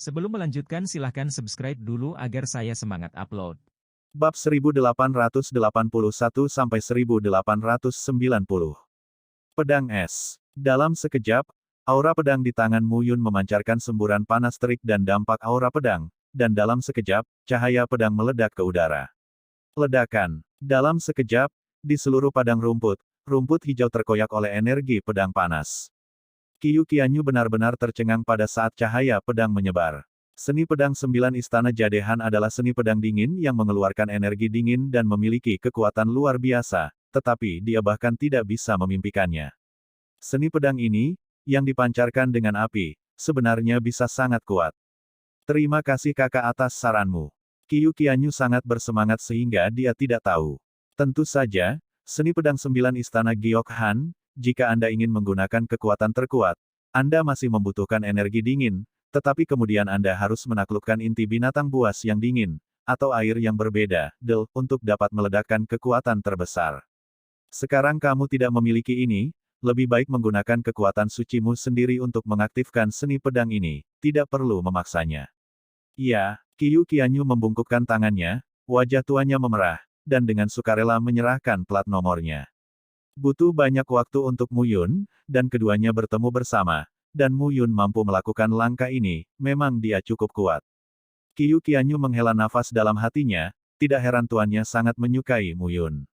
Sebelum melanjutkan silahkan subscribe dulu agar saya semangat upload. Bab 1881-1890. Pedang es. Dalam sekejap, aura pedang di tangan Mu Yun memancarkan semburan panas terik dan dampak aura pedang, dan dalam sekejap, cahaya pedang meledak ke udara. Ledakan. Dalam sekejap, di seluruh padang rumput, rumput hijau terkoyak oleh energi pedang panas. Qiyu Qianyu benar-benar tercengang pada saat cahaya pedang menyebar. Seni pedang 9 istana Jadehan adalah seni pedang dingin yang mengeluarkan energi dingin dan memiliki kekuatan luar biasa, tetapi dia bahkan tidak bisa memimpikannya. Seni pedang ini, yang dipancarkan dengan api, sebenarnya bisa sangat kuat. Terima kasih kakak atas saranmu. Qiyu Qianyu sangat bersemangat sehingga dia tidak tahu. Tentu saja, seni pedang 9 istana Giok Han, jika Anda ingin menggunakan kekuatan terkuat, Anda masih membutuhkan energi dingin, tetapi kemudian Anda harus menaklukkan inti binatang buas yang dingin, atau air yang berbeda, untuk dapat meledakkan kekuatan terbesar. Sekarang kamu tidak memiliki ini, lebih baik menggunakan kekuatan sucimu sendiri untuk mengaktifkan seni pedang ini, tidak perlu memaksanya. Iya, Qiyu Qianyu membungkukkan tangannya, wajah tuanya memerah, dan dengan sukarela menyerahkan plat nomornya. Butuh banyak waktu untuk Mu Yun, dan keduanya bertemu bersama, dan Mu Yun mampu melakukan langkah ini, memang dia cukup kuat. Qiyu Qianyu menghela nafas dalam hatinya, tidak heran tuannya sangat menyukai Mu Yun.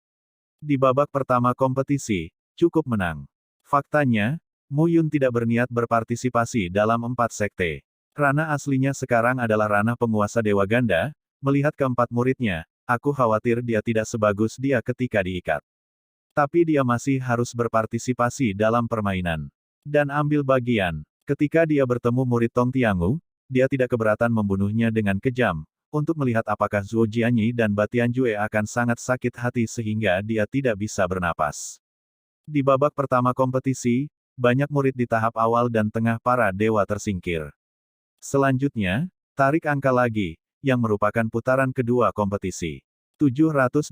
Di babak pertama kompetisi, cukup menang. Faktanya, Mu Yun tidak berniat berpartisipasi dalam 4 sekte. Ranah aslinya sekarang adalah ranah penguasa Dewa Ganda, melihat keempat muridnya, aku khawatir dia tidak sebagus dia ketika diikat. Tapi dia masih harus berpartisipasi dalam permainan. Dan ambil bagian. Ketika dia bertemu murid Tong Tiangu, dia tidak keberatan membunuhnya dengan kejam, untuk melihat apakah Zhuo Jianyi dan Batian Jue akan sangat sakit hati sehingga dia tidak bisa bernapas. Di babak pertama kompetisi, banyak murid di tahap awal dan tengah para dewa tersingkir. Selanjutnya, tarik angka lagi, yang merupakan putaran kedua kompetisi. 785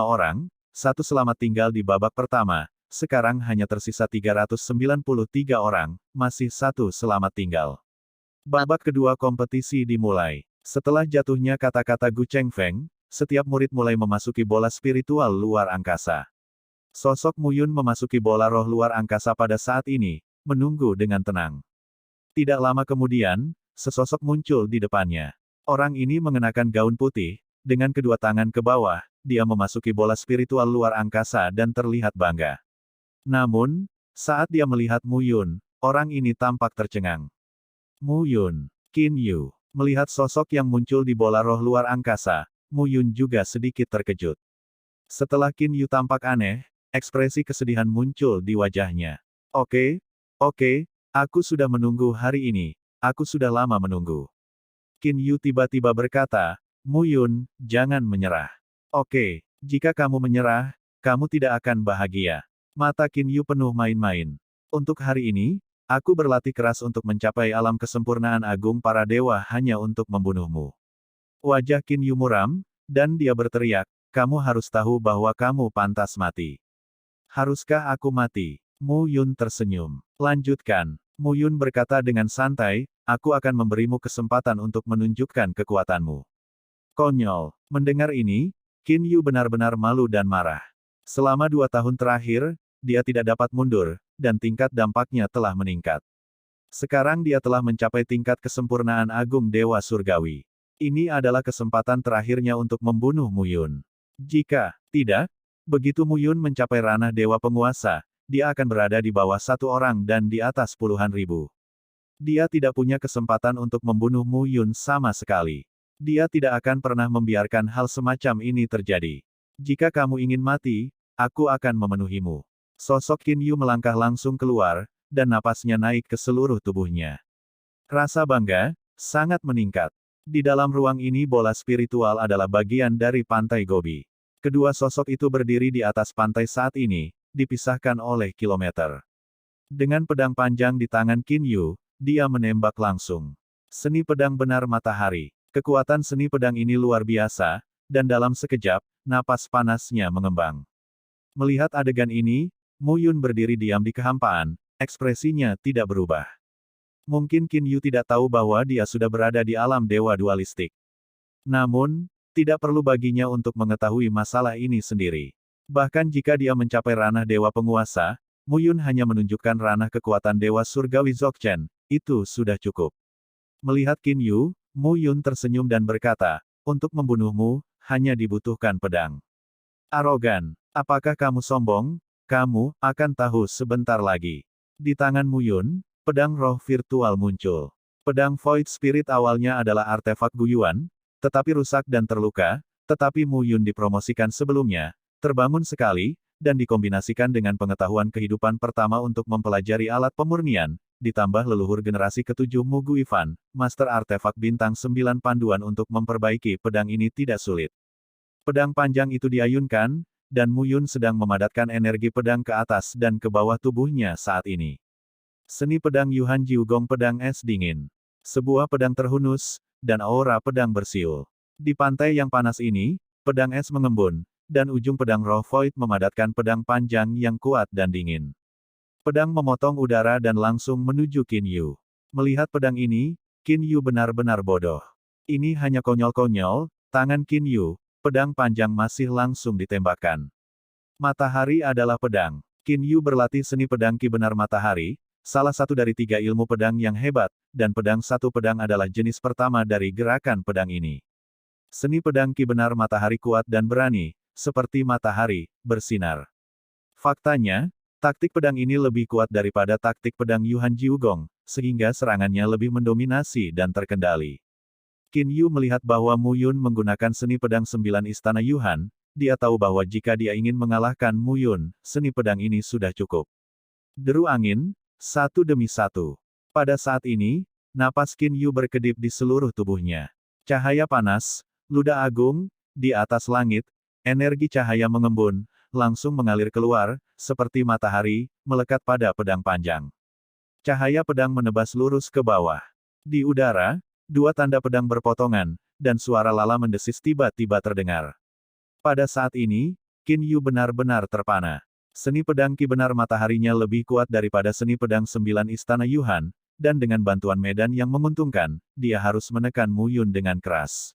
orang, satu selamat tinggal di babak pertama, sekarang hanya tersisa 393 orang, masih satu selamat tinggal. Babak kedua kompetisi dimulai. Setelah jatuhnya kata-kata Gu Chengfeng, setiap murid mulai memasuki bola spiritual luar angkasa. Sosok Mu Yun memasuki bola roh luar angkasa pada saat ini, menunggu dengan tenang. Tidak lama kemudian, sesosok muncul di depannya. Orang ini mengenakan gaun putih, dengan kedua tangan ke bawah, dia memasuki bola spiritual luar angkasa dan terlihat bangga. Namun, saat dia melihat Mu Yun, orang ini tampak tercengang. Mu Yun, Qin Yu, melihat sosok yang muncul di bola roh luar angkasa, Mu Yun juga sedikit terkejut. Setelah Qin Yu tampak aneh, ekspresi kesedihan muncul di wajahnya. Oke, aku sudah menunggu hari ini, aku sudah lama menunggu. Qin Yu tiba-tiba berkata, Mu Yun, jangan menyerah. Oke, jika kamu menyerah, kamu tidak akan bahagia. Mata Qin Yu penuh main-main. Untuk hari ini, aku berlatih keras untuk mencapai alam kesempurnaan agung para dewa hanya untuk membunuhmu. Wajah Qin Yu muram, dan dia berteriak, kamu harus tahu bahwa kamu pantas mati. Haruskah aku mati? Mu Yun tersenyum. Lanjutkan. Mu Yun berkata dengan santai, aku akan memberimu kesempatan untuk menunjukkan kekuatanmu. Konyol. Mendengar ini, Qin Yu benar-benar malu dan marah. Selama 2 tahun terakhir, dia tidak dapat mundur, dan tingkat dampaknya telah meningkat. Sekarang dia telah mencapai tingkat kesempurnaan agung Dewa Surgawi. Ini adalah kesempatan terakhirnya untuk membunuh Mu Yun. Jika tidak, begitu Mu Yun mencapai ranah Dewa Penguasa, dia akan berada di bawah satu orang dan di atas puluhan ribu. Dia tidak punya kesempatan untuk membunuh Mu Yun sama sekali. Dia tidak akan pernah membiarkan hal semacam ini terjadi. Jika kamu ingin mati, aku akan memenuhimu. Sosok Qin Yu melangkah langsung keluar, dan napasnya naik ke seluruh tubuhnya. Rasa bangga sangat meningkat. Di dalam ruang ini bola spiritual adalah bagian dari pantai Gobi. Kedua sosok itu berdiri di atas pantai saat ini, dipisahkan oleh kilometer. Dengan pedang panjang di tangan Qin Yu, dia menembak langsung. Seni pedang benar matahari. Kekuatan seni pedang ini luar biasa, dan dalam sekejap, napas panasnya mengembang. Melihat adegan ini, Mu Yun berdiri diam di kehampaan, ekspresinya tidak berubah. Mungkin Qin Yu tidak tahu bahwa dia sudah berada di alam dewa dualistik. Namun, tidak perlu baginya untuk mengetahui masalah ini sendiri. Bahkan jika dia mencapai ranah dewa penguasa, Mu Yun hanya menunjukkan ranah kekuatan dewa surgawi Dzogchen, itu sudah cukup. Melihat Qin Yu, Mu Yun tersenyum dan berkata, untuk membunuhmu, hanya dibutuhkan pedang. Arogan, apakah kamu sombong? Kamu akan tahu sebentar lagi. Di tangan Mu Yun, pedang roh virtual muncul. Pedang Void Spirit awalnya adalah artefak Guyuan, tetapi rusak dan terluka, tetapi Mu Yun dipromosikan sebelumnya, terbangun sekali, dan dikombinasikan dengan pengetahuan kehidupan pertama untuk mempelajari alat pemurnian, ditambah leluhur generasi ketujuh Mu Guifan, Master Artefak Bintang 9 panduan untuk memperbaiki pedang ini tidak sulit. Pedang panjang itu diayunkan, dan Mu Yun sedang memadatkan energi pedang ke atas dan ke bawah tubuhnya saat ini. Seni pedang Yuhan Jiugong pedang es dingin. Sebuah pedang terhunus, dan aura pedang bersiul. Di pantai yang panas ini, pedang es mengembun, dan ujung pedang roh void memadatkan pedang panjang yang kuat dan dingin. Pedang memotong udara dan langsung menuju Qin Yu. Melihat pedang ini, Qin Yu benar-benar bodoh. Ini hanya konyol-konyol, tangan Qin Yu, pedang panjang masih langsung ditembakkan. Matahari adalah pedang. Qin Yu berlatih seni pedang Ki benar matahari, salah satu dari 3 ilmu pedang yang hebat, dan pedang satu pedang adalah jenis pertama dari gerakan pedang ini. Seni pedang Ki benar matahari kuat dan berani, seperti matahari, bersinar. Faktanya, taktik pedang ini lebih kuat daripada taktik pedang Yuhan Jiugong, sehingga serangannya lebih mendominasi dan terkendali. Qin Yu melihat bahwa Mu Yun menggunakan seni pedang 9 istana Yuhan, dia tahu bahwa jika dia ingin mengalahkan Mu Yun, seni pedang ini sudah cukup. Deru angin, satu demi satu. Pada saat ini, napas Qin Yu berkedip di seluruh tubuhnya. Cahaya panas, ludah agung, di atas langit, energi cahaya mengembun, langsung mengalir keluar, seperti matahari, melekat pada pedang panjang. Cahaya pedang menebas lurus ke bawah. Di udara, 2 tanda pedang berpotongan, dan suara lala mendesis tiba-tiba terdengar. Pada saat ini, Qin Yu benar-benar terpana. Seni pedang Ki benar mataharinya lebih kuat daripada seni pedang 9 istana Yuhan, dan dengan bantuan medan yang menguntungkan, dia harus menekan Mu Yun dengan keras.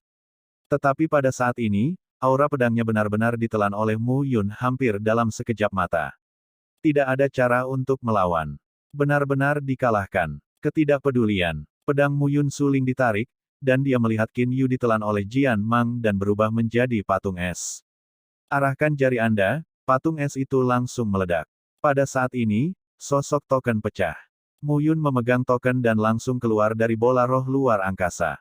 Tetapi pada saat ini, aura pedangnya benar-benar ditelan oleh Mu Yun hampir dalam sekejap mata. Tidak ada cara untuk melawan. Benar-benar dikalahkan. Ketidakpedulian. Pedang Mu Yun suling ditarik, dan dia melihat Qin Yu ditelan oleh Jian Mang dan berubah menjadi patung es. Arahkan jari Anda, patung es itu langsung meledak. Pada saat ini, sosok token pecah. Mu Yun memegang token dan langsung keluar dari bola roh luar angkasa.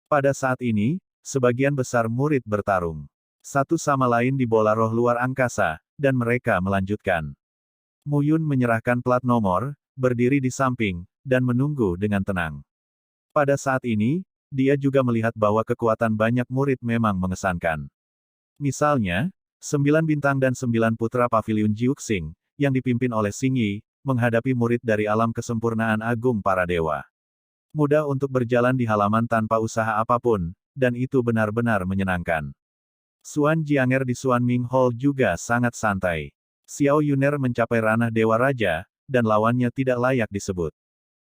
Pada saat ini, sebagian besar murid bertarung. Satu sama lain di bola roh luar angkasa, dan mereka melanjutkan. Mu Yun menyerahkan plat nomor, berdiri di samping, dan menunggu dengan tenang. Pada saat ini, dia juga melihat bahwa kekuatan banyak murid memang mengesankan. Misalnya, 9 bintang dan 9 putra paviliun Jiuxing, yang dipimpin oleh Xing Yi, menghadapi murid dari alam kesempurnaan agung para dewa. Mudah untuk berjalan di halaman tanpa usaha apapun, dan itu benar-benar menyenangkan. Xuan Jianger di Xuan Ming Hall juga sangat santai. Xiao Yuner mencapai ranah Dewa Raja, dan lawannya tidak layak disebut.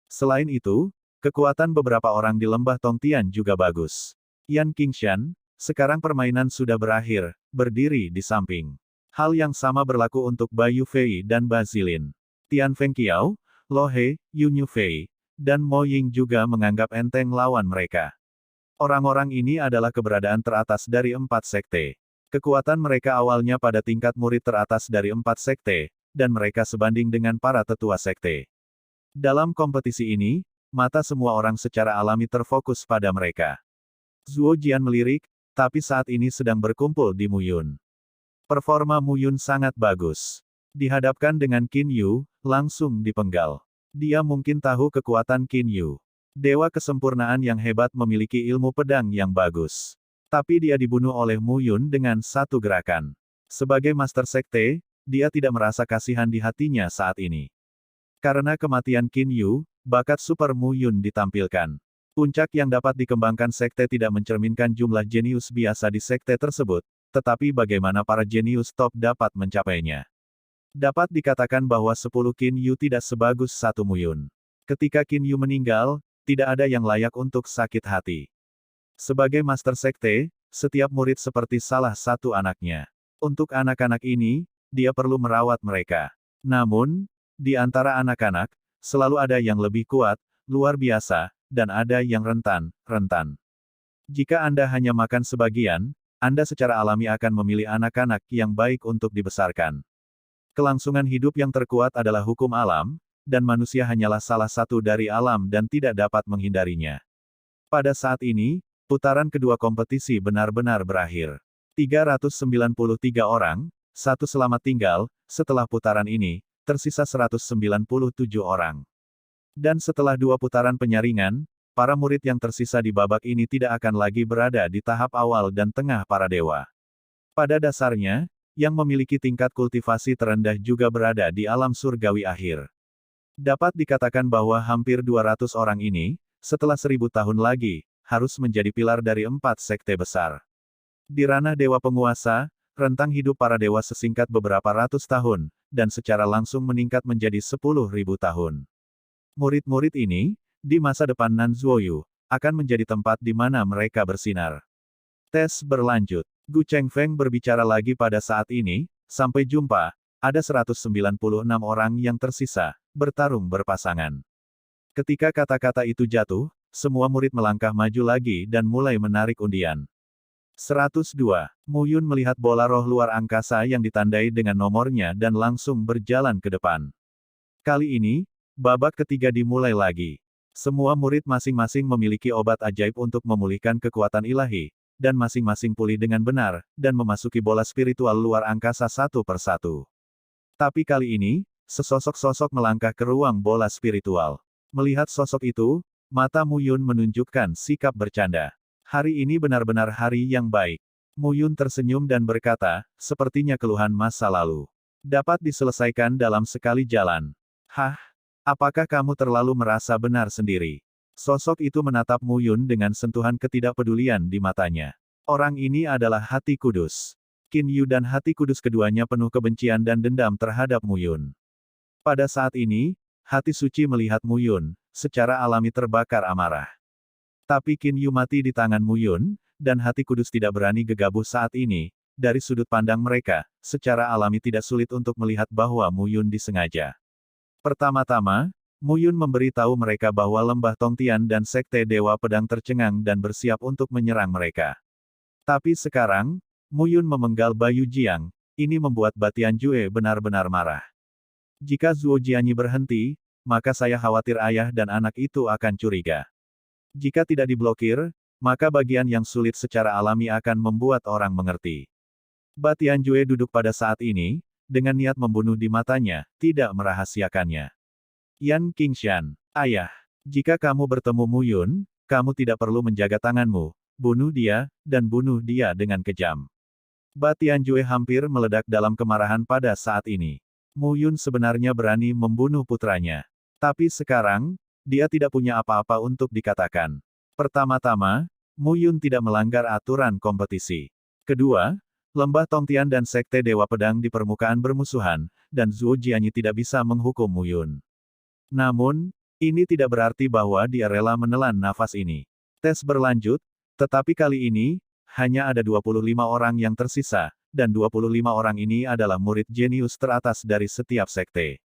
Selain itu, kekuatan beberapa orang di lembah Tongtian juga bagus. Yan Qingshan, sekarang permainan sudah berakhir, berdiri di samping. Hal yang sama berlaku untuk Bai Yufei dan Bazilin. Tian Fengqiao, Lo He, Yun Yufei, dan Mo Ying juga menganggap enteng lawan mereka. Orang-orang ini adalah keberadaan teratas dari 4 sekte. Kekuatan mereka awalnya pada tingkat murid teratas dari 4 sekte, dan mereka sebanding dengan para tetua sekte. Dalam kompetisi ini, mata semua orang secara alami terfokus pada mereka. Zuo Jian melirik, tapi saat ini sedang berkumpul di Mu Yun. Performa Mu Yun sangat bagus. Dihadapkan dengan Qin Yu, langsung dipenggal. Dia mungkin tahu kekuatan Qin Yu. Dewa kesempurnaan yang hebat memiliki ilmu pedang yang bagus. Tapi dia dibunuh oleh Mu Yun dengan satu gerakan. Sebagai Master Sekte, dia tidak merasa kasihan di hatinya saat ini. Karena kematian Qin Yu, bakat Super Mu Yun ditampilkan. Puncak yang dapat dikembangkan sekte tidak mencerminkan jumlah jenius biasa di sekte tersebut, tetapi bagaimana para jenius top dapat mencapainya. Dapat dikatakan bahwa 10 Qin Yu tidak sebagus satu Muyun. Ketika Qin Yu meninggal, tidak ada yang layak untuk sakit hati. Sebagai Master Sekte, setiap murid seperti salah satu anaknya. Untuk anak-anak ini, dia perlu merawat mereka. Namun, di antara anak-anak, selalu ada yang lebih kuat, luar biasa, dan ada yang rentan. Jika Anda hanya makan sebagian, Anda secara alami akan memilih anak-anak yang baik untuk dibesarkan. Kelangsungan hidup yang terkuat adalah hukum alam, dan manusia hanyalah salah satu dari alam dan tidak dapat menghindarinya. Pada saat ini, putaran kedua kompetisi benar-benar berakhir. 393 orang, satu selamat tinggal, setelah putaran ini, tersisa 197 orang. Dan setelah dua putaran penyaringan, para murid yang tersisa di babak ini tidak akan lagi berada di tahap awal dan tengah para dewa. Pada dasarnya, yang memiliki tingkat kultivasi terendah juga berada di alam surgawi akhir. Dapat dikatakan bahwa hampir 200 orang ini, setelah 1000 tahun lagi, harus menjadi pilar dari 4 sekte besar. Di ranah dewa penguasa, rentang hidup para dewa sesingkat beberapa ratus tahun, dan secara langsung meningkat menjadi 10.000 tahun. Murid-murid ini, di masa depan Nanzuoyu, akan menjadi tempat di mana mereka bersinar. Tes berlanjut. Gu Chengfeng berbicara lagi pada saat ini, sampai jumpa, ada 196 orang yang tersisa, bertarung berpasangan. Ketika kata-kata itu jatuh, semua murid melangkah maju lagi dan mulai menarik undian. 102. Muyun melihat bola roh luar angkasa yang ditandai dengan nomornya dan langsung berjalan ke depan. Kali ini, babak ketiga dimulai lagi. Semua murid masing-masing memiliki obat ajaib untuk memulihkan kekuatan ilahi, dan masing-masing pulih dengan benar, dan memasuki bola spiritual luar angkasa satu persatu. Tapi kali ini, sesosok-sosok melangkah ke ruang bola spiritual. Melihat sosok itu, mata Muyun menunjukkan sikap bercanda. Hari ini benar-benar hari yang baik. Muyun tersenyum dan berkata, sepertinya keluhan masa lalu dapat diselesaikan dalam sekali jalan. Hah? Apakah kamu terlalu merasa benar sendiri? Sosok itu menatap Muyun dengan sentuhan ketidakpedulian di matanya. Orang ini adalah Hati Kudus. Qin Yu dan Hati Kudus keduanya penuh kebencian dan dendam terhadap Muyun. Pada saat ini, hati suci melihat Muyun, secara alami terbakar amarah. Tapi Qin Yu mati di tangan Muyun, dan Hati Kudus tidak berani gegabah saat ini. Dari sudut pandang mereka, secara alami tidak sulit untuk melihat bahwa Muyun disengaja. Pertama-tama, Muyun memberi tahu mereka bahwa lembah Tongtian dan Sekte Dewa Pedang tercengang dan bersiap untuk menyerang mereka. Tapi sekarang, Muyun memenggal Bayu Jiang, ini membuat Batian Jue benar-benar marah. Jika Zuo Jianyi berhenti, maka saya khawatir ayah dan anak itu akan curiga. Jika tidak diblokir, maka bagian yang sulit secara alami akan membuat orang mengerti. Batian Jue duduk pada saat ini, dengan niat membunuh di matanya, tidak merahasiakannya. Yan Qingshan, ayah, jika kamu bertemu Muyun, kamu tidak perlu menjaga tanganmu, bunuh dia, dan bunuh dia dengan kejam. Batian Jue hampir meledak dalam kemarahan pada saat ini. Muyun sebenarnya berani membunuh putranya. Tapi sekarang, dia tidak punya apa-apa untuk dikatakan. Pertama-tama, Muyun tidak melanggar aturan kompetisi. Kedua, lembah Tongtian dan Sekte Dewa Pedang di permukaan bermusuhan, dan Zuo Jianyi tidak bisa menghukum Muyun. Namun, ini tidak berarti bahwa dia rela menelan nafas ini. Tes berlanjut, tetapi kali ini, hanya ada 25 orang yang tersisa, dan 25 orang ini adalah murid jenius teratas dari setiap sekte.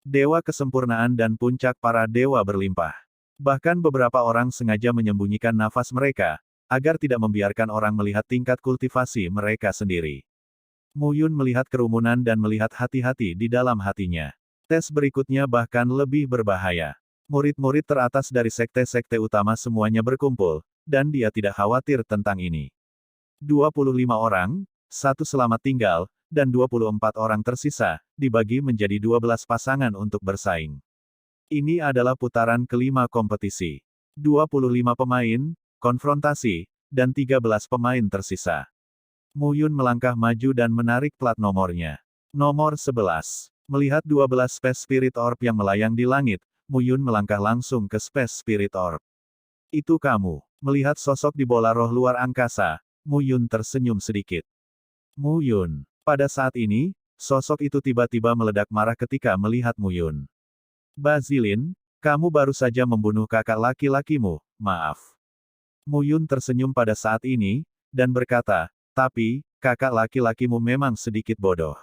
Dewa kesempurnaan dan puncak para dewa berlimpah. Bahkan beberapa orang sengaja menyembunyikan nafas mereka, agar tidak membiarkan orang melihat tingkat kultivasi mereka sendiri. Muyun melihat kerumunan dan melihat hati-hati di dalam hatinya. Tes berikutnya bahkan lebih berbahaya. Murid-murid teratas dari sekte-sekte utama semuanya berkumpul, dan dia tidak khawatir tentang ini. 25 orang, satu selamat tinggal, dan 24 orang tersisa, dibagi menjadi 12 pasangan untuk bersaing. Ini adalah putaran kelima kompetisi. 25 pemain, konfrontasi, dan 13 pemain tersisa. Muyun melangkah maju dan menarik plat nomornya. Nomor 11. Melihat 12 Space Spirit Orb yang melayang di langit, Muyun melangkah langsung ke Space Spirit Orb. Itu kamu. Melihat sosok di bola roh luar angkasa, Muyun tersenyum sedikit. Muyun. Pada saat ini, sosok itu tiba-tiba meledak marah ketika melihat Mu Yun. Bazilin, kamu baru saja membunuh kakak laki-lakimu, maaf. Mu Yun tersenyum pada saat ini, dan berkata, tapi, kakak laki-lakimu memang sedikit bodoh.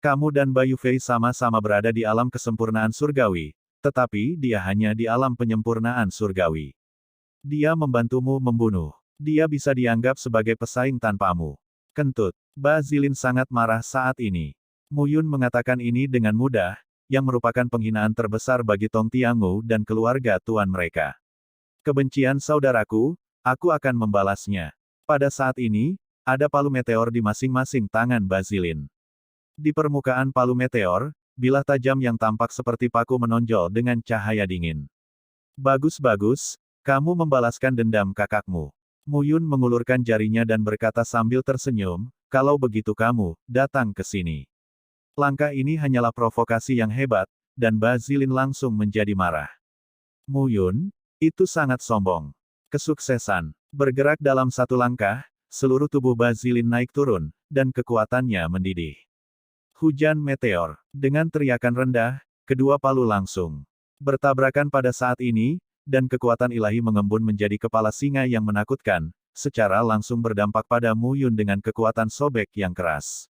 Kamu dan Bayu Fei sama-sama berada di alam kesempurnaan surgawi, tetapi dia hanya di alam penyempurnaan surgawi. Dia membantumu membunuh. Dia bisa dianggap sebagai pesaing tanpamu. Kentut. Bazilin sangat marah saat ini. Mu Yun mengatakan ini dengan mudah, yang merupakan penghinaan terbesar bagi Tong Tiangu dan keluarga tuan mereka. Kebencian saudaraku, aku akan membalasnya. Pada saat ini, ada palu meteor di masing-masing tangan Bazilin. Di permukaan palu meteor, bilah tajam yang tampak seperti paku menonjol dengan cahaya dingin. Bagus-bagus, kamu membalaskan dendam kakakmu. Mu Yun mengulurkan jarinya dan berkata sambil tersenyum, kalau begitu kamu, datang ke sini. Langkah ini hanyalah provokasi yang hebat, dan Bazilin langsung menjadi marah. Mu Yun, itu sangat sombong. Kesuksesan. Bergerak dalam satu langkah, seluruh tubuh Bazilin naik turun, dan kekuatannya mendidih. Hujan meteor. Dengan teriakan rendah, kedua palu langsung bertabrakan pada saat ini, dan kekuatan ilahi mengembun menjadi kepala singa yang menakutkan, secara langsung berdampak pada Mu Yun dengan kekuatan sobek yang keras.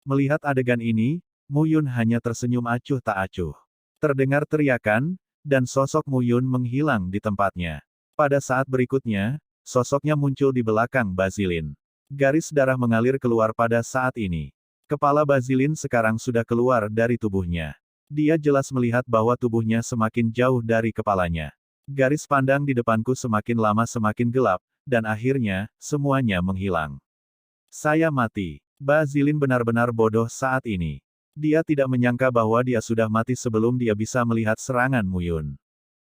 Melihat adegan ini, Mu Yun hanya tersenyum acuh tak acuh. Terdengar teriakan, dan sosok Mu Yun menghilang di tempatnya. Pada saat berikutnya, sosoknya muncul di belakang Bazilin. Garis darah mengalir keluar pada saat ini. Kepala Bazilin sekarang sudah keluar dari tubuhnya. Dia jelas melihat bahwa tubuhnya semakin jauh dari kepalanya. Garis pandang di depanku semakin lama semakin gelap, dan akhirnya, semuanya menghilang. Saya mati. Bazilin benar-benar bodoh saat ini. Dia tidak menyangka bahwa dia sudah mati sebelum dia bisa melihat serangan Mu Yun.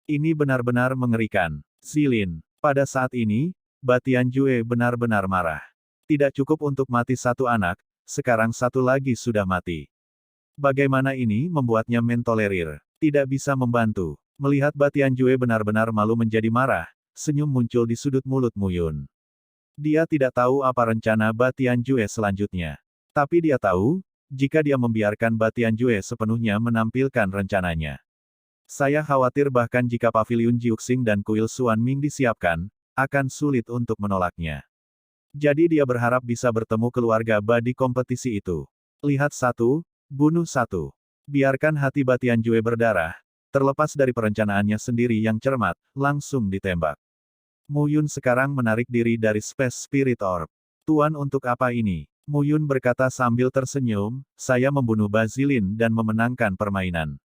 Ini benar-benar mengerikan. Zilin. Pada saat ini, Batian Jue benar-benar marah. Tidak cukup untuk mati satu anak, sekarang satu lagi sudah mati. Bagaimana ini membuatnya mentolerir? Tidak bisa membantu. Melihat Batian Jue benar-benar malu menjadi marah, senyum muncul di sudut mulut Mu Yun. Dia tidak tahu apa rencana Batian Jue selanjutnya. Tapi dia tahu, jika dia membiarkan Batian Jue sepenuhnya menampilkan rencananya. Saya khawatir bahkan jika paviliun Jiuxing dan kuil Xuan Ming disiapkan, akan sulit untuk menolaknya. Jadi dia berharap bisa bertemu keluarga Ba di kompetisi itu. Lihat satu, bunuh satu. Biarkan hati Batian Jue berdarah. Terlepas dari perencanaannya sendiri yang cermat, langsung ditembak. Mu Yun sekarang menarik diri dari Space Spirit Orb. Tuan untuk apa ini? Mu Yun berkata sambil tersenyum, saya membunuh Bazilin dan memenangkan permainan.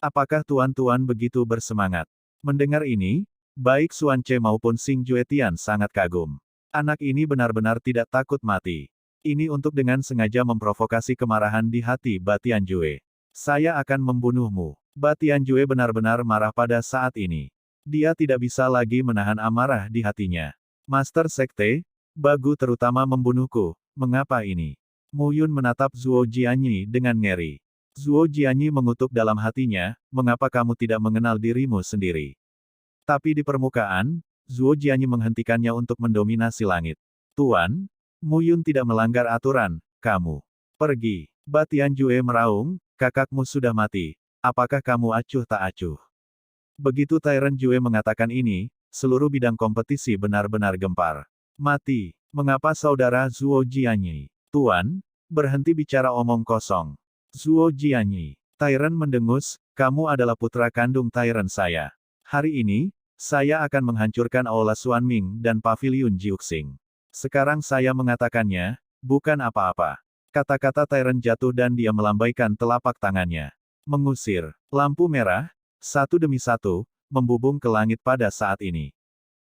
Apakah tuan-tuan begitu bersemangat? Mendengar ini, baik Xuan Ce maupun Xing Juetian sangat kagum. Anak ini benar-benar tidak takut mati. Ini untuk dengan sengaja memprovokasi kemarahan di hati Batian Jue. Saya akan membunuhmu. Batian Jue benar-benar marah pada saat ini. Dia tidak bisa lagi menahan amarah di hatinya. Master Sekte, Bagu terutama membunuhku, mengapa ini? Mu Yun menatap Zuo Jianyi dengan ngeri. Zuo Jianyi mengutuk dalam hatinya, mengapa kamu tidak mengenal dirimu sendiri? Tapi di permukaan, Zuo Jianyi menghentikannya untuk mendominasi langit. Tuan, Mu Yun tidak melanggar aturan, kamu pergi. Batian Jue meraung, kakakmu sudah mati. Apakah kamu acuh tak acuh? Begitu Tyrant Jue mengatakan ini, seluruh bidang kompetisi benar-benar gempar. Mati. Mengapa saudara Zuo Jianyi? Tuan, berhenti bicara omong kosong. Zuo Jianyi. Tyrant mendengus, kamu adalah putra kandung Tyrant saya. Hari ini, saya akan menghancurkan Aula Xuan Ming dan Paviliun Jiuxing. Sekarang saya mengatakannya, bukan apa-apa. Kata-kata Tyrant jatuh dan dia melambaikan telapak tangannya. Mengusir. Lampu merah, satu demi satu, membubung ke langit pada saat ini.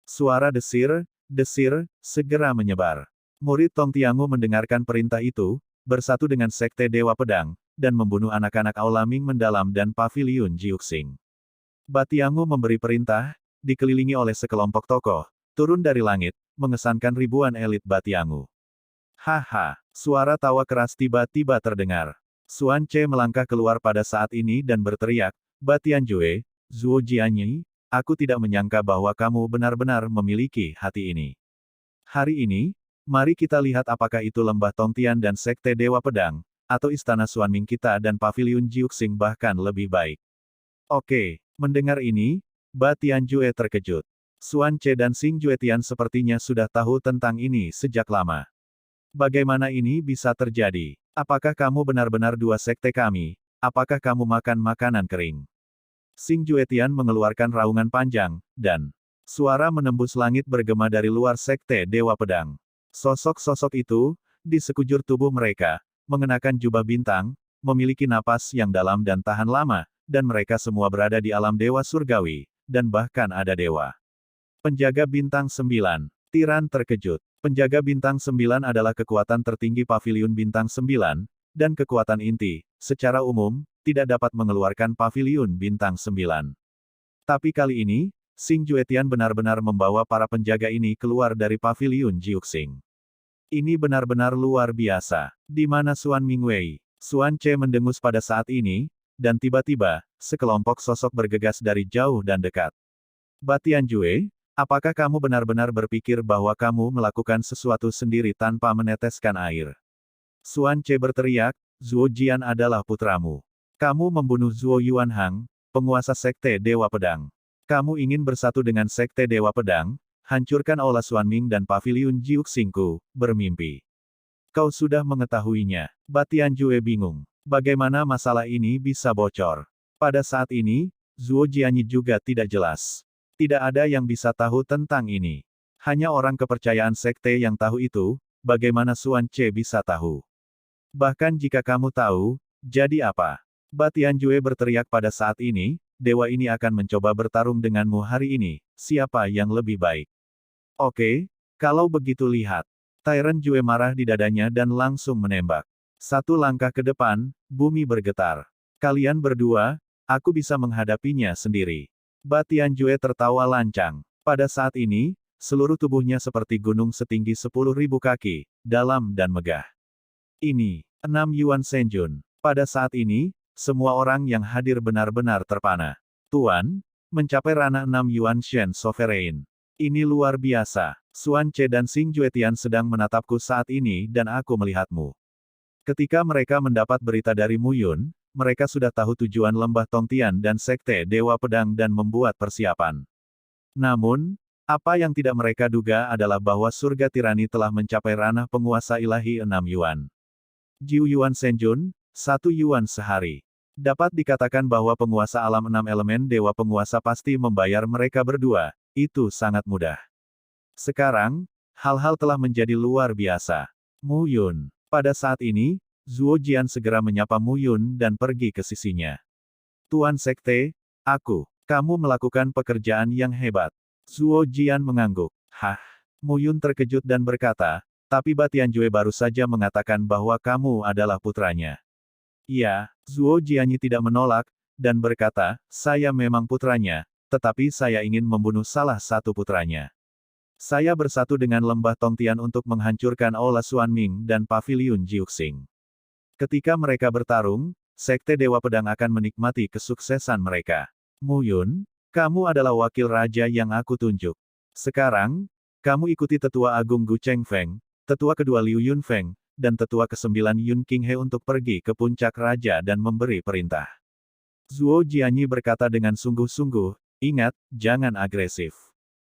Suara desir, segera menyebar. Murid Tong Tiangu mendengarkan perintah itu, bersatu dengan Sekte Dewa Pedang, dan membunuh anak-anak Aula Ming mendalam dan Paviliun Jiuxing. Batiangu memberi perintah, dikelilingi oleh sekelompok tokoh, turun dari langit, mengesankan ribuan elit Batiangu. Haha, suara tawa keras tiba-tiba terdengar. Xuan Ce melangkah keluar pada saat ini dan berteriak, Batian Jue, Zuo Jianyi, aku tidak menyangka bahwa kamu benar-benar memiliki hati ini. Hari ini, mari kita lihat apakah itu lembah Tongtian dan Sekte Dewa Pedang, atau istana Xuanming kita dan paviliun Jiuxing bahkan lebih baik. Oke, mendengar ini, Ba Tianjue terkejut. Xuan Che dan Xing Juetian sepertinya sudah tahu tentang ini sejak lama. Bagaimana ini bisa terjadi? Apakah kamu benar-benar dua sekte kami? Apakah kamu makan makanan kering? Xing Juetian mengeluarkan raungan panjang, dan suara menembus langit bergema dari luar sekte Dewa Pedang. Sosok-sosok itu, di sekujur tubuh mereka, mengenakan jubah bintang, memiliki napas yang dalam dan tahan lama, dan mereka semua berada di alam Dewa Surgawi, dan bahkan ada dewa. Penjaga Bintang 9. Tiran terkejut. Penjaga Bintang 9 adalah kekuatan tertinggi Paviliun Bintang 9, dan kekuatan inti, secara umum, tidak dapat mengeluarkan Paviliun Bintang 9. Tapi kali ini, Xing Juetian benar-benar membawa para penjaga ini keluar dari Paviliun Jiuxing. Ini benar-benar luar biasa. Di mana Xuan Mingwei? Xuan Che mendengus pada saat ini, dan tiba-tiba, sekelompok sosok bergegas dari jauh dan dekat. Ba Tianjue, apakah kamu benar-benar berpikir bahwa kamu melakukan sesuatu sendiri tanpa meneteskan air? Xuan Che berteriak, Zuo Jian adalah putramu. Kamu membunuh Zuo Yuanhang, penguasa sekte Dewa Pedang. Kamu ingin bersatu dengan sekte Dewa Pedang, hancurkan Aula Xuanming dan paviliun Jiuxingku, bermimpi. Kau sudah mengetahuinya. Ba Tianjue bingung. Bagaimana masalah ini bisa bocor? Pada saat ini, Zuo Jianyi juga tidak jelas. Tidak ada yang bisa tahu tentang ini. Hanya orang kepercayaan sekte yang tahu itu, bagaimana Xuan Che bisa tahu? Bahkan jika kamu tahu, jadi apa? Ba Tianjue berteriak pada saat ini, dewa ini akan mencoba bertarung denganmu hari ini, siapa yang lebih baik? Oke, kalau begitu lihat. Tyrant Jue marah di dadanya dan langsung menembak. Satu langkah ke depan, bumi bergetar. Kalian berdua, aku bisa menghadapinya sendiri. Ba Tianjue tertawa lancang. Pada saat ini, seluruh tubuhnya seperti gunung setinggi 10.000 kaki, dalam dan megah. Ini, 6 Yuan Senjun. Pada saat ini, semua orang yang hadir benar-benar terpana. Tuan, mencapai ranah 6 Yuan Shen Sovereign. Ini luar biasa. Xuan Che dan Xing Juetian sedang menatapku saat ini dan aku melihatmu. Ketika mereka mendapat berita dari Mu Yun, mereka sudah tahu tujuan Lembah Tongtian dan Sekte Dewa Pedang dan membuat persiapan. Namun, apa yang tidak mereka duga adalah bahwa surga tirani telah mencapai ranah penguasa ilahi 6 Yuan. Jiu Yuan Senjun, 1 Yuan sehari. Dapat dikatakan bahwa penguasa alam 6 elemen dewa penguasa pasti membayar mereka berdua, itu sangat mudah. Sekarang, hal-hal telah menjadi luar biasa. Mu Yun. Pada saat ini, Zuo Jian segera menyapa Mu Yun dan pergi ke sisinya. Tuan Sekte, kamu melakukan pekerjaan yang hebat. Zuo Jian mengangguk. Hah? Mu Yun terkejut dan berkata, tapi Ba Tianjue baru saja mengatakan bahwa kamu adalah putranya. Iya, Zuo Jianyi tidak menolak, dan berkata, saya memang putranya, tetapi saya ingin membunuh salah satu putranya. Saya bersatu dengan Lembah Tongtian untuk menghancurkan Aula Xuanming dan Paviliun Jiuxing. Ketika mereka bertarung, Sekte Dewa Pedang akan menikmati kesuksesan mereka. Mu Yun, kamu adalah wakil raja yang aku tunjuk. Sekarang, kamu ikuti Tetua Agung Gu Chengfeng, Tetua kedua Liu Yunfeng, dan Tetua ke-9 Yun Qinghe untuk pergi ke puncak raja dan memberi perintah. Zuo Jianyi berkata dengan sungguh-sungguh, ingat, jangan agresif.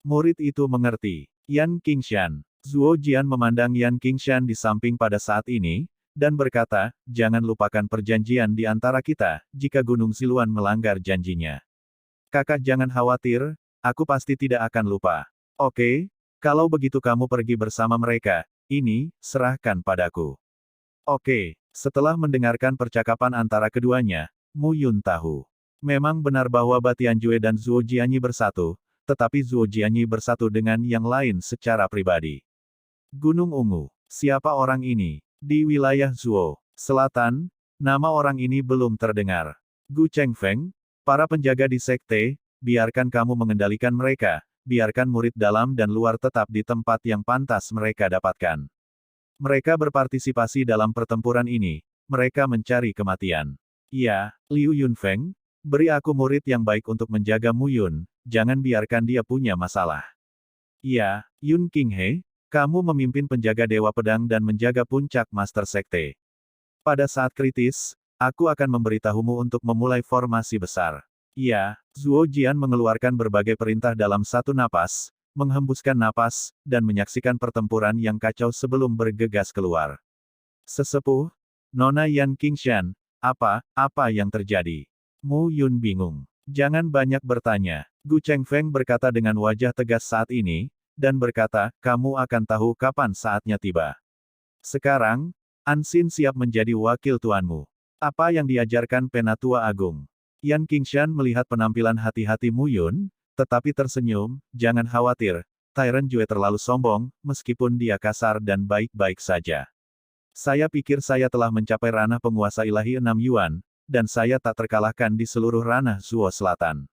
Murid itu mengerti. Yan Qingshan. Zuo Jian memandang Yan Qingshan di samping pada saat ini, dan berkata, jangan lupakan perjanjian di antara kita, jika Gunung Siluan melanggar janjinya. Kakak jangan khawatir, aku pasti tidak akan lupa. Oke, kalau begitu kamu pergi bersama mereka, ini, serahkan padaku. Oke, setelah mendengarkan percakapan antara keduanya, Mu Yun tahu. Memang benar bahwa Ba Tianjue dan Zuo Jianyi bersatu, tetapi Zuo Jianyi bersatu dengan yang lain secara pribadi. Gunung Ungu. Siapa orang ini? Di wilayah Zuo Selatan, nama orang ini belum terdengar. Gu Chengfeng, para penjaga di sekte, biarkan kamu mengendalikan mereka, biarkan murid dalam dan luar tetap di tempat yang pantas mereka dapatkan. Mereka berpartisipasi dalam pertempuran ini, mereka mencari kematian. Iya, Liu Yunfeng, beri aku murid yang baik untuk menjaga Mu Yun, jangan biarkan dia punya masalah. Iya, Yun Qinghe, kamu memimpin penjaga Dewa Pedang dan menjaga puncak Master Sekte. Pada saat kritis, aku akan memberitahumu untuk memulai formasi besar. Iya, Zuo Jian mengeluarkan berbagai perintah dalam satu napas, menghembuskan napas, dan menyaksikan pertempuran yang kacau sebelum bergegas keluar. Sesepuh, Nona Yan Qingshan, apa yang terjadi? Mu Yun bingung. Jangan banyak bertanya. Gu Chengfeng berkata dengan wajah tegas saat ini, dan berkata, kamu akan tahu kapan saatnya tiba. Sekarang, Ansin siap menjadi wakil tuanmu. Apa yang diajarkan Penatua Agung? Yan Qingshan melihat penampilan hati-hati Mu Yun, tetapi tersenyum, jangan khawatir, Tyrant Jue terlalu sombong, meskipun dia kasar dan baik-baik saja. Saya pikir saya telah mencapai ranah penguasa ilahi 6 Yuan, dan saya tak terkalahkan di seluruh ranah Zuo Selatan.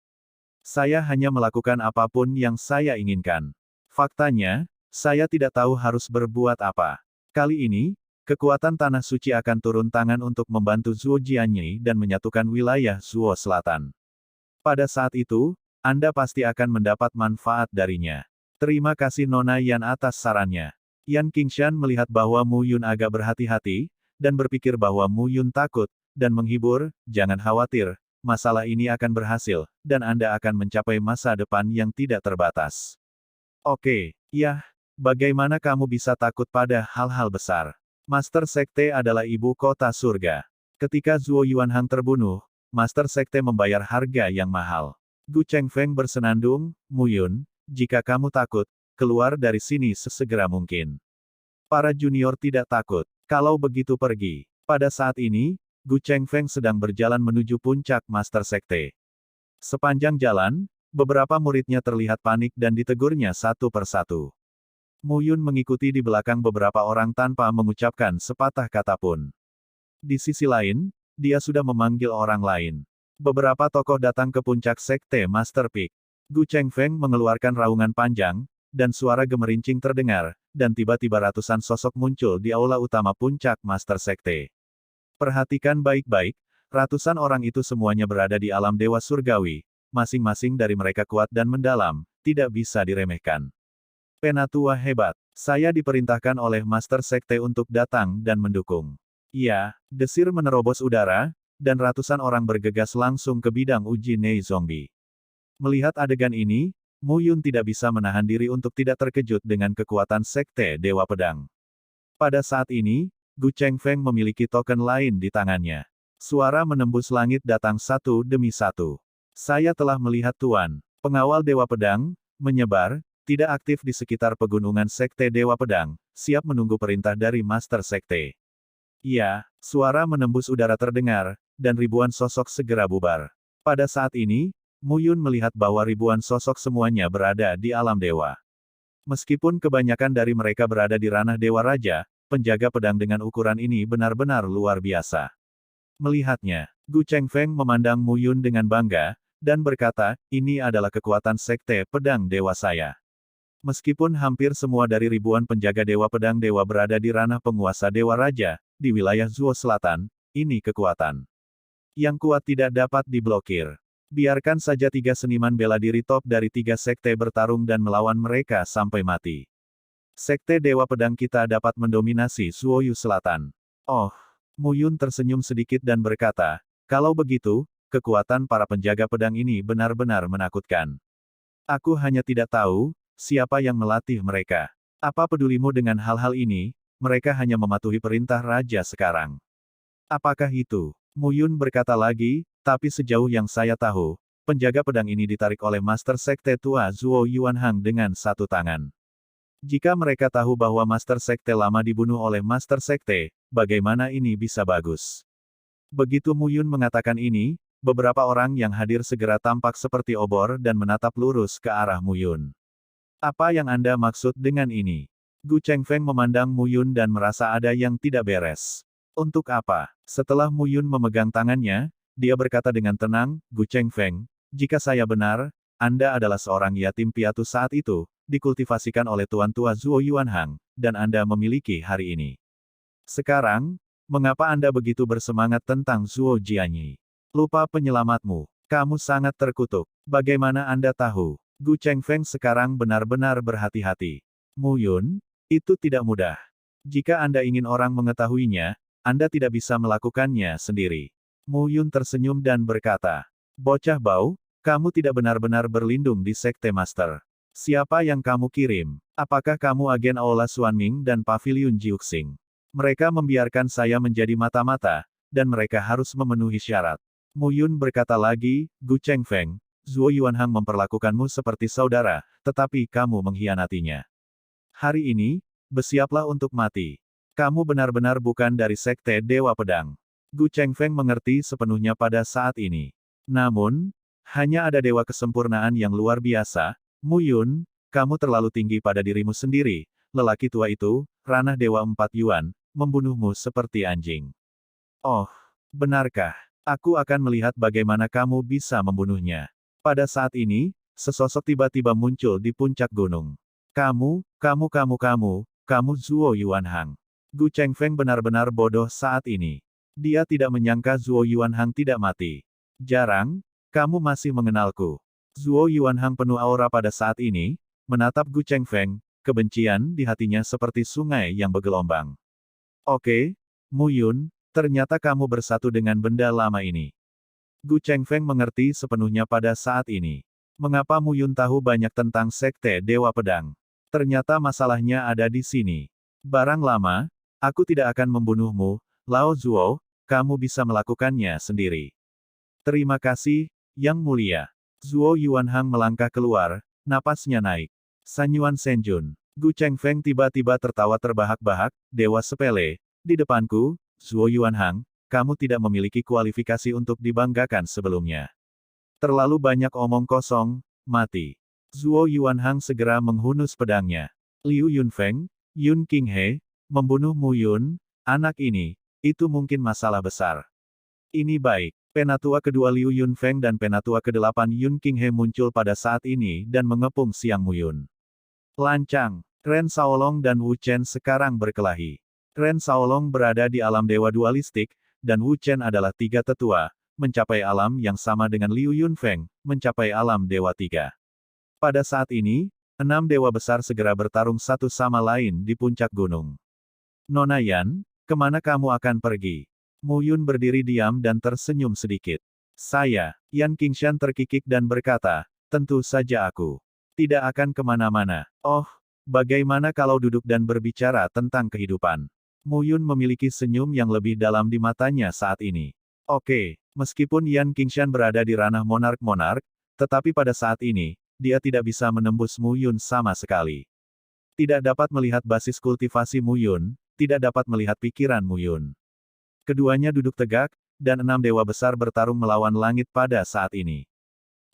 Saya hanya melakukan apapun yang saya inginkan. Faktanya, saya tidak tahu harus berbuat apa. Kali ini, kekuatan Tanah Suci akan turun tangan untuk membantu Zuo Jianyi dan menyatukan wilayah Zuo Selatan. Pada saat itu, Anda pasti akan mendapat manfaat darinya. Terima kasih Nona Yan atas sarannya. Yan Qingshan melihat bahwa Mu Yun agak berhati-hati, dan berpikir bahwa Mu Yun takut, dan menghibur, jangan khawatir, masalah ini akan berhasil, dan Anda akan mencapai masa depan yang tidak terbatas. Oke, ya, bagaimana kamu bisa takut pada hal-hal besar? Master Sekte adalah ibu kota surga. Ketika Zuo Yuanhang terbunuh, Master Sekte membayar harga yang mahal. Gu Chengfeng bersenandung, Mu Yun, jika kamu takut, keluar dari sini sesegera mungkin. Para junior tidak takut. Kalau begitu pergi. Pada saat ini, Gu Chengfeng sedang berjalan menuju puncak Master Sekte. Sepanjang jalan, beberapa muridnya terlihat panik dan ditegurnya satu persatu. Mu Yun mengikuti di belakang beberapa orang tanpa mengucapkan sepatah kata pun. Di sisi lain, dia sudah memanggil orang lain. Beberapa tokoh datang ke puncak Sekte Master Peak. Gu Chengfeng mengeluarkan raungan panjang, dan suara gemerincing terdengar, dan tiba-tiba ratusan sosok muncul di aula utama puncak Master Sekte. Perhatikan baik-baik, ratusan orang itu semuanya berada di alam dewa surgawi, masing-masing dari mereka kuat dan mendalam, tidak bisa diremehkan. Penatua hebat, saya diperintahkan oleh Master Sekte untuk datang dan mendukung. Iya, desir menerobos udara, dan ratusan orang bergegas langsung ke bidang uji Nei Zongbi. Melihat adegan ini, Mu Yun tidak bisa menahan diri untuk tidak terkejut dengan kekuatan Sekte Dewa Pedang. Pada saat ini, Gu Chengfeng memiliki token lain di tangannya. Suara menembus langit datang satu demi satu. Saya telah melihat Tuan. Pengawal Dewa Pedang, menyebar, tidak aktif di sekitar pegunungan Sekte Dewa Pedang, siap menunggu perintah dari Master Sekte. Iya, suara menembus udara terdengar, dan ribuan sosok segera bubar. Pada saat ini, Mu Yun melihat bahwa ribuan sosok semuanya berada di alam dewa. Meskipun kebanyakan dari mereka berada di ranah Dewa Raja, penjaga pedang dengan ukuran ini benar-benar luar biasa. Melihatnya, Gu Chengfeng memandang Mu Yun dengan bangga, dan berkata, ini adalah kekuatan Sekte Pedang Dewa saya. Meskipun hampir semua dari ribuan penjaga Dewa Pedang Dewa berada di ranah penguasa Dewa Raja, di wilayah Zuo Selatan, ini kekuatan yang kuat tidak dapat diblokir. Biarkan saja 3 seniman bela diri top dari 3 sekte bertarung dan melawan mereka sampai mati. Sekte Dewa Pedang kita dapat mendominasi Zuoyu Selatan. Oh, Mu Yun tersenyum sedikit dan berkata, kalau begitu, kekuatan para penjaga pedang ini benar-benar menakutkan. Aku hanya tidak tahu, siapa yang melatih mereka. Apa pedulimu dengan hal-hal ini, mereka hanya mematuhi perintah raja sekarang. Apakah itu? Mu Yun berkata lagi, tapi sejauh yang saya tahu, penjaga pedang ini ditarik oleh Master Sekte tua Zuo Yuanhang dengan satu tangan. Jika mereka tahu bahwa Master Sekte lama dibunuh oleh Master Sekte, bagaimana ini bisa bagus? Begitu Mu Yun mengatakan ini, beberapa orang yang hadir segera tampak seperti obor dan menatap lurus ke arah Mu Yun. Apa yang Anda maksud dengan ini? Gu Chengfeng memandang Mu Yun dan merasa ada yang tidak beres. Untuk apa? Setelah Mu Yun memegang tangannya, dia berkata dengan tenang, Gu Chengfeng, jika saya benar, Anda adalah seorang yatim piatu saat itu, dikultivasikan oleh Tuan Tua Zuo Yuanhang, dan Anda memiliki hari ini. Sekarang, mengapa Anda begitu bersemangat tentang Zuo Jianyi? Lupa penyelamatmu. Kamu sangat terkutuk. Bagaimana Anda tahu? Gu Chengfeng sekarang benar-benar berhati-hati. Mu Yun, itu tidak mudah. Jika Anda ingin orang mengetahuinya, Anda tidak bisa melakukannya sendiri. Mu Yun tersenyum dan berkata, "Bocah bau, kamu tidak benar-benar berlindung di Sekte Master. Siapa yang kamu kirim? Apakah kamu agen Aula Xuanming dan Paviliun Jiuxing? Mereka membiarkan saya menjadi mata-mata, dan mereka harus memenuhi syarat." Mu Yun berkata lagi, "Gu Chengfeng, Zuo Yuanhang memperlakukanmu seperti saudara, tetapi kamu mengkhianatinya. Hari ini, bersiaplah untuk mati. Kamu benar-benar bukan dari Sekte Dewa Pedang." Gu Chengfeng mengerti sepenuhnya pada saat ini. Namun, hanya ada dewa kesempurnaan yang luar biasa. Mu Yun, kamu terlalu tinggi pada dirimu sendiri. Lelaki tua itu, ranah Dewa 4 Yuan, membunuhmu seperti anjing. Oh, benarkah? Aku akan melihat bagaimana kamu bisa membunuhnya. Pada saat ini, sesosok tiba-tiba muncul di puncak gunung. Kamu Zuo Yuanhang. Gu Chengfeng benar-benar bodoh saat ini. Dia tidak menyangka Zuo Yuanhang tidak mati. Jarang, kamu masih mengenalku. Zuo Yuanhang penuh aura pada saat ini, menatap Gu Chengfeng, kebencian di hatinya seperti sungai yang bergelombang. Oke, Mu Yun, ternyata kamu bersatu dengan benda lama ini. Gu Chengfeng mengerti sepenuhnya pada saat ini. Mengapa Mu Yun tahu banyak tentang Sekte Dewa Pedang? Ternyata masalahnya ada di sini. Barang lama, aku tidak akan membunuhmu, Lao Zuo, kamu bisa melakukannya sendiri. Terima kasih, Yang Mulia. Zuo Yuanhang melangkah keluar, napasnya naik. Sanyuan Senjun. Gu Chengfeng tiba-tiba tertawa terbahak-bahak, dewa sepele. Di depanku, Zuo Yuanhang, kamu tidak memiliki kualifikasi untuk dibanggakan sebelumnya. Terlalu banyak omong kosong, mati. Zuo Yuanhang segera menghunus pedangnya. Liu Yunfeng, Yun Qinghe, membunuh Mu Yun, anak ini, itu mungkin masalah besar. Ini baik. Penatua kedua Liu Yunfeng dan penatua ke-8 Yun Qinghe muncul pada saat ini dan mengepung Siang Mu Yun. Lancang. Ren Shaolong dan Wu Chen sekarang berkelahi. Ren Shaolong berada di alam dewa dualistik, dan Wu Chen adalah 3 tetua, mencapai alam yang sama dengan Liu Yunfeng, mencapai alam dewa 3. Pada saat ini, 6 dewa besar segera bertarung satu sama lain di puncak gunung. Nona Yan, kemana kamu akan pergi? Mu Yun berdiri diam dan tersenyum sedikit. Saya, Yan Qingshan terkikik dan berkata, tentu saja aku tidak akan kemana-mana. Oh, bagaimana kalau duduk dan berbicara tentang kehidupan? Mu Yun memiliki senyum yang lebih dalam di matanya saat ini. Oke, meskipun Yan Qingshan berada di ranah monark-monark, tetapi pada saat ini, dia tidak bisa menembus Mu Yun sama sekali. Tidak dapat melihat basis kultivasi Mu Yun, tidak dapat melihat pikiran Mu Yun. Keduanya duduk tegak, dan 6 dewa besar bertarung melawan langit pada saat ini.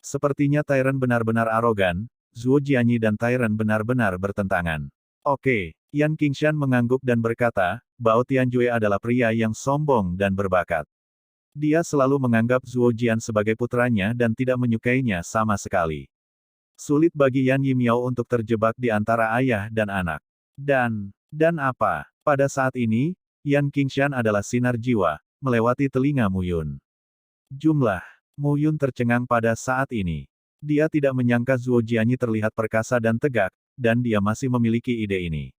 Sepertinya Tyrant benar-benar arogan, Zuo Jianyi dan Tyrant benar-benar bertentangan. Oke, Yan Qingshan mengangguk dan berkata, Bao Tianjue adalah pria yang sombong dan berbakat. Dia selalu menganggap Zuo Jian sebagai putranya dan tidak menyukainya sama sekali. Sulit bagi Yan Yimiao untuk terjebak di antara ayah dan anak. Dan apa? Pada saat ini, Yan Qingshan adalah sinar jiwa, melewati telinga Mu Yun. Jumlah. Mu Yun tercengang pada saat ini. Dia tidak menyangka Zuo Jianyi terlihat perkasa dan tegak, dan dia masih memiliki ide ini.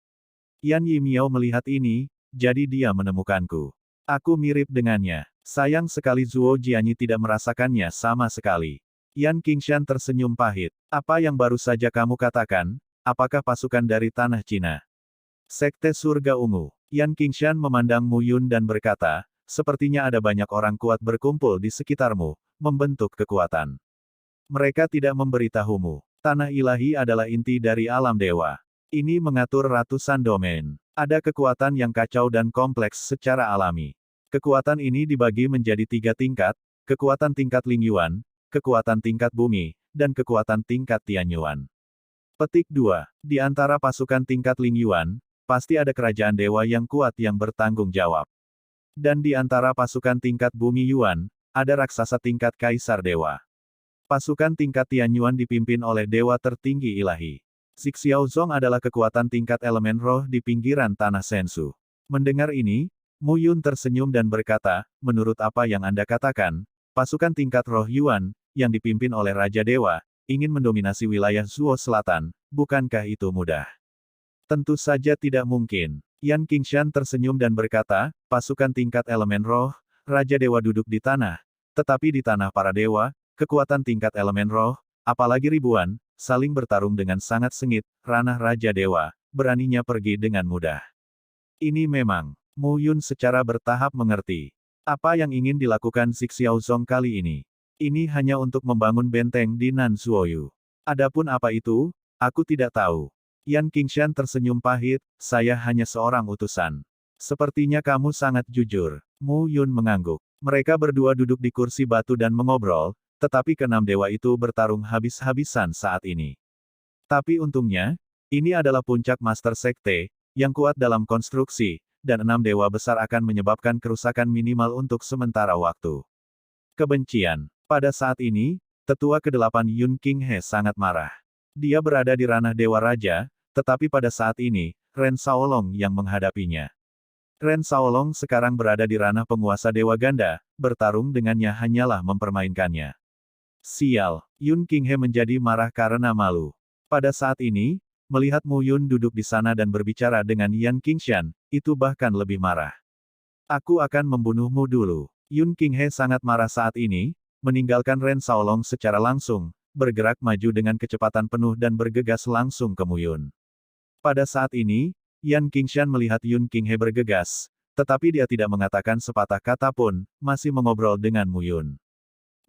Yan Yimiao melihat ini, jadi dia menemukanku. Aku mirip dengannya. Sayang sekali Zuo Jianyi tidak merasakannya sama sekali. Yan Qingshan tersenyum pahit. Apa yang baru saja kamu katakan? Apakah pasukan dari tanah Cina? Sekte Surga Ungu. Yan Qingshan memandang Mu Yun dan berkata, sepertinya ada banyak orang kuat berkumpul di sekitarmu, membentuk kekuatan. Mereka tidak memberitahumu. Tanah ilahi adalah inti dari alam dewa. Ini mengatur ratusan domain. Ada kekuatan yang kacau dan kompleks secara alami. Kekuatan ini dibagi menjadi 3 tingkat, kekuatan tingkat Ling Yuan, kekuatan tingkat bumi, dan kekuatan tingkat Tianyuan. Petik 2. Di antara pasukan tingkat Ling Yuan, pasti ada kerajaan dewa yang kuat yang bertanggung jawab. Dan di antara pasukan tingkat bumi Yuan, ada raksasa tingkat kaisar dewa. Pasukan tingkat Tianyuan dipimpin oleh dewa tertinggi ilahi. Xixiaozong adalah kekuatan tingkat elemen roh di pinggiran tanah Sensu. Mendengar ini, Mu Yun tersenyum dan berkata, menurut apa yang Anda katakan, pasukan tingkat roh Yuan, yang dipimpin oleh Raja Dewa, ingin mendominasi wilayah Zuo Selatan, bukankah itu mudah? Tentu saja tidak mungkin. Yan Qingshan tersenyum dan berkata, pasukan tingkat elemen roh, Raja Dewa duduk di tanah. Tetapi di tanah para dewa, kekuatan tingkat elemen roh, apalagi ribuan, saling bertarung dengan sangat sengit, ranah Raja Dewa, beraninya pergi dengan mudah. Ini memang, Mu Yun secara bertahap mengerti. Apa yang ingin dilakukan Xi Xiaozong kali ini? Ini hanya untuk membangun benteng di Nanzuoyu. Adapun apa itu, aku tidak tahu. Yan Qingshan tersenyum pahit, saya hanya seorang utusan. Sepertinya kamu sangat jujur. Mu Yun mengangguk. Mereka berdua duduk di kursi batu dan mengobrol, tetapi keenam dewa itu bertarung habis-habisan saat ini. Tapi untungnya, ini adalah puncak Master Sekte, yang kuat dalam konstruksi, dan 6 dewa besar akan menyebabkan kerusakan minimal untuk sementara waktu. Kebencian. Pada saat ini, tetua ke-8 Yun Qinghe sangat marah. Dia berada di ranah Dewa Raja, tetapi pada saat ini, Ren Shaolong yang menghadapinya. Ren Shaolong sekarang berada di ranah penguasa Dewa Ganda, bertarung dengannya hanyalah mempermainkannya. Sial, Yun Qinghe menjadi marah karena malu. Pada saat ini, melihat Mu Yun duduk di sana dan berbicara dengan Yan Qingshan, itu bahkan lebih marah. Aku akan membunuhmu dulu. Yun Qinghe sangat marah saat ini, meninggalkan Ren Shaolong secara langsung, bergerak maju dengan kecepatan penuh dan bergegas langsung ke Mu Yun. Pada saat ini, Yan Qingshan melihat Yun Qinghe bergegas, tetapi dia tidak mengatakan sepatah kata pun, masih mengobrol dengan Mu Yun.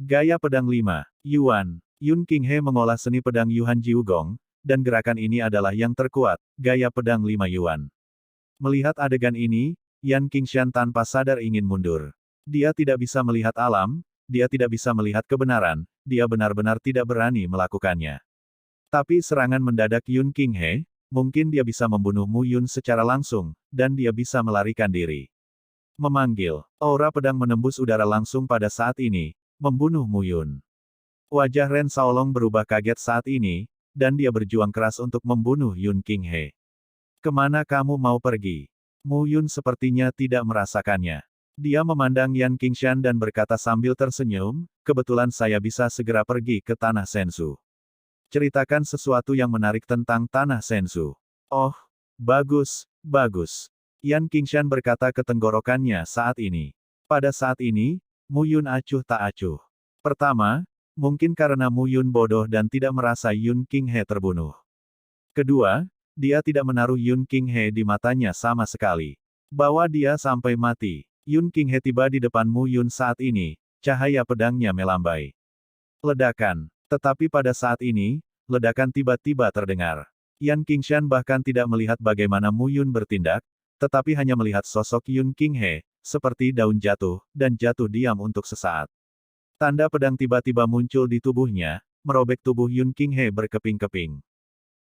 Gaya pedang 5, Yuan. Yun Qinghe mengolah seni pedang Yuan Jiugong, dan gerakan ini adalah yang terkuat, gaya pedang 5 Yuan. Melihat adegan ini, Yan Qingshan tanpa sadar ingin mundur. Dia tidak bisa melihat alam, dia tidak bisa melihat kebenaran, dia benar-benar tidak berani melakukannya. Tapi serangan mendadak Yun Qinghe, mungkin dia bisa membunuh Mu Yun secara langsung, dan dia bisa melarikan diri. Memanggil, aura pedang menembus udara langsung pada saat ini, membunuh Mu Yun. Wajah Ren Shaolong berubah kaget saat ini, dan dia berjuang keras untuk membunuh Yun Qinghe. Kemana kamu mau pergi? Mu Yun sepertinya tidak merasakannya. Dia memandang Yan Qingshan dan berkata sambil tersenyum, kebetulan saya bisa segera pergi ke Tanah Sensu. Ceritakan sesuatu yang menarik tentang Tanah Sensu. Oh, bagus, bagus. Yan Qingshan berkata ke tenggorokannya saat ini. Pada saat ini, Mu Yun acuh tak acuh. Pertama, mungkin karena Mu Yun bodoh dan tidak merasa Yun Qinghe terbunuh. Kedua, dia tidak menaruh Yun Qinghe di matanya sama sekali. Bawa dia sampai mati. Yun Qinghe tiba di depan Mu Yun saat ini, cahaya pedangnya melambai. Ledakan. Tetapi pada saat ini, ledakan tiba-tiba terdengar. Yan Qingshan bahkan tidak melihat bagaimana Mu Yun bertindak, tetapi hanya melihat sosok Yun Qinghe, seperti daun jatuh, dan jatuh diam untuk sesaat. Tanda pedang tiba-tiba muncul di tubuhnya, merobek tubuh Yun Qinghe berkeping-keping.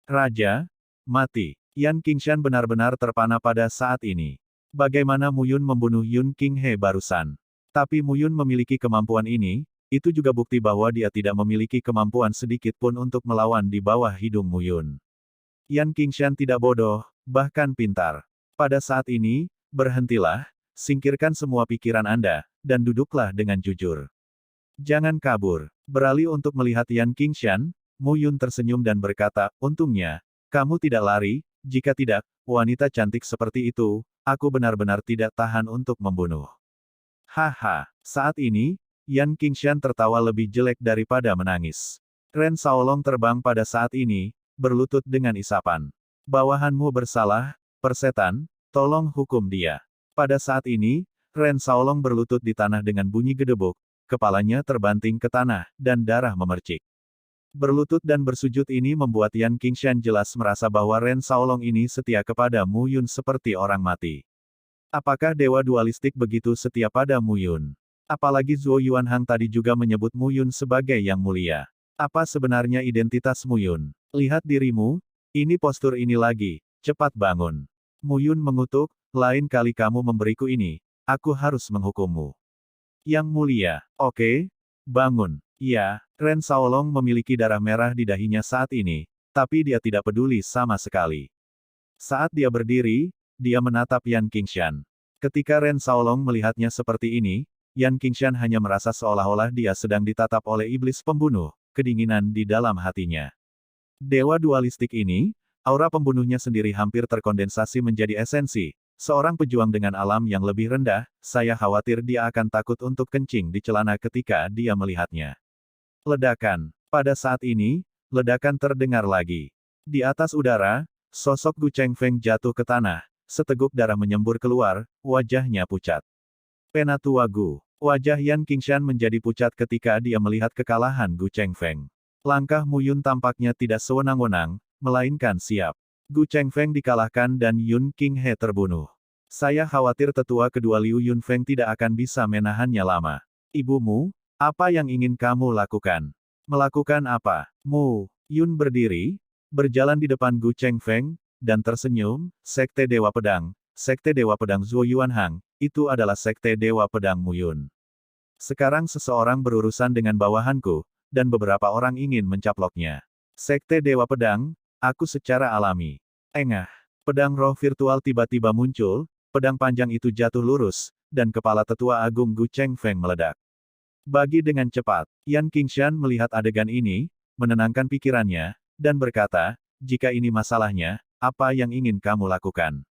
Raja, mati. Yan Qingshan benar-benar terpana pada saat ini. Bagaimana Mu Yun membunuh Yun Qinghe barusan? Tapi Mu Yun memiliki kemampuan ini, itu juga bukti bahwa dia tidak memiliki kemampuan sedikit pun untuk melawan di bawah hidung Mu Yun. Yan Qingshan tidak bodoh, bahkan pintar. Pada saat ini, berhentilah, singkirkan semua pikiran Anda, dan duduklah dengan jujur. Jangan kabur. Beralih untuk melihat Yan Qingshan, Mu Yun tersenyum dan berkata, untungnya, kamu tidak lari, jika tidak, wanita cantik seperti itu, aku benar-benar tidak tahan untuk membunuh. Haha, saat ini, Yan Qingshan tertawa lebih jelek daripada menangis. Ren Shaolong terbang pada saat ini, berlutut dengan isapan. Bawahanmu bersalah, persetan, tolong hukum dia. Pada saat ini, Ren Shaolong berlutut di tanah dengan bunyi gedebuk, kepalanya terbanting ke tanah, dan darah memercik. Berlutut dan bersujud ini membuat Yan Qingshan jelas merasa bahwa Ren Shaolong ini setia kepada Mu Yun seperti orang mati. Apakah dewa dualistik begitu setia pada Mu Yun? Apalagi Zhuo Yuanhang tadi juga menyebut Mu Yun sebagai yang mulia. Apa sebenarnya identitas Mu Yun? Lihat dirimu, ini postur ini lagi, cepat bangun. Mu Yun mengutuk, lain kali kamu memberiku ini, aku harus menghukummu. Yang mulia, oke, bangun. Iya, Ren Shaolong memiliki darah merah di dahinya saat ini, tapi dia tidak peduli sama sekali. Saat dia berdiri, dia menatap Yan Qingshan. Ketika Ren Shaolong melihatnya seperti ini, Yan Qingshan hanya merasa seolah-olah dia sedang ditatap oleh iblis pembunuh, kedinginan di dalam hatinya. Dewa dualistik ini, Aura pembunuhnya sendiri hampir terkondensasi menjadi esensi. Seorang pejuang dengan alam yang lebih rendah, saya khawatir dia akan takut untuk kencing di celana ketika dia melihatnya. Ledakan. Pada saat ini, ledakan terdengar lagi. Di atas udara, sosok Gu Chengfeng jatuh ke tanah, seteguk darah menyembur keluar, wajahnya pucat. Penatua Gu. Wajah Yan Qingshan menjadi pucat ketika dia melihat kekalahan Gu Chengfeng. Langkah Mu Yun tampaknya tidak sewenang-wenang, melainkan siap. Gu Chengfeng dikalahkan dan Yun Qinghe terbunuh. Saya khawatir tetua kedua Liu Yunfeng tidak akan bisa menahannya lama. Ibumu, apa yang ingin kamu lakukan? Melakukan apa? Mu Yun berdiri, berjalan di depan Gu Chengfeng, dan tersenyum. Sekte Dewa Pedang, Sekte Dewa Pedang Zuo Yuanhang, itu adalah Sekte Dewa Pedang Mu Yun. Sekarang seseorang berurusan dengan bawahanku, dan beberapa orang ingin mencaploknya. Sekte Dewa Pedang, aku secara alami. Engah. Pedang roh virtual tiba-tiba muncul, pedang panjang itu jatuh lurus, dan kepala tetua agung Gu Chengfeng meledak. Bagi dengan cepat, Yan Qingshan melihat adegan ini, menenangkan pikirannya, dan berkata, jika ini masalahnya, apa yang ingin kamu lakukan?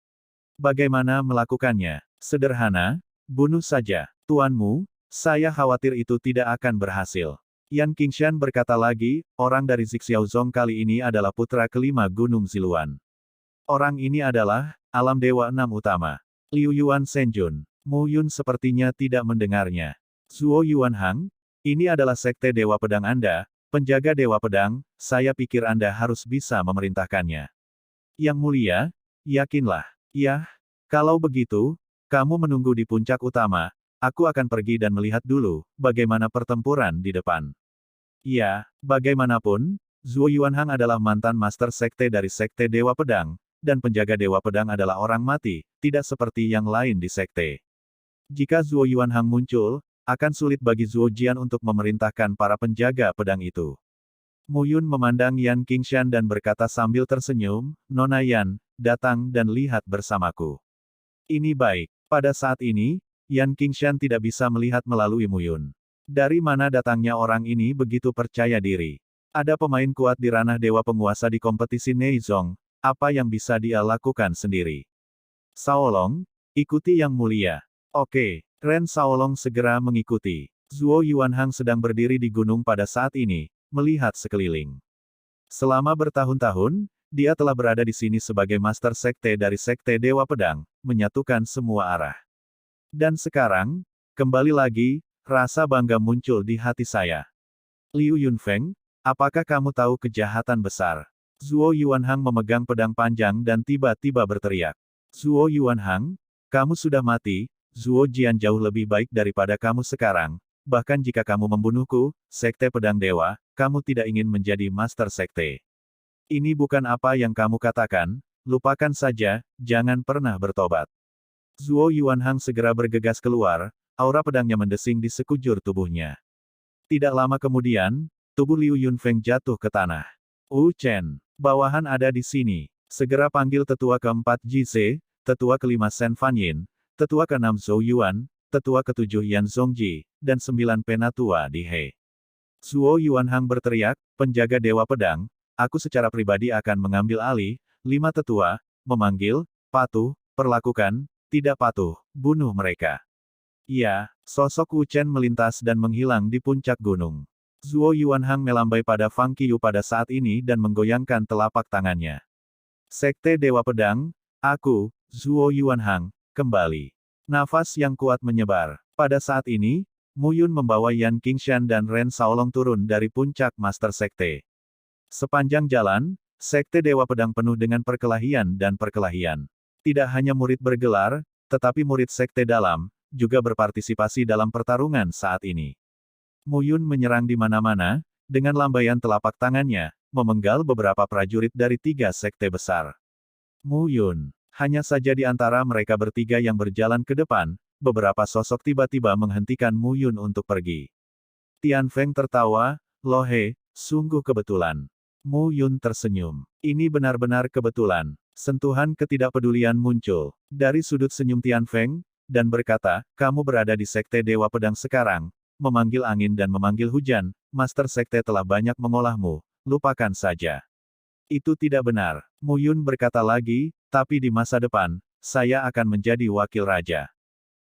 Bagaimana melakukannya? Sederhana, bunuh saja. Tuanmu, saya khawatir itu tidak akan berhasil. Yan Qingshan berkata lagi, orang dari Zixiaozong kali ini adalah putra kelima Gunung Ziluan. Orang ini adalah, alam Dewa Enam Utama. Liu Yuan Senjun. Mu Yun sepertinya tidak mendengarnya. Zuo Yuanhang, ini adalah Sekte Dewa Pedang Anda, penjaga Dewa Pedang, saya pikir Anda harus bisa memerintahkannya. Yang mulia, yakinlah. Ya, kalau begitu, kamu menunggu di puncak utama, aku akan pergi dan melihat dulu, bagaimana pertempuran di depan. Ya, bagaimanapun, Zuo Yuanhang adalah mantan master sekte dari Sekte Dewa Pedang, dan penjaga Dewa Pedang adalah orang mati, tidak seperti yang lain di sekte. Jika Zuo Yuanhang muncul, akan sulit bagi Zuo Jian untuk memerintahkan para penjaga pedang itu. Mu Yun memandang Yan Qingshan dan berkata sambil tersenyum, Nona Yan, datang dan lihat bersamaku. Ini baik. Pada saat ini, Yan Qingshan tidak bisa melihat melalui Mu Yun. Dari mana datangnya orang ini begitu percaya diri? Ada pemain kuat di ranah dewa penguasa di kompetisi Neizong, apa yang bisa dia lakukan sendiri? Shaolong, ikuti yang mulia. Oke, Ren Shaolong segera mengikuti. Zuo Yuanhang sedang berdiri di gunung pada saat ini, melihat sekeliling. Selama bertahun-tahun, dia telah berada di sini sebagai master sekte dari Sekte Dewa Pedang, menyatukan semua arah. Dan sekarang, kembali lagi, rasa bangga muncul di hati saya. Liu Yunfeng, apakah kamu tahu kejahatan besar? Zuo Yuanhang memegang pedang panjang dan tiba-tiba berteriak. Zuo Yuanhang, kamu sudah mati, Zuo Jian jauh lebih baik daripada kamu sekarang, bahkan jika kamu membunuhku, Sekte Pedang Dewa, kamu tidak ingin menjadi master sekte. Ini bukan apa yang kamu katakan, lupakan saja, jangan pernah bertobat. Zuo Yuanhang segera bergegas keluar, aura pedangnya mendesing di sekujur tubuhnya. Tidak lama kemudian, tubuh Liu Yunfeng jatuh ke tanah. Chen, bawahan ada di sini. Segera panggil tetua keempat Jize, tetua kelima Shen Fanyin, tetua keenam Zhou Yuan, tetua ketujuh Yan Zongji, dan 9 penatua di He. Zuo Yuanhang berteriak, penjaga Dewa Pedang, aku secara pribadi akan mengambil alih, 5 tetua, memanggil, patuh, perlakukan, tidak patuh, bunuh mereka. Iya, sosok Wu Chen melintas dan menghilang di puncak gunung. Zuo Yuanhang melambai pada Fang Qiu pada saat ini dan menggoyangkan telapak tangannya. Sekte Dewa Pedang, aku, Zuo Yuanhang, kembali. Nafas yang kuat menyebar. Pada saat ini, Mu Yun membawa Yan Qingshan dan Ren Shaolong turun dari puncak Master Sekte. Sepanjang jalan, Sekte Dewa Pedang penuh dengan perkelahian dan perkelahian. Tidak hanya murid bergelar, tetapi murid Sekte dalam, juga berpartisipasi dalam pertarungan saat ini. Mu Yun menyerang di mana-mana, dengan lambaian telapak tangannya, memenggal beberapa prajurit dari 3 sekte besar. Mu Yun, hanya saja di antara mereka bertiga yang berjalan ke depan, beberapa sosok tiba-tiba menghentikan Mu Yun untuk pergi. Tian Feng tertawa, Lohe, sungguh kebetulan. Mu Yun tersenyum. Ini benar-benar kebetulan. Sentuhan ketidakpedulian muncul dari sudut senyum Tian Feng, dan berkata, kamu berada di Sekte Dewa Pedang sekarang, memanggil angin dan memanggil hujan, Master Sekte telah banyak mengolahmu, lupakan saja. Itu tidak benar. Mu Yun berkata lagi, tapi di masa depan, saya akan menjadi wakil raja.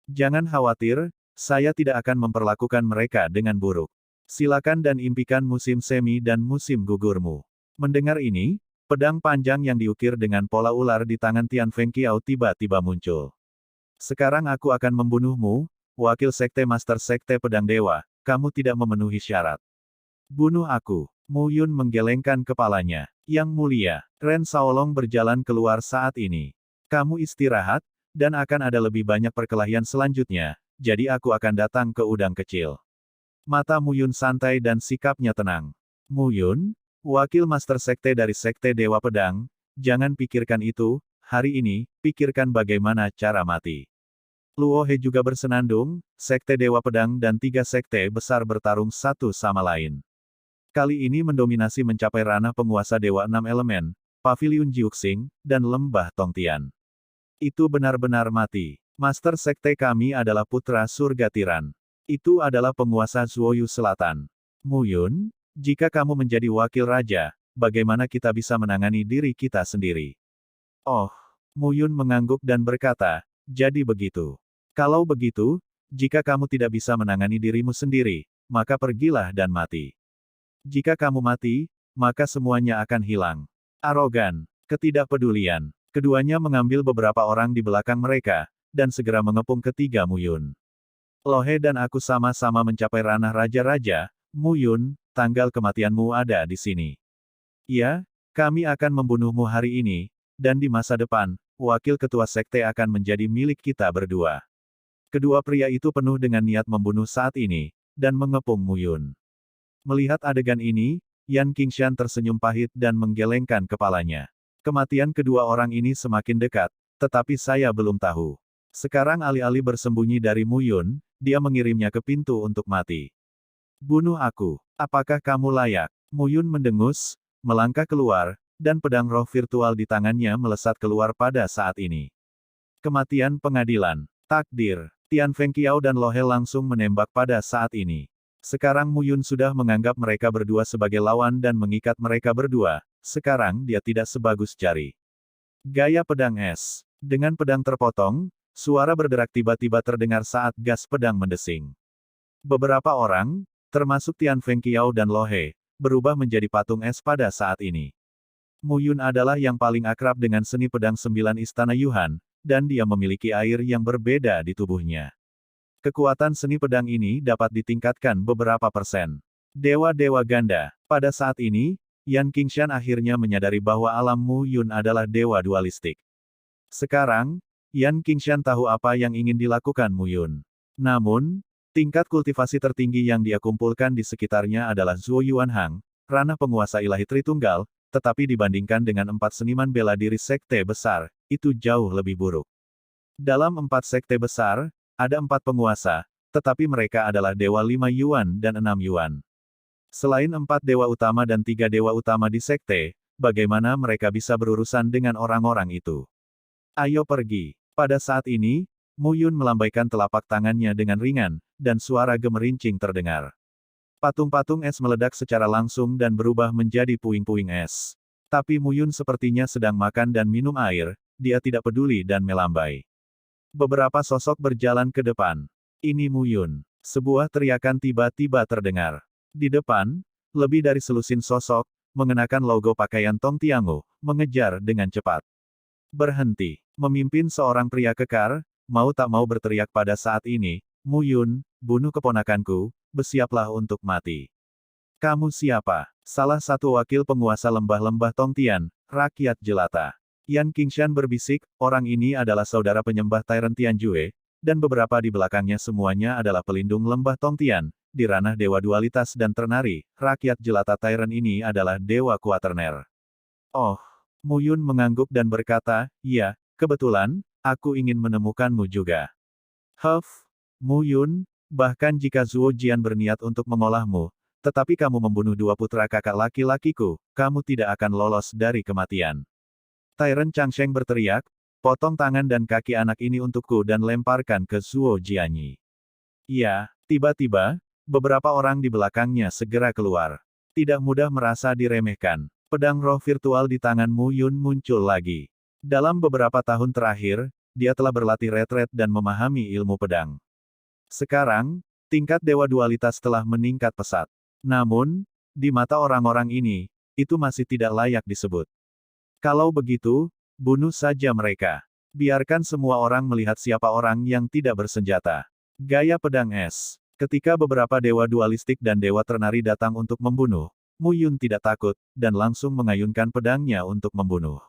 Jangan khawatir, saya tidak akan memperlakukan mereka dengan buruk. Silakan dan impikan musim semi dan musim gugurmu. Mendengar ini, pedang panjang yang diukir dengan pola ular di tangan Tian Fengqiao tiba-tiba muncul. Sekarang aku akan membunuhmu, wakil sekte Master Sekte Pedang Dewa, kamu tidak memenuhi syarat. Bunuh aku. Mu Yun menggelengkan kepalanya. Yang mulia, Ren Shaolong berjalan keluar saat ini. Kamu istirahat, dan akan ada lebih banyak perkelahian selanjutnya, jadi aku akan datang ke udang kecil. Mata Mu Yun santai dan sikapnya tenang. Mu Yun, wakil Master Sekte dari Sekte Dewa Pedang, jangan pikirkan itu, hari ini, pikirkan bagaimana cara mati. Luo He juga bersenandung, Sekte Dewa Pedang dan 3 sekte besar bertarung satu sama lain. Kali ini mendominasi mencapai ranah penguasa Dewa 6 Elemen, Paviliun Jiuxing, dan Lembah Tongtian. Itu benar-benar mati. Master Sekte kami adalah putra surga tiran. Itu adalah penguasa Zuoyu Selatan. Mu Yun, jika kamu menjadi wakil raja, bagaimana kita bisa menangani diri kita sendiri? Oh, Mu Yun mengangguk dan berkata, jadi begitu. Kalau begitu, jika kamu tidak bisa menangani dirimu sendiri, maka pergilah dan mati. Jika kamu mati, maka semuanya akan hilang. Arogan, ketidakpedulian. Keduanya mengambil beberapa orang di belakang mereka, dan segera mengepung ketiga Mu Yun. Lo He dan aku sama-sama mencapai ranah raja-raja, Mu Yun, tanggal kematianmu ada di sini. Ya, kami akan membunuhmu hari ini, dan di masa depan, wakil ketua sekte akan menjadi milik kita berdua. Kedua pria itu penuh dengan niat membunuh saat ini, dan mengepung Mu Yun. Melihat adegan ini, Yan Qingshan tersenyum pahit dan menggelengkan kepalanya. Kematian kedua orang ini semakin dekat, tetapi saya belum tahu. Sekarang alih-alih bersembunyi dari Mu Yun, dia mengirimnya ke pintu untuk mati. Bunuh aku. Apakah kamu layak? Mu Yun mendengus, melangkah keluar, dan pedang roh virtual di tangannya melesat keluar pada saat ini. Kematian pengadilan. Takdir. Tian Fengqiao dan Lo He langsung menembak pada saat ini. Sekarang Mu Yun sudah menganggap mereka berdua sebagai lawan dan mengikat mereka berdua, sekarang dia tidak sebagus jari. Gaya pedang es. Dengan pedang terpotong, suara berderak tiba-tiba terdengar saat gas pedang mendesing. Beberapa orang, termasuk Tian Fengqiao dan Lo He, berubah menjadi patung es pada saat ini. Mu Yun adalah yang paling akrab dengan seni pedang 9 istana Yuan, dan dia memiliki air yang berbeda di tubuhnya. Kekuatan seni pedang ini dapat ditingkatkan beberapa persen. Dewa-dewa ganda. Pada saat ini, Yan Qingshan akhirnya menyadari bahwa alam Mu Yun adalah dewa dualistik. Sekarang, Yan Qingshan tahu apa yang ingin dilakukan Mu Yun. Namun, tingkat kultivasi tertinggi yang dia kumpulkan di sekitarnya adalah Zuo Yuanhang, ranah penguasa ilahi Tritunggal, tetapi dibandingkan dengan 4 seniman bela diri sekte besar, itu jauh lebih buruk. Dalam 4 sekte besar, ada 4 penguasa, tetapi mereka adalah Dewa 5 Yuan dan 6 Yuan. Selain 4 dewa utama dan 3 dewa utama di sekte, bagaimana mereka bisa berurusan dengan orang-orang itu? Ayo pergi. Pada saat ini, Mu Yun melambaikan telapak tangannya dengan ringan, dan suara gemerincing terdengar. Patung-patung es meledak secara langsung dan berubah menjadi puing-puing es. Tapi Mu Yun sepertinya sedang makan dan minum air, dia tidak peduli dan melambai. Beberapa sosok berjalan ke depan. Ini Mu Yun. Sebuah teriakan tiba-tiba terdengar. Di depan, lebih dari selusin sosok, mengenakan logo pakaian Tong Tiangu, mengejar dengan cepat. Berhenti. Memimpin seorang pria kekar, mau tak mau berteriak pada saat ini, Mu Yun, bunuh keponakanku, bersiaplah untuk mati. Kamu siapa? Salah satu wakil penguasa lembah-lembah Tongtian, rakyat jelata. Yan Qingshan berbisik, orang ini adalah saudara penyembah Tyrant Tianjue, dan beberapa di belakangnya semuanya adalah pelindung lembah Tongtian, di ranah dewa dualitas dan ternari, rakyat jelata Tyrant ini adalah dewa kuaterner. Oh, Mu Yun mengangguk dan berkata, ya, kebetulan, aku ingin menemukanmu juga. Huff, Mu Yun, bahkan jika Zuo Jian berniat untuk mengolahmu, tetapi kamu membunuh 2 putra kakak laki-lakiku, kamu tidak akan lolos dari kematian. Tyrant Changsheng berteriak, potong tangan dan kaki anak ini untukku dan lemparkan ke Zuo Jianyi. Ya, tiba-tiba, beberapa orang di belakangnya segera keluar. Tidak mudah merasa diremehkan. Pedang roh virtual di tangan Mu Yun muncul lagi. Dalam beberapa tahun terakhir, dia telah berlatih retret dan memahami ilmu pedang. Sekarang, tingkat dewa dualitas telah meningkat pesat. Namun, di mata orang-orang ini, itu masih tidak layak disebut. Kalau begitu, bunuh saja mereka. Biarkan semua orang melihat siapa orang yang tidak bersenjata. Gaya pedang es. Ketika beberapa dewa dualistik dan dewa ternari datang untuk membunuh, Mu Yun tidak takut, dan langsung mengayunkan pedangnya untuk membunuh.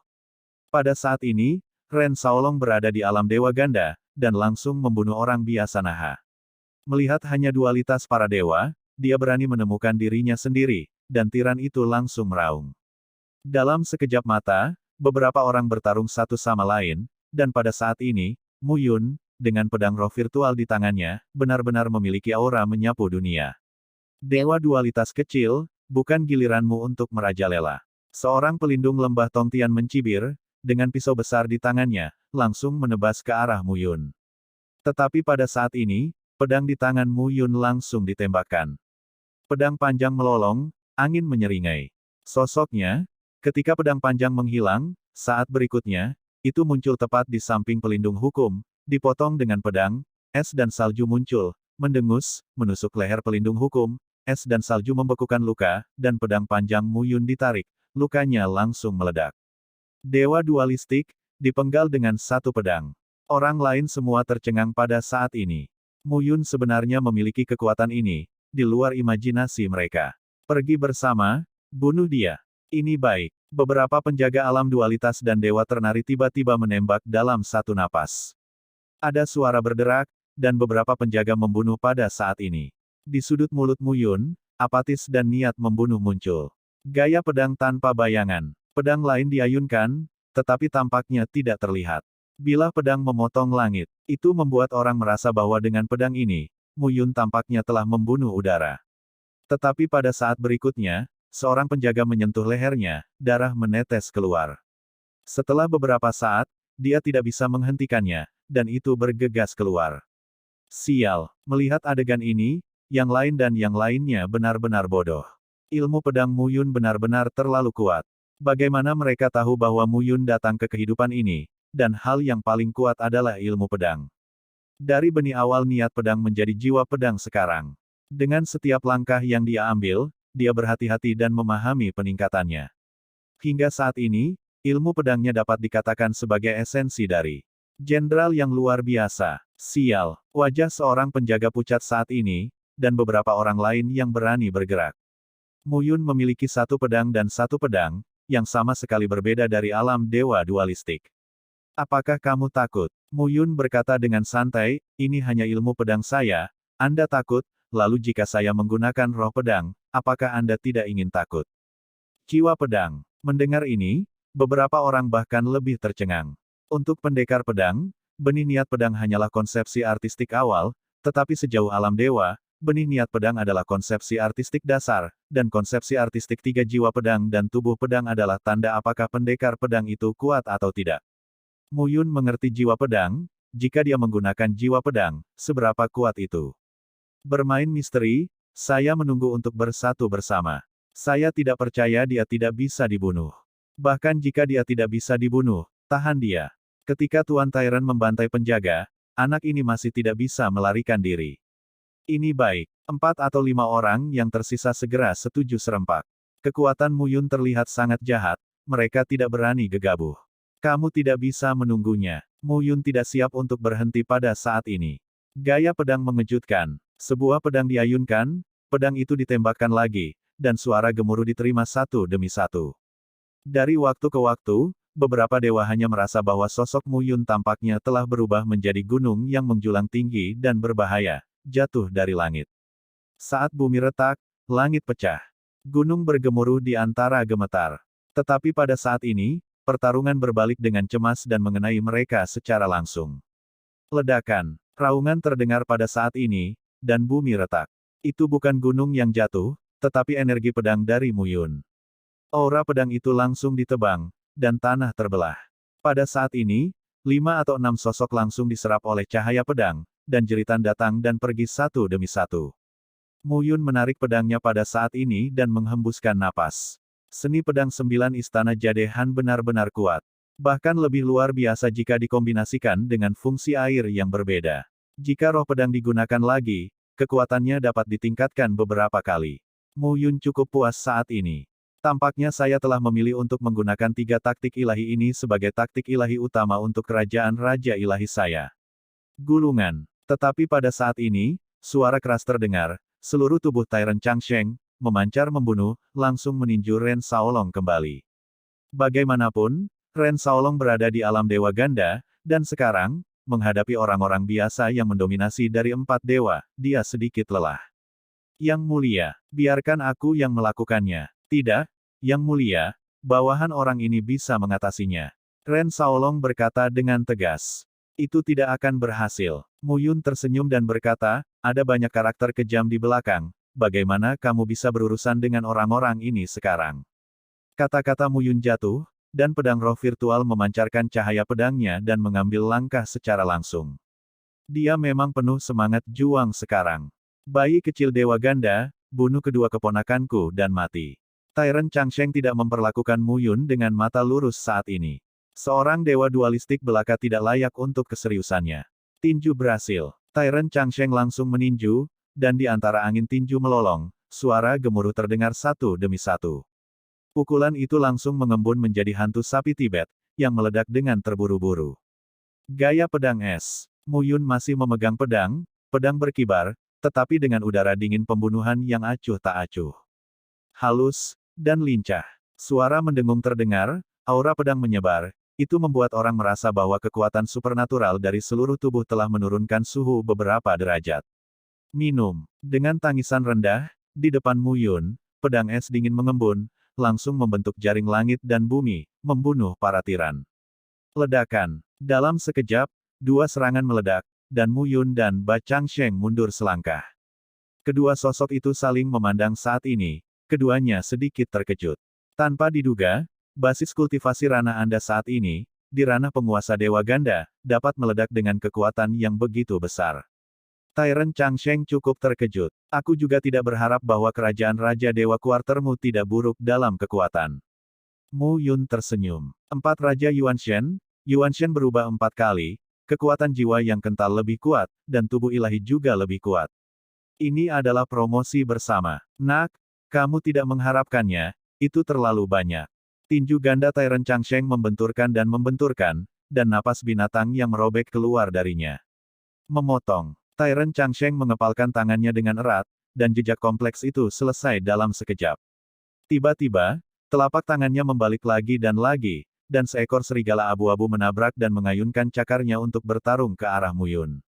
Pada saat ini, Ren Shaolong berada di alam dewa ganda, dan langsung membunuh orang biasa naha. Melihat hanya dualitas para dewa, dia berani menemukan dirinya sendiri, dan tiran itu langsung meraung. Dalam sekejap mata, beberapa orang bertarung satu sama lain, dan pada saat ini, Mu Yun, dengan pedang roh virtual di tangannya, benar-benar memiliki aura menyapu dunia. Dewa dualitas kecil, bukan giliranmu untuk merajalela. Seorang pelindung lembah Tongtian mencibir, dengan pisau besar di tangannya, langsung menebas ke arah Mu Yun. Tetapi pada saat ini, pedang di tangan Mu Yun langsung ditembakkan. Pedang panjang melolong, angin menyeringai. Sosoknya, ketika pedang panjang menghilang, saat berikutnya, itu muncul tepat di samping pelindung hukum, dipotong dengan pedang, es dan salju muncul, mendengus, menusuk leher pelindung hukum, es dan salju membekukan luka, dan pedang panjang Mu Yun ditarik, lukanya langsung meledak. Dewa dualistik, dipenggal dengan satu pedang. Orang lain semua tercengang pada saat ini. Mu Yun sebenarnya memiliki kekuatan ini, di luar imajinasi mereka. Pergi bersama, bunuh dia. Ini baik. Beberapa penjaga alam dualitas dan dewa ternari tiba-tiba menembak dalam satu napas. Ada suara berderak, dan beberapa penjaga membunuh pada saat ini. Di sudut mulut Mu Yun, apatis dan niat membunuh muncul. Gaya pedang tanpa bayangan. Pedang lain diayunkan, tetapi tampaknya tidak terlihat. Bila pedang memotong langit, itu membuat orang merasa bahwa dengan pedang ini, Mu Yun tampaknya telah membunuh udara. Tetapi pada saat berikutnya, seorang penjaga menyentuh lehernya, darah menetes keluar. Setelah beberapa saat, dia tidak bisa menghentikannya, dan itu bergegas keluar. Sial, melihat adegan ini, yang lain dan yang lainnya benar-benar bodoh. Ilmu pedang Mu Yun benar-benar terlalu kuat. Bagaimana mereka tahu bahwa Mu Yun datang ke kehidupan ini, dan hal yang paling kuat adalah ilmu pedang. Dari benih awal niat pedang menjadi jiwa pedang sekarang. Dengan setiap langkah yang dia ambil, dia berhati-hati dan memahami peningkatannya. Hingga saat ini, ilmu pedangnya dapat dikatakan sebagai esensi dari jenderal yang luar biasa. Sial, wajah seorang penjaga pucat saat ini, dan beberapa orang lain yang berani bergerak. Mu Yun memiliki satu pedang dan satu pedang, yang sama sekali berbeda dari alam dewa dualistik. Apakah kamu takut? Mu Yun berkata dengan santai, ini hanya ilmu pedang saya, Anda takut, lalu jika saya menggunakan roh pedang, apakah Anda tidak ingin takut? Jiwa pedang. Mendengar ini, beberapa orang bahkan lebih tercengang. Untuk pendekar pedang, benih niat pedang hanyalah konsepsi artistik awal, tetapi sejauh alam dewa, benih niat pedang adalah konsepsi artistik dasar, dan konsepsi artistik tiga jiwa pedang dan tubuh pedang adalah tanda apakah pendekar pedang itu kuat atau tidak. Mu Yun mengerti jiwa pedang, jika dia menggunakan jiwa pedang, seberapa kuat itu. Bermain misteri, saya menunggu untuk bersatu bersama. Saya tidak percaya dia tidak bisa dibunuh. Bahkan jika dia tidak bisa dibunuh, tahan dia. Ketika Tuan Tyrant membantai penjaga, anak ini masih tidak bisa melarikan diri. Ini baik. 4 atau 5 orang yang tersisa segera setuju serempak. Kekuatan Mu Yun terlihat sangat jahat, mereka tidak berani gegabah. Kamu tidak bisa menunggunya. Mu Yun tidak siap untuk berhenti pada saat ini. Gaya pedang mengejutkan. Sebuah pedang diayunkan, pedang itu ditembakkan lagi, dan suara gemuruh diterima satu demi satu. Dari waktu ke waktu, beberapa dewa hanya merasa bahwa sosok Mu Yun tampaknya telah berubah menjadi gunung yang menjulang tinggi dan berbahaya, jatuh dari langit. Saat bumi retak, langit pecah. Gunung bergemuruh di antara gemetar. Tetapi pada saat ini, pertarungan berbalik dengan cemas dan mengenai mereka secara langsung. Ledakan, raungan terdengar pada saat ini, dan bumi retak. Itu bukan gunung yang jatuh, tetapi energi pedang dari Mu Yun. Aura pedang itu langsung ditebang, dan tanah terbelah. Pada saat ini, 5 atau 6 sosok langsung diserap oleh cahaya pedang, dan jeritan datang dan pergi satu demi satu. Mu Yun menarik pedangnya pada saat ini dan menghembuskan napas. Seni pedang 9 Istana Jade Han benar-benar kuat. Bahkan lebih luar biasa jika dikombinasikan dengan fungsi air yang berbeda. Jika roh pedang digunakan lagi, kekuatannya dapat ditingkatkan beberapa kali. Mu Yun cukup puas saat ini. Tampaknya saya telah memilih untuk menggunakan 3 taktik ilahi ini sebagai taktik ilahi utama untuk kerajaan Raja Ilahi saya. Gulungan. Tetapi pada saat ini, suara keras terdengar, seluruh tubuh Tyrant Changsheng memancar membunuh, langsung meninju Ren Shaolong kembali. Bagaimanapun, Ren Shaolong berada di alam Dewa Ganda, dan sekarang, menghadapi orang-orang biasa yang mendominasi dari 4 dewa, dia sedikit lelah. Yang mulia, biarkan aku yang melakukannya. Tidak, Yang mulia, bawahan orang ini bisa mengatasinya. Ren Shaolong berkata dengan tegas. Itu tidak akan berhasil. Mu Yun tersenyum dan berkata, ada banyak karakter kejam di belakang, bagaimana kamu bisa berurusan dengan orang-orang ini sekarang? Kata-kata Mu Yun jatuh, dan pedang roh virtual memancarkan cahaya pedangnya dan mengambil langkah secara langsung. Dia memang penuh semangat juang sekarang. Bayi kecil Dewa Ganda, bunuh kedua keponakanku dan mati. Tyrant Changsheng tidak memperlakukan Mu Yun dengan mata lurus saat ini. Seorang dewa dualistik belaka tidak layak untuk keseriusannya. Tinju berhasil. Tyrant Changsheng langsung meninju, dan di antara angin tinju melolong, suara gemuruh terdengar satu demi satu. Pukulan itu langsung mengembun menjadi hantu sapi Tibet, yang meledak dengan terburu-buru. Gaya pedang es. Mu Yun masih memegang pedang, pedang berkibar, tetapi dengan udara dingin pembunuhan yang acuh tak acuh. Halus, dan lincah. Suara mendengung terdengar, aura pedang menyebar, itu membuat orang merasa bahwa kekuatan supernatural dari seluruh tubuh telah menurunkan suhu beberapa derajat. Minum. Dengan tangisan rendah, di depan Mu Yun, pedang es dingin mengembun, langsung membentuk jaring langit dan bumi, membunuh para tiran. Ledakan. Dalam sekejap, 2 serangan meledak, dan Mu Yun dan Ba Changsheng mundur selangkah. Kedua sosok itu saling memandang saat ini, keduanya sedikit terkejut. Tanpa diduga, basis kultivasi ranah Anda saat ini, di ranah penguasa Dewa Ganda, dapat meledak dengan kekuatan yang begitu besar. Tyrant Changsheng cukup terkejut. Aku juga tidak berharap bahwa kerajaan Raja Dewa Kuartermu tidak buruk dalam kekuatan. Mu Yun tersenyum. 4 Raja Yuanshen berubah 4 kali, kekuatan jiwa yang kental lebih kuat, dan tubuh ilahi juga lebih kuat. Ini adalah promosi bersama. Nak, kamu tidak mengharapkannya, itu terlalu banyak. Tinju ganda Tyrant Changsheng membenturkan, dan napas binatang yang merobek keluar darinya. Memotong. Tyrant Changsheng mengepalkan tangannya dengan erat, dan jejak kompleks itu selesai dalam sekejap. Tiba-tiba, telapak tangannya membalik lagi, dan seekor serigala abu-abu menabrak dan mengayunkan cakarnya untuk bertarung ke arah Mu Yun.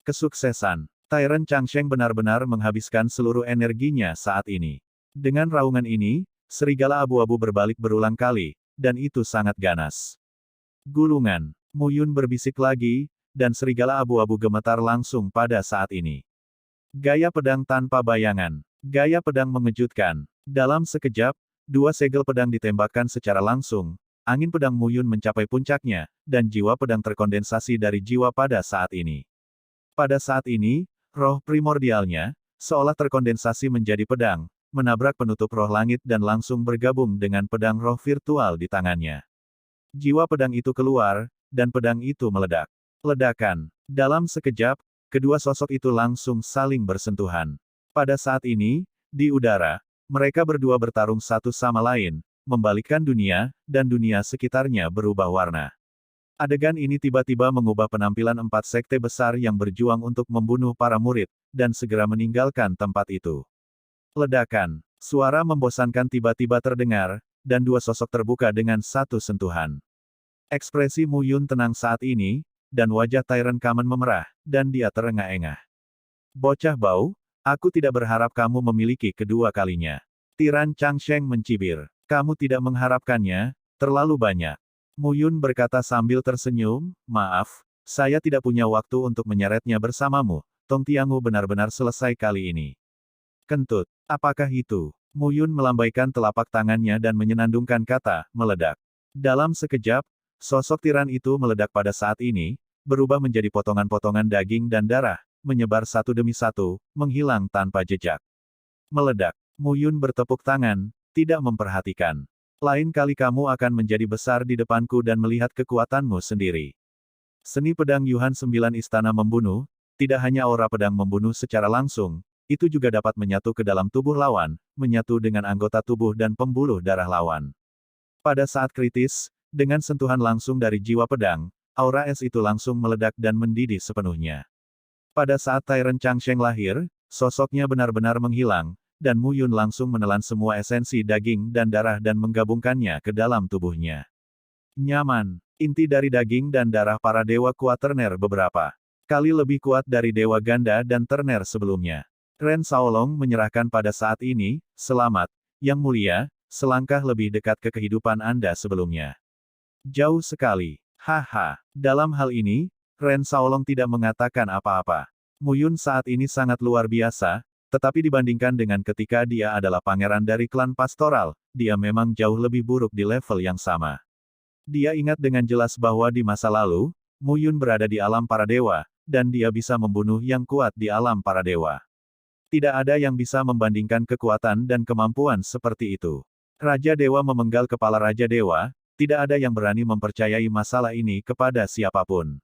Kesuksesan. Tyrant Changsheng benar-benar menghabiskan seluruh energinya saat ini. Dengan raungan ini, serigala abu-abu berbalik berulang kali, dan itu sangat ganas. Gulungan. Mu Yun berbisik lagi, dan serigala abu-abu gemetar langsung pada saat ini. Gaya pedang tanpa bayangan. Gaya pedang mengejutkan. Dalam sekejap, 2 segel pedang ditembakkan secara langsung, angin pedang Mu Yun mencapai puncaknya, dan jiwa pedang terkondensasi dari jiwa pada saat ini. Pada saat ini, roh primordialnya, seolah terkondensasi menjadi pedang, menabrak penutup roh langit dan langsung bergabung dengan pedang roh virtual di tangannya. Jiwa pedang itu keluar, dan pedang itu meledak. Ledakan. Dalam sekejap, kedua sosok itu langsung saling bersentuhan. Pada saat ini, di udara, mereka berdua bertarung satu sama lain, membalikkan dunia, dan dunia sekitarnya berubah warna. Adegan ini tiba-tiba mengubah penampilan 4 sekte besar yang berjuang untuk membunuh para murid, dan segera meninggalkan tempat itu. Ledakan. Suara membosankan tiba-tiba terdengar, dan 2 sosok terbuka dengan satu sentuhan. Ekspresi Mu Yun tenang saat ini, dan wajah Tyrant Kamen memerah, dan dia terengah-engah. Bocah bau, aku tidak berharap kamu memiliki kedua kalinya. Tiran Changsheng mencibir. Kamu tidak mengharapkannya, terlalu banyak. Mu Yun berkata sambil tersenyum, maaf, saya tidak punya waktu untuk menyeretnya bersamamu, Tong Tiangu benar-benar selesai kali ini. Kentut, apakah itu? Mu Yun melambaikan telapak tangannya dan menyenandungkan kata, meledak. Dalam sekejap, sosok tiran itu meledak pada saat ini, berubah menjadi potongan-potongan daging dan darah, menyebar satu demi satu, menghilang tanpa jejak. Meledak. Mu Yun bertepuk tangan, tidak memperhatikan. Lain kali kamu akan menjadi besar di depanku dan melihat kekuatanmu sendiri. Seni pedang Yuhan 9 Istana Membunuh, tidak hanya aura pedang membunuh secara langsung, itu juga dapat menyatu ke dalam tubuh lawan, menyatu dengan anggota tubuh dan pembuluh darah lawan. Pada saat kritis, dengan sentuhan langsung dari jiwa pedang, aura es itu langsung meledak dan mendidih sepenuhnya. Pada saat Tyrant Changsheng lahir, sosoknya benar-benar menghilang, dan Mu Yun langsung menelan semua esensi daging dan darah dan menggabungkannya ke dalam tubuhnya. Nyaman, inti dari daging dan darah para dewa kuat Terner beberapa kali lebih kuat dari dewa ganda dan Terner sebelumnya. Ren Shaolong menyerahkan pada saat ini, selamat, Yang Mulia, selangkah lebih dekat ke kehidupan Anda sebelumnya. Jauh sekali. Haha, dalam hal ini, Ren Shaolong tidak mengatakan apa-apa. Mu Yun saat ini sangat luar biasa, tetapi dibandingkan dengan ketika dia adalah pangeran dari klan pastoral, dia memang jauh lebih buruk di level yang sama. Dia ingat dengan jelas bahwa di masa lalu, Mu Yun berada di alam para dewa, dan dia bisa membunuh yang kuat di alam para dewa. Tidak ada yang bisa membandingkan kekuatan dan kemampuan seperti itu. Raja Dewa memenggal kepala Raja Dewa, tidak ada yang berani mempercayai masalah ini kepada siapapun.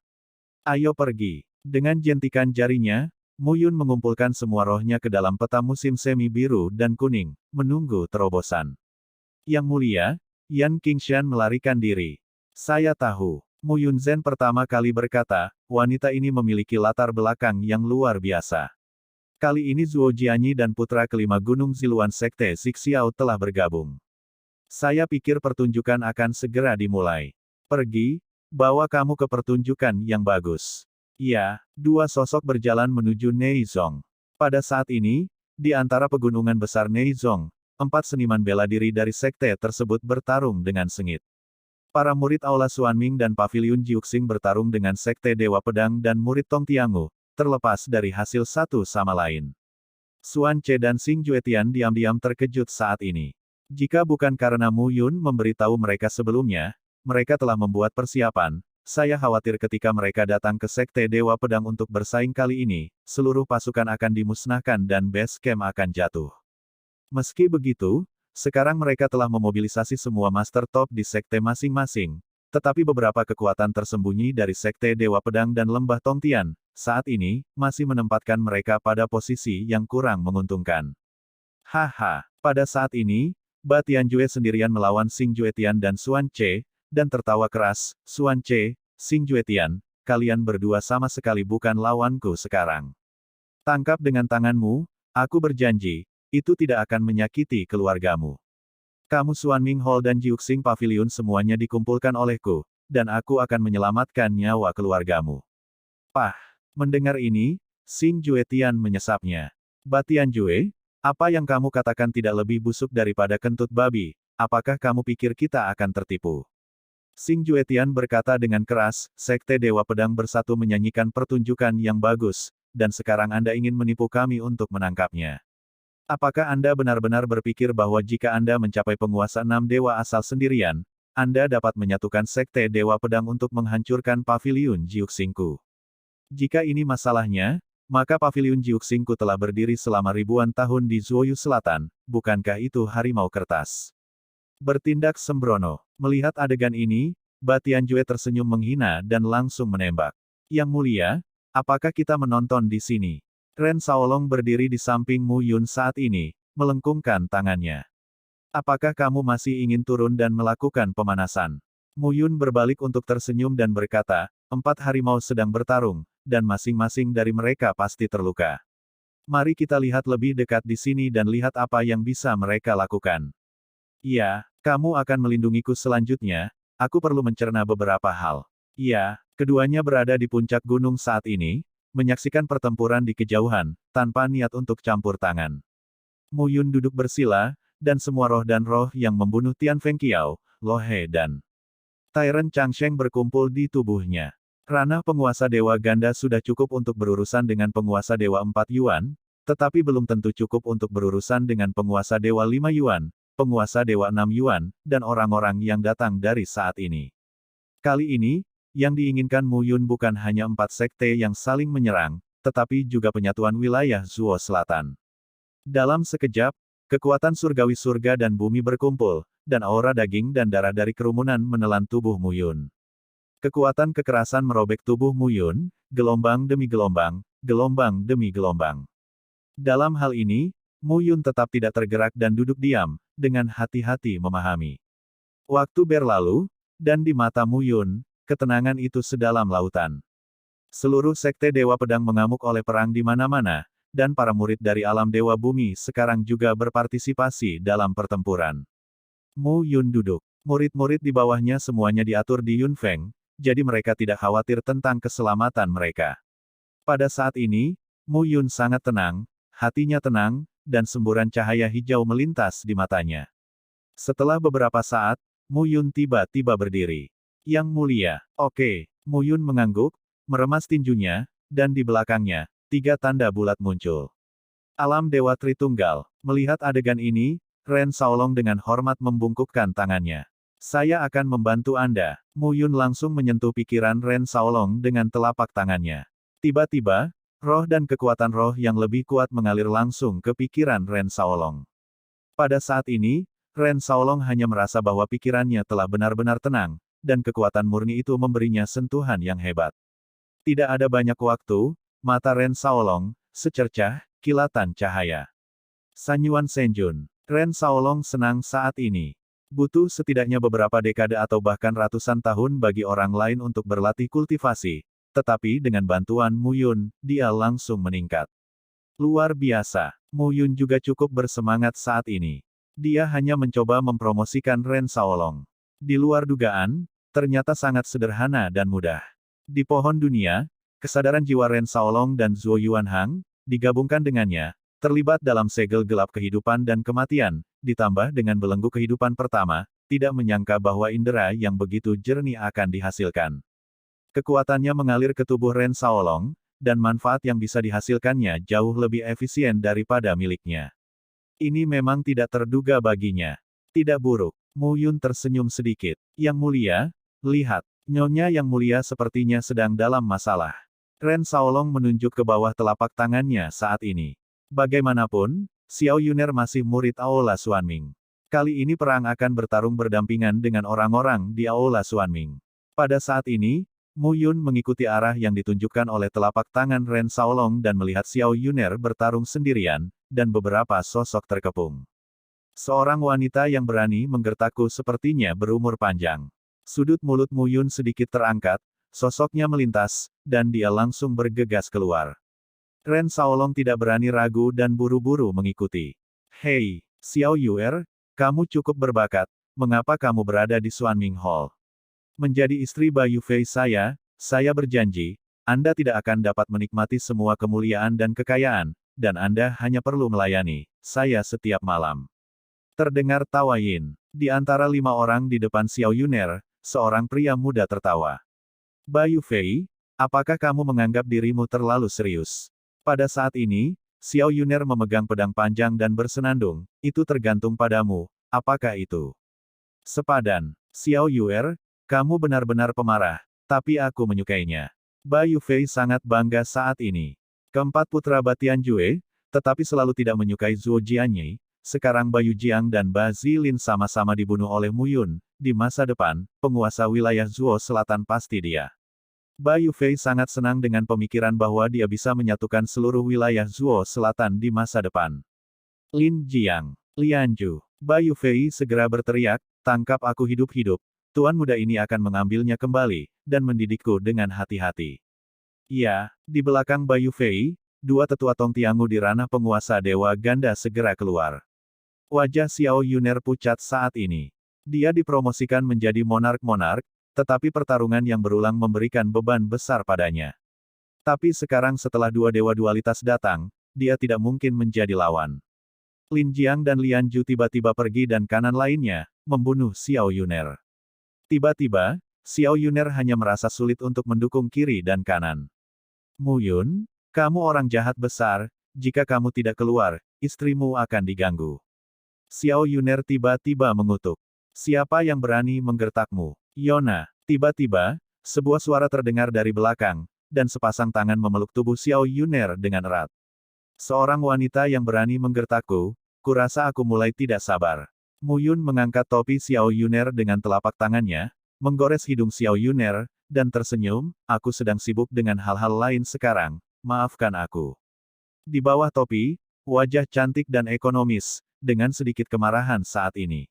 Ayo pergi. Dengan jentikan jarinya, Mu Yun mengumpulkan semua rohnya ke dalam peta musim semi biru dan kuning, menunggu terobosan. Yang Mulia, Yan Qingshan melarikan diri. Saya tahu. Mu Yun Zhen pertama kali berkata, wanita ini memiliki latar belakang yang luar biasa. Kali ini Zuo Jianyi dan putra kelima Gunung Ziluan Sekte Xixiao telah bergabung. Saya pikir pertunjukan akan segera dimulai. Pergi, bawa kamu ke pertunjukan yang bagus. Ya, dua sosok berjalan menuju Neizong. Pada saat ini, di antara pegunungan besar Neizong, 4 seniman bela diri dari sekte tersebut bertarung dengan sengit. Para murid Aula Xuanming dan Paviliun Jiuxing bertarung dengan sekte Dewa Pedang dan murid Tong Tiangu, terlepas dari hasil satu sama lain. Xuan Che dan Xing Juetian diam-diam terkejut saat ini. Jika bukan karena Mu Yun memberitahu mereka sebelumnya, mereka telah membuat persiapan. Saya khawatir ketika mereka datang ke Sekte Dewa Pedang untuk bersaing kali ini, seluruh pasukan akan dimusnahkan dan base camp akan jatuh. Meski begitu, sekarang mereka telah memobilisasi semua master top di sekte masing-masing, tetapi beberapa kekuatan tersembunyi dari Sekte Dewa Pedang dan Lembah Tongtian, saat ini, masih menempatkan mereka pada posisi yang kurang menguntungkan. Haha, pada saat ini, Ba Tianjue sendirian melawan Xing Juetian dan Xuan Che, dan tertawa keras, Xuan Che, Xing Juetian, kalian berdua sama sekali bukan lawanku sekarang. Tangkap dengan tanganmu, aku berjanji, itu tidak akan menyakiti keluargamu. Kamu Xuanming Hall dan Jiuxing Pavilion semuanya dikumpulkan olehku, dan aku akan menyelamatkan nyawa keluargamu. Pah, mendengar ini, Xing Juetian menyesapnya. Ba Tianjue, apa yang kamu katakan tidak lebih busuk daripada kentut babi, apakah kamu pikir kita akan tertipu? Xing Juetian berkata dengan keras, Sekte Dewa Pedang Bersatu menyanyikan pertunjukan yang bagus, dan sekarang Anda ingin menipu kami untuk menangkapnya. Apakah Anda benar-benar berpikir bahwa jika Anda mencapai penguasa 6 dewa asal sendirian, Anda dapat menyatukan Sekte Dewa Pedang untuk menghancurkan Paviliun Jiuxingku? Jika ini masalahnya, maka Paviliun Jiuxingku telah berdiri selama ribuan tahun di Zuoyu Selatan, bukankah itu harimau kertas? Bertindak sembrono. Melihat adegan ini, Ba Tianjue tersenyum menghina dan langsung menembak. Yang Mulia, apakah kita menonton di sini? Ren Shaolong berdiri di samping Mu Yun saat ini, melengkungkan tangannya. Apakah kamu masih ingin turun dan melakukan pemanasan? Mu Yun berbalik untuk tersenyum dan berkata, 4 harimau sedang bertarung, dan masing-masing dari mereka pasti terluka. Mari kita lihat lebih dekat di sini dan lihat apa yang bisa mereka lakukan. Iya, kamu akan melindungiku selanjutnya, aku perlu mencerna beberapa hal. Iya, keduanya berada di puncak gunung saat ini, menyaksikan pertempuran di kejauhan, tanpa niat untuk campur tangan. Mu Yun duduk bersila, dan semua roh dan roh yang membunuh Tian Fengqiao, Lo He dan Tyrant Changsheng berkumpul di tubuhnya. Ranah penguasa Dewa Ganda sudah cukup untuk berurusan dengan penguasa Dewa 4 Yuan, tetapi belum tentu cukup untuk berurusan dengan penguasa Dewa 5 Yuan, penguasa Dewa 6 Yuan, dan orang-orang yang datang dari saat ini. Kali ini, yang diinginkan Mu Yun bukan hanya 4 sekte yang saling menyerang, tetapi juga penyatuan wilayah Zuo Selatan. Dalam sekejap, Kekuatan surgawi surga dan bumi berkumpul, dan aura daging dan darah dari kerumunan menelan tubuh Mu Yun. Kekuatan kekerasan merobek tubuh Mu Yun, gelombang demi gelombang, gelombang demi gelombang. Dalam hal ini, Mu Yun tetap tidak tergerak dan duduk diam, dengan hati-hati memahami. Waktu berlalu, dan di mata Mu Yun, ketenangan itu sedalam lautan. Seluruh sekte Dewa Pedang mengamuk oleh perang di mana-mana, dan para murid dari alam Dewa Bumi sekarang juga berpartisipasi dalam pertempuran. Mu Yun duduk. Murid-murid di bawahnya semuanya diatur di Yun Feng, jadi mereka tidak khawatir tentang keselamatan mereka. Pada saat ini, Mu Yun sangat tenang, hatinya tenang, dan semburan cahaya hijau melintas di matanya. Setelah beberapa saat, Mu Yun tiba-tiba berdiri. Yang mulia, oke. Mu Yun mengangguk, meremas tinjunya, dan di belakangnya, 3 tanda bulat muncul. Alam Dewa Tritunggal. Melihat adegan ini, Ren Shaolong dengan hormat membungkukkan tangannya. Saya akan membantu Anda. Mu Yun langsung menyentuh pikiran Ren Shaolong dengan telapak tangannya. Tiba-tiba, roh dan kekuatan roh yang lebih kuat mengalir langsung ke pikiran Ren Shaolong. Pada saat ini, Ren Shaolong hanya merasa bahwa pikirannya telah benar-benar tenang, dan kekuatan murni itu memberinya sentuhan yang hebat. Tidak ada banyak waktu, mata Ren Shaolong secercah kilatan cahaya. Sanyuan Senjun. Ren Shaolong senang saat ini. Butuh setidaknya beberapa dekade atau bahkan ratusan tahun bagi orang lain untuk berlatih kultivasi, tetapi dengan bantuan Mu Yun, dia langsung meningkat. Luar biasa. Mu Yun juga cukup bersemangat saat ini. Dia hanya mencoba mempromosikan Ren Shaolong. Di luar dugaan, ternyata sangat sederhana dan mudah. Di pohon dunia, kesadaran jiwa Ren Shaolong dan Zhuo Yuanhang, digabungkan dengannya, terlibat dalam segel gelap kehidupan dan kematian, ditambah dengan belenggu kehidupan pertama, tidak menyangka bahwa indera yang begitu jernih akan dihasilkan. Kekuatannya mengalir ke tubuh Ren Shaolong, dan manfaat yang bisa dihasilkannya jauh lebih efisien daripada miliknya. Ini memang tidak terduga baginya. Tidak buruk. Mu Yun tersenyum sedikit. Yang mulia, lihat. Nyonya yang mulia sepertinya sedang dalam masalah. Ren Shaolong menunjuk ke bawah telapak tangannya saat ini. Bagaimanapun, Xiao Yuner masih murid Aula Xuanming. Kali ini perang akan bertarung berdampingan dengan orang-orang di Aula Xuanming. Pada saat ini, Mu Yun mengikuti arah yang ditunjukkan oleh telapak tangan Ren Shaolong dan melihat Xiao Yuner bertarung sendirian, dan beberapa sosok terkepung. Seorang wanita yang berani menggertakku sepertinya berumur panjang. Sudut mulut Mu Yun sedikit terangkat, sosoknya melintas, dan dia langsung bergegas keluar. Ren Shaolong tidak berani ragu dan buru-buru mengikuti. Hei, Xiao Yuer, kamu cukup berbakat, mengapa kamu berada di Xuanming Hall? Menjadi istri Bayu Fei saya berjanji, Anda tidak akan dapat menikmati semua kemuliaan dan kekayaan, dan Anda hanya perlu melayani saya setiap malam. Terdengar tawa Yin. Di antara 5 orang di depan Xiao Yuner, seorang pria muda tertawa. Bayu Fei, apakah kamu menganggap dirimu terlalu serius? Pada saat ini, Xiao Yuner memegang pedang panjang dan bersenandung, itu tergantung padamu, apakah itu? Sepadan. Xiao Yuer, kamu benar-benar pemarah, tapi aku menyukainya. Bayu Fei sangat bangga saat ini. Keempat putra Batian Jue, tetapi selalu tidak menyukai Zhuo Jianyi, sekarang Bayu Jiang dan Ba Zilin sama-sama dibunuh oleh Mu Yun. Di masa depan, penguasa wilayah Zhuo Selatan pasti dia. Bayu Fei sangat senang dengan pemikiran bahwa dia bisa menyatukan seluruh wilayah Zhuo Selatan di masa depan. Lin Jiang, Lianju, Bayu Fei segera berteriak, tangkap aku hidup-hidup, tuan muda ini akan mengambilnya kembali, dan mendidikku dengan hati-hati. Ya, di belakang Bayu Fei, 2 tetua Tongtiangu di ranah penguasa Dewa Ganda segera keluar. Wajah Xiao Yuner pucat saat ini. Dia dipromosikan menjadi monark-monark, tetapi pertarungan yang berulang memberikan beban besar padanya. Tapi sekarang setelah 2 dewa dualitas datang, dia tidak mungkin menjadi lawan. Lin Jiang dan Lian Ju tiba-tiba pergi dan kanan lainnya, membunuh Xiao Yuner. Tiba-tiba, Xiao Yuner hanya merasa sulit untuk mendukung kiri dan kanan. Mu Yun, kamu orang jahat besar, jika kamu tidak keluar, istrimu akan diganggu. Xiao Yuner tiba-tiba mengutuk. Siapa yang berani menggertakmu? Yona. Tiba-tiba, sebuah suara terdengar dari belakang, dan sepasang tangan memeluk tubuh Xiao Yuner dengan erat. Seorang wanita yang berani menggertakku, kurasa aku mulai tidak sabar. Mu Yun mengangkat topi Xiao Yuner dengan telapak tangannya, menggores hidung Xiao Yuner, dan tersenyum, aku sedang sibuk dengan hal-hal lain sekarang, maafkan aku. Di bawah topi, wajah cantik dan ekonomis, dengan sedikit kemarahan saat ini.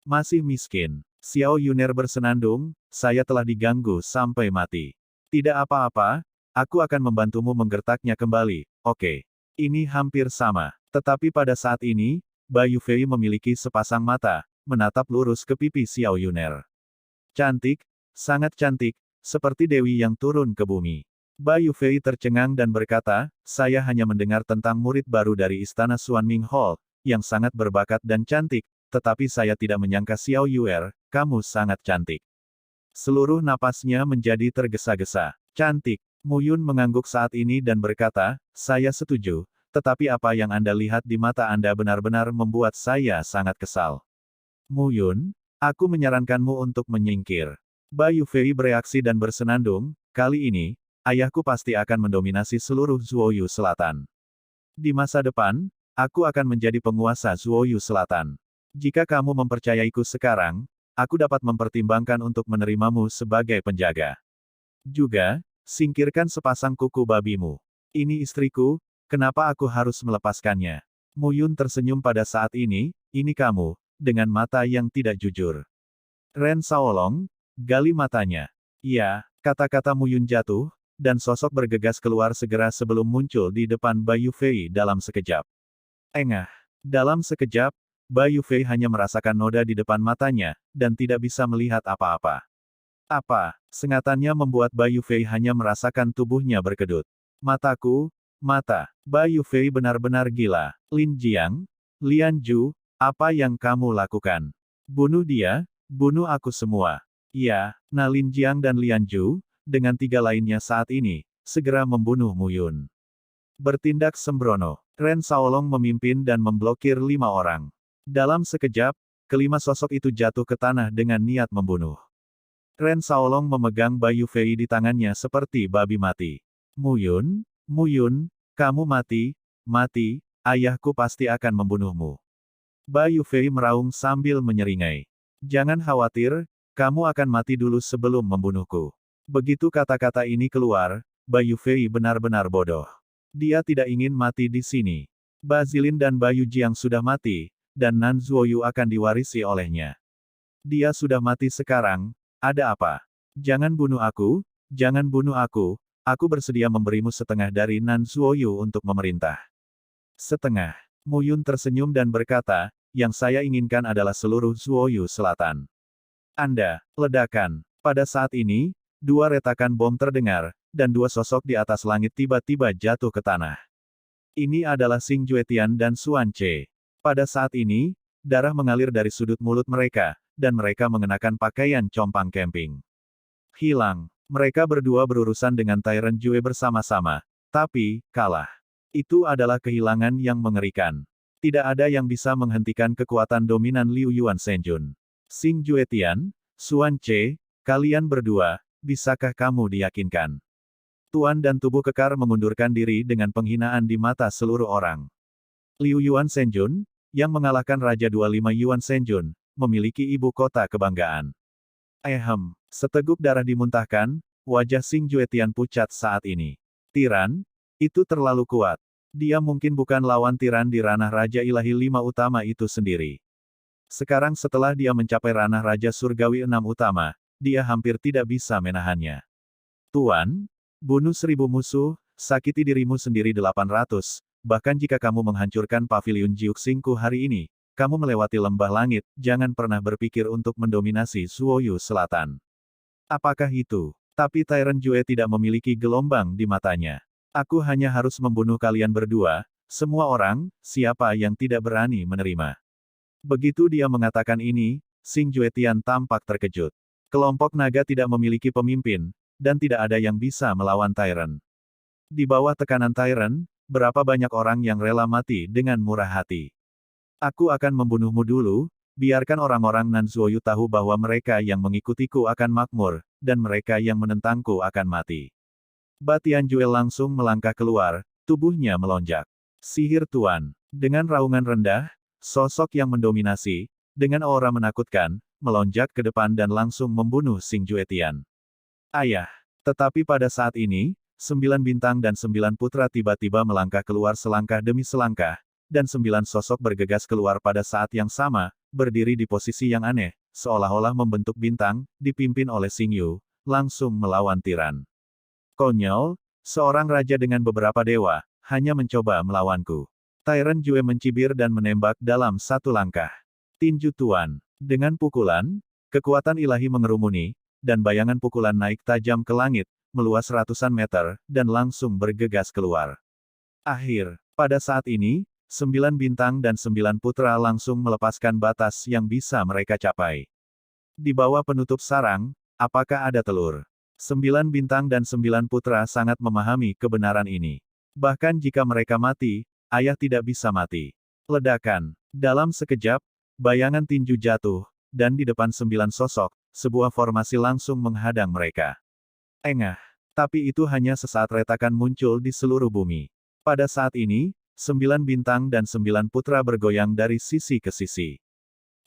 Masih miskin. Xiao Yuner bersenandung, saya telah diganggu sampai mati. Tidak apa-apa, aku akan membantumu menggertaknya kembali, oke. Ini hampir sama. Tetapi pada saat ini, Bayu Fei memiliki sepasang mata, menatap lurus ke pipi Xiao Yuner. Cantik, sangat cantik, seperti dewi yang turun ke bumi. Bayu Fei tercengang dan berkata, saya hanya mendengar tentang murid baru dari istana Xuanming Hall, yang sangat berbakat dan cantik, tetapi saya tidak menyangka Xiao Yuer, kamu sangat cantik. Seluruh napasnya menjadi tergesa-gesa. Cantik. Mu Yun mengangguk saat ini dan berkata, saya setuju, tetapi apa yang Anda lihat di mata Anda benar-benar membuat saya sangat kesal. Mu Yun, aku menyarankanmu untuk menyingkir. Bayu Fei bereaksi dan bersenandung, kali ini, ayahku pasti akan mendominasi seluruh Zuoyu Selatan. Di masa depan, aku akan menjadi penguasa Zuoyu Selatan. Jika kamu mempercayaiku sekarang, aku dapat mempertimbangkan untuk menerimamu sebagai penjaga. Juga, singkirkan sepasang kuku babimu. Ini istriku, kenapa aku harus melepaskannya? Mu Yun tersenyum pada saat ini kamu, dengan mata yang tidak jujur. Ren Shaolong, gali matanya. Iya, kata-kata Mu Yun jatuh, dan sosok bergegas keluar segera sebelum muncul di depan Bayu Fei dalam sekejap. Engah. Dalam sekejap, Bayu Fei hanya merasakan noda di depan matanya, dan tidak bisa melihat apa-apa. Apa? Sengatannya membuat Bayu Fei hanya merasakan tubuhnya berkedut. Mataku, mata. Bayu Fei benar-benar gila. Lin Jiang, Lian Ju, apa yang kamu lakukan? Bunuh dia, bunuh aku semua. Iya, Lin Jiang dan Lian Ju, dengan 3 lainnya saat ini, segera membunuh Mu Yun. Bertindak sembrono. Ren Shaolong memimpin dan memblokir 5 orang. Dalam sekejap, kelima sosok itu jatuh ke tanah dengan niat membunuh. Ren Shaolong memegang Bayu Fei di tangannya seperti babi mati. Mu Yun, kamu mati, mati, ayahku pasti akan membunuhmu. Bayu Fei meraung sambil menyeringai. Jangan khawatir, kamu akan mati dulu sebelum membunuhku. Begitu kata-kata ini keluar, Bayu Fei benar-benar bodoh. Dia tidak ingin mati di sini. Bazilin dan Bayu Jiang sudah mati, dan Nan Zuoyu akan diwarisi olehnya. Dia sudah mati sekarang, ada apa? Jangan bunuh aku, aku bersedia memberimu setengah dari Nan Zuoyu untuk memerintah. Setengah. Mu Yun tersenyum dan berkata, yang saya inginkan adalah seluruh Zuoyu Selatan. Anda, ledakan. Pada saat ini, 2 retakan bom terdengar, dan 2 sosok di atas langit tiba-tiba jatuh ke tanah. Ini adalah Xing Juetian dan Xuan Che. Pada saat ini, darah mengalir dari sudut mulut mereka, dan mereka mengenakan pakaian compang camping. Hilang. Mereka berdua berurusan dengan Tyrant Jue bersama-sama, tapi, kalah. Itu adalah kehilangan yang mengerikan. Tidak ada yang bisa menghentikan kekuatan dominan Liu Yuan Shenjun. Xing Juetian, Xuan Che, kalian berdua, bisakah kamu diyakinkan? Tuan dan tubuh kekar mengundurkan diri dengan penghinaan di mata seluruh orang. Liu Yuan Shenjun, yang mengalahkan Raja 25 Yuan Shenjun, memiliki ibu kota kebanggaan. Seteguk darah dimuntahkan, wajah Xing Juetian pucat saat ini. Tiran, itu terlalu kuat. Dia mungkin bukan lawan tiran di ranah Raja Ilahi 5 utama itu sendiri. Sekarang setelah dia mencapai ranah Raja Surgawi 6 utama, dia hampir tidak bisa menahannya. Tuan, bunuh 1000 musuh, sakiti dirimu sendiri 800, bahkan jika kamu menghancurkan paviliun Jiuxingku hari ini, kamu melewati lembah langit, jangan pernah berpikir untuk mendominasi Zuoyu Selatan. Apakah itu? Tapi Tyrant Jue tidak memiliki gelombang di matanya. Aku hanya harus membunuh kalian berdua, semua orang, siapa yang tidak berani menerima. Begitu dia mengatakan ini, Xing Juetian tampak terkejut. Kelompok naga tidak memiliki pemimpin, dan tidak ada yang bisa melawan Tyrant. Di bawah tekanan Tyrant, berapa banyak orang yang rela mati dengan murah hati. Aku akan membunuhmu dulu, biarkan orang-orang Nan Zuoyu tahu bahwa mereka yang mengikutiku akan makmur, dan mereka yang menentangku akan mati. Batian Jue langsung melangkah keluar, tubuhnya melonjak. Sihir Tuan. Dengan raungan rendah, sosok yang mendominasi, dengan aura menakutkan, melonjak ke depan dan langsung membunuh Xing Juetian. Ayah! Tetapi pada saat ini, 9 bintang dan 9 putra tiba-tiba melangkah keluar selangkah demi selangkah, dan 9 sosok bergegas keluar pada saat yang sama, berdiri di posisi yang aneh, seolah-olah membentuk bintang, dipimpin oleh Xing Yu, langsung melawan tiran. Konyol, seorang raja dengan beberapa dewa, hanya mencoba melawanku. Tyrant Jue mencibir dan menembak dalam satu langkah. Tinju Tuan. Dengan pukulan, kekuatan ilahi mengerumuni, dan bayangan pukulan naik tajam ke langit, meluas ratusan meter, dan langsung bergegas keluar. Akhir, pada saat ini, 9 bintang dan 9 putra langsung melepaskan batas yang bisa mereka capai. Di bawah penutup sarang, apakah ada telur? 9 bintang dan 9 putra sangat memahami kebenaran ini. Bahkan jika mereka mati, ayah tidak bisa mati. Ledakan. Dalam sekejap, bayangan tinju jatuh, dan di depan 9 sosok, sebuah formasi langsung menghadang mereka. Engah. Tapi itu hanya sesaat retakan muncul di seluruh bumi. Pada saat ini, 9 bintang dan 9 putra bergoyang dari sisi ke sisi.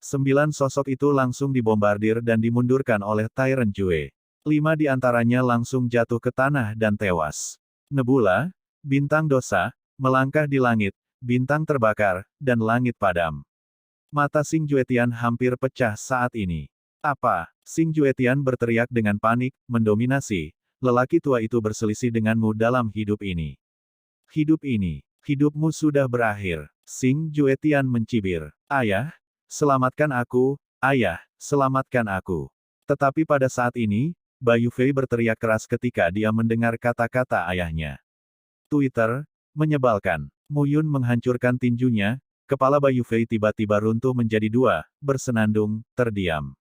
9 sosok itu langsung dibombardir dan dimundurkan oleh Tyrant Jue. 5 di antaranya langsung jatuh ke tanah dan tewas. Nebula, bintang dosa, melangkah di langit, bintang terbakar, dan langit padam. Mata Xing Juetian hampir pecah saat ini. Apa? Xing Juetian berteriak dengan panik, mendominasi. Lelaki tua itu berselisih denganmu dalam hidup ini. Hidup ini. Hidupmu sudah berakhir. Xing Juetian mencibir. Ayah, selamatkan aku, ayah, selamatkan aku. Tetapi pada saat ini, Bayu Fei berteriak keras ketika dia mendengar kata-kata ayahnya. Twitter, menyebalkan. Mu Yun menghancurkan tinjunya, kepala Bayu Fei tiba-tiba runtuh menjadi 2, bersenandung, terdiam.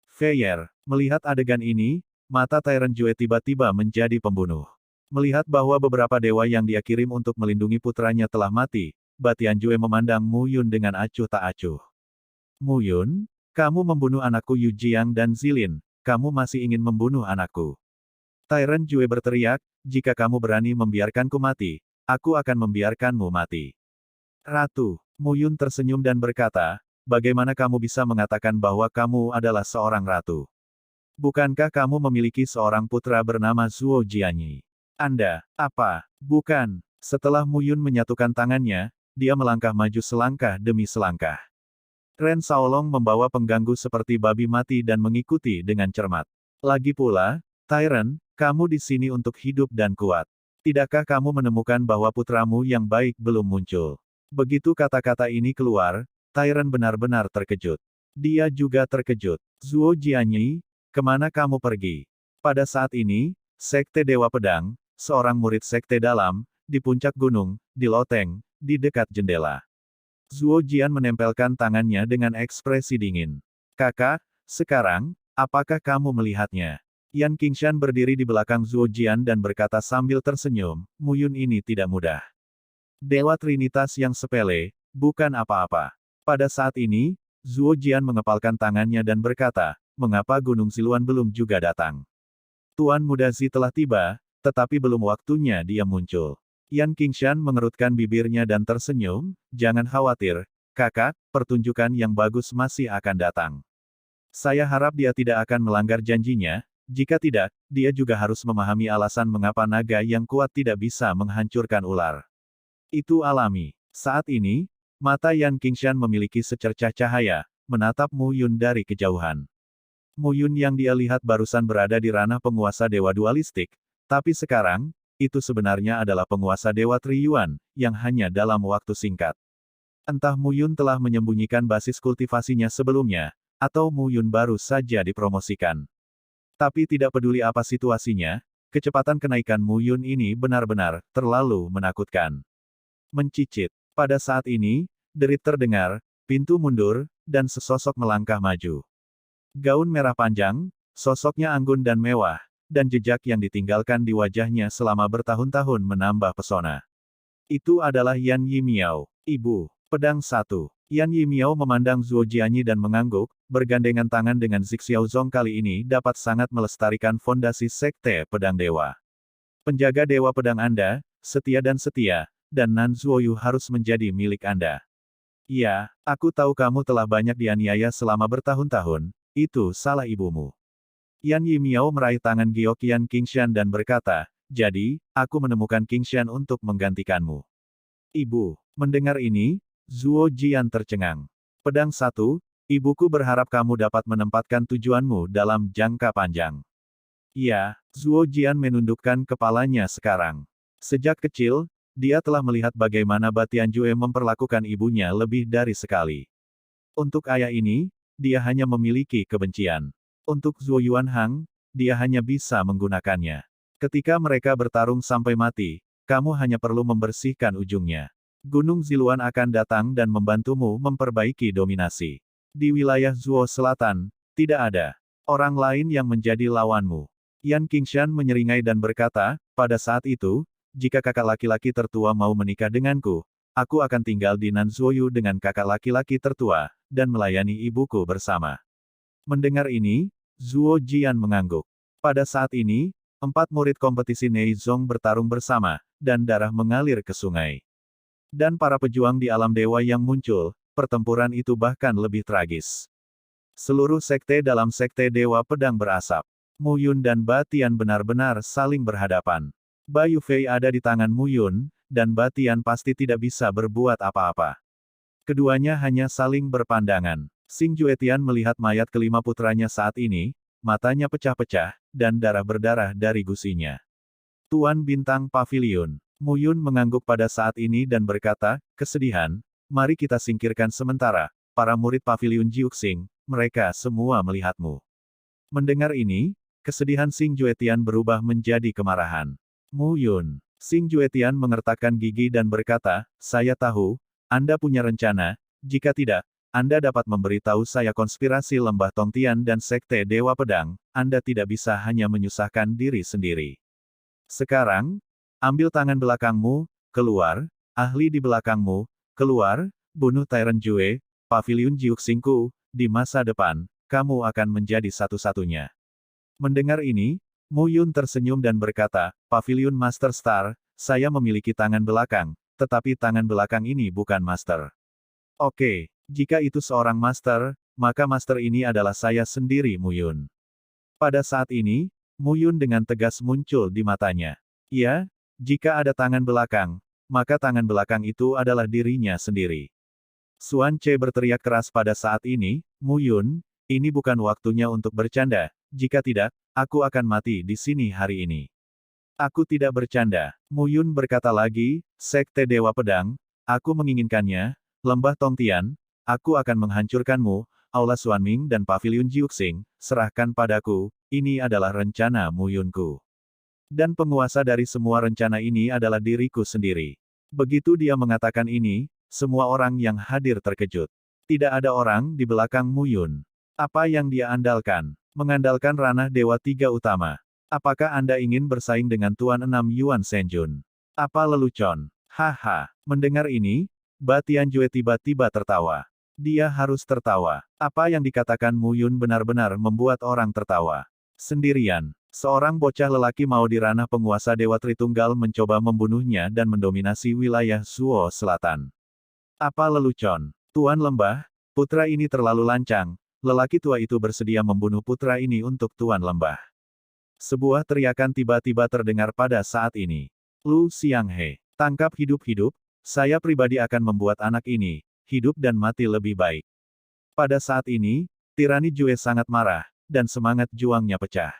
Feier, melihat adegan ini, mata Tyrant Jue tiba-tiba menjadi pembunuh. Melihat bahwa beberapa dewa yang dia kirim untuk melindungi putranya telah mati, Batian Jue memandang Mu Yun dengan acuh tak acuh. Mu Yun, kamu membunuh anakku Yu Jiang dan Zilin, kamu masih ingin membunuh anakku. Tyrant Jue berteriak, jika kamu berani membiarkanku mati, aku akan membiarkanmu mati. Ratu, Mu Yun tersenyum dan berkata, bagaimana kamu bisa mengatakan bahwa kamu adalah seorang ratu? Bukankah kamu memiliki seorang putra bernama Zuo Jianyi? Anda, apa? Bukan. Setelah Mu Yun menyatukan tangannya, dia melangkah maju selangkah demi selangkah. Ren Shaolong membawa pengganggu seperti babi mati dan mengikuti dengan cermat. Lagi pula, Tyrant, kamu di sini untuk hidup dan kuat. Tidakkah kamu menemukan bahwa putramu yang baik belum muncul? Begitu kata-kata ini keluar, Tyrant benar-benar terkejut. Dia juga terkejut. Zuo Jianyi, kemana kamu pergi? Pada saat ini, Sekte Dewa Pedang, seorang murid Sekte Dalam, di puncak gunung, di loteng, di dekat jendela. Zuo Jian menempelkan tangannya dengan ekspresi dingin. Kakak, sekarang, apakah kamu melihatnya? Yan Qingshan berdiri di belakang Zuo Jian dan berkata sambil tersenyum, Mu Yun ini tidak mudah. Dewa Trinitas yang sepele, bukan apa-apa. Pada saat ini, Zuo Jian mengepalkan tangannya dan berkata, mengapa Gunung Siluan belum juga datang? Tuan Muda Zi telah tiba, tetapi belum waktunya dia muncul. Yan Qingshan mengerutkan bibirnya dan tersenyum, jangan khawatir, kakak, pertunjukan yang bagus masih akan datang. Saya harap dia tidak akan melanggar janjinya, jika tidak, dia juga harus memahami alasan mengapa naga yang kuat tidak bisa menghancurkan ular. Itu alami. Saat ini, mata Yan Qingshan memiliki secercah cahaya, menatap Mu Yun dari kejauhan. Mu Yun yang dia lihat barusan berada di ranah penguasa dewa dualistik, tapi sekarang, itu sebenarnya adalah penguasa dewa Triyuan, yang hanya dalam waktu singkat. Entah Mu Yun telah menyembunyikan basis kultivasinya sebelumnya, atau Mu Yun baru saja dipromosikan. Tapi tidak peduli apa situasinya, kecepatan kenaikan Mu Yun ini benar-benar terlalu menakutkan. Mencicit. Pada saat ini, derit terdengar, pintu mundur, dan sesosok melangkah maju. Gaun merah panjang, sosoknya anggun dan mewah, dan jejak yang ditinggalkan di wajahnya selama bertahun-tahun menambah pesona. Itu adalah Yan Yimiao, ibu, pedang 1. Yan Yimiao memandang Zuo Jianyi dan mengangguk, bergandengan tangan dengan Zik Xiaozong kali ini dapat sangat melestarikan fondasi Sekte Pedang Dewa. Penjaga Dewa Pedang Anda, setia, dan Nan Zuoyu harus menjadi milik Anda. Iya, aku tahu kamu telah banyak dianiaya selama bertahun-tahun, itu salah ibumu. Yan Yimiao meraih tangan Gyeokyan Qingshan dan berkata, jadi, aku menemukan Qingshan untuk menggantikanmu. Ibu, mendengar ini, Zuo Jian tercengang. Pedang satu, ibuku berharap kamu dapat menempatkan tujuanmu dalam jangka panjang. Iya, Zuo Jian menundukkan kepalanya sekarang. Sejak kecil, dia telah melihat bagaimana Batianjue memperlakukan ibunya lebih dari sekali. Untuk ayah ini, dia hanya memiliki kebencian. Untuk Zuo Yuanhang, dia hanya bisa menggunakannya. Ketika mereka bertarung sampai mati, kamu hanya perlu membersihkan ujungnya. Gunung Ziluan akan datang dan membantumu memperbaiki dominasi. Di wilayah Zuo Selatan, tidak ada orang lain yang menjadi lawanmu. Yan Qingshan menyeringai dan berkata, pada saat itu, jika kakak laki-laki tertua mau menikah denganku, aku akan tinggal di Nanzuoyu dengan kakak laki-laki tertua, dan melayani ibuku bersama. Mendengar ini, Zuo Jian mengangguk. Pada saat ini, 4 murid kompetisi Neizong bertarung bersama, dan darah mengalir ke sungai. Dan para pejuang di alam dewa yang muncul, pertempuran itu bahkan lebih tragis. Seluruh sekte dalam sekte Dewa Pedang berasap. Mu Yun dan Ba Tian benar-benar saling berhadapan. Ba Yufei ada di tangan Mu Yun, dan Ba Tian pasti tidak bisa berbuat apa-apa. Keduanya hanya saling berpandangan. Xing Juetian melihat mayat kelima putranya saat ini, matanya pecah-pecah, dan darah berdarah dari gusinya. Tuan Bintang Pavilion. Mu Yun mengangguk pada saat ini dan berkata, kesedihan, mari kita singkirkan sementara, para murid Pavilion Jiuxing, mereka semua melihatmu. Mendengar ini, kesedihan Xing Juetian berubah menjadi kemarahan. Mu Yun. Xing Juetian mengertakkan gigi dan berkata, saya tahu, Anda punya rencana, jika tidak, Anda dapat memberitahu saya konspirasi Lembah Tongtian dan Sekte Dewa Pedang, Anda tidak bisa hanya menyusahkan diri sendiri. Sekarang, ambil tangan belakangmu, keluar, ahli di belakangmu, keluar, bunuh Tyrant Jue, Pavilion Jiuxingku, di masa depan, kamu akan menjadi satu-satunya. Mendengar ini, Mu Yun tersenyum dan berkata, Pavilion Master Star, saya memiliki tangan belakang, tetapi tangan belakang ini bukan master. Oke, jika itu seorang master, maka master ini adalah saya sendiri Mu Yun. Pada saat ini, Mu Yun dengan tegas muncul di matanya. Ya, jika ada tangan belakang, maka tangan belakang itu adalah dirinya sendiri. Xuan Che berteriak keras pada saat ini, Mu Yun, ini bukan waktunya untuk bercanda, jika tidak, aku akan mati di sini hari ini. Aku tidak bercanda, Mu Yun berkata lagi, Sekte Dewa Pedang, aku menginginkannya, Lembah Tongtian, aku akan menghancurkanmu, Aula Xuanming dan Pavilion Jiuxing, serahkan padaku, ini adalah rencana Mu Yunku. Dan penguasa dari semua rencana ini adalah diriku sendiri. Begitu dia mengatakan ini, semua orang yang hadir terkejut. Tidak ada orang di belakang Mu Yun. Apa yang dia andalkan? Mengandalkan ranah Dewa Tiga Utama. Apakah Anda ingin bersaing dengan Tuan Enam Yuan Senjun? Apa lelucon? Haha, mendengar ini, Ba Tianjue tiba-tiba tertawa. Dia harus tertawa. Apa yang dikatakan Mu Yun benar-benar membuat orang tertawa. Sendirian, seorang bocah lelaki mau di ranah penguasa Dewa Tritunggal mencoba membunuhnya dan mendominasi wilayah Zuo Selatan. Apa lelucon? Tuan Lembah, putra ini terlalu lancang, lelaki tua itu bersedia membunuh putra ini untuk Tuan Lembah. Sebuah teriakan tiba-tiba terdengar pada saat ini. Lu Xianghe, tangkap hidup-hidup, saya pribadi akan membuat anak ini, hidup dan mati lebih baik. Pada saat ini, Tirani Jue sangat marah, dan semangat juangnya pecah.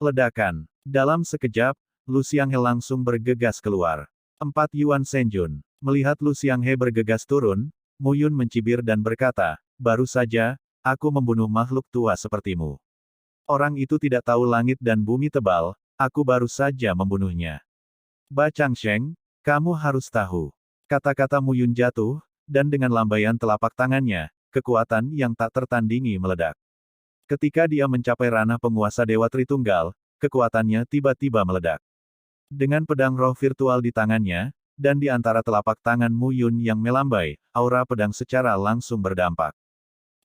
Ledakan. Dalam sekejap, Lu Xianghe langsung bergegas keluar. 4 Yuan Senjun. Melihat Lu Xianghe bergegas turun, Mu Yun mencibir dan berkata, baru saja, aku membunuh makhluk tua sepertimu. Orang itu tidak tahu langit dan bumi tebal, aku baru saja membunuhnya. Ba Changsheng, kamu harus tahu. Kata-kata Mu Yun jatuh, dan dengan lambaian telapak tangannya, kekuatan yang tak tertandingi meledak. Ketika dia mencapai ranah penguasa Dewa Tritunggal, kekuatannya tiba-tiba meledak. Dengan pedang roh virtual di tangannya, dan di antara telapak tangan Mu Yun yang melambai, aura pedang secara langsung berdampak.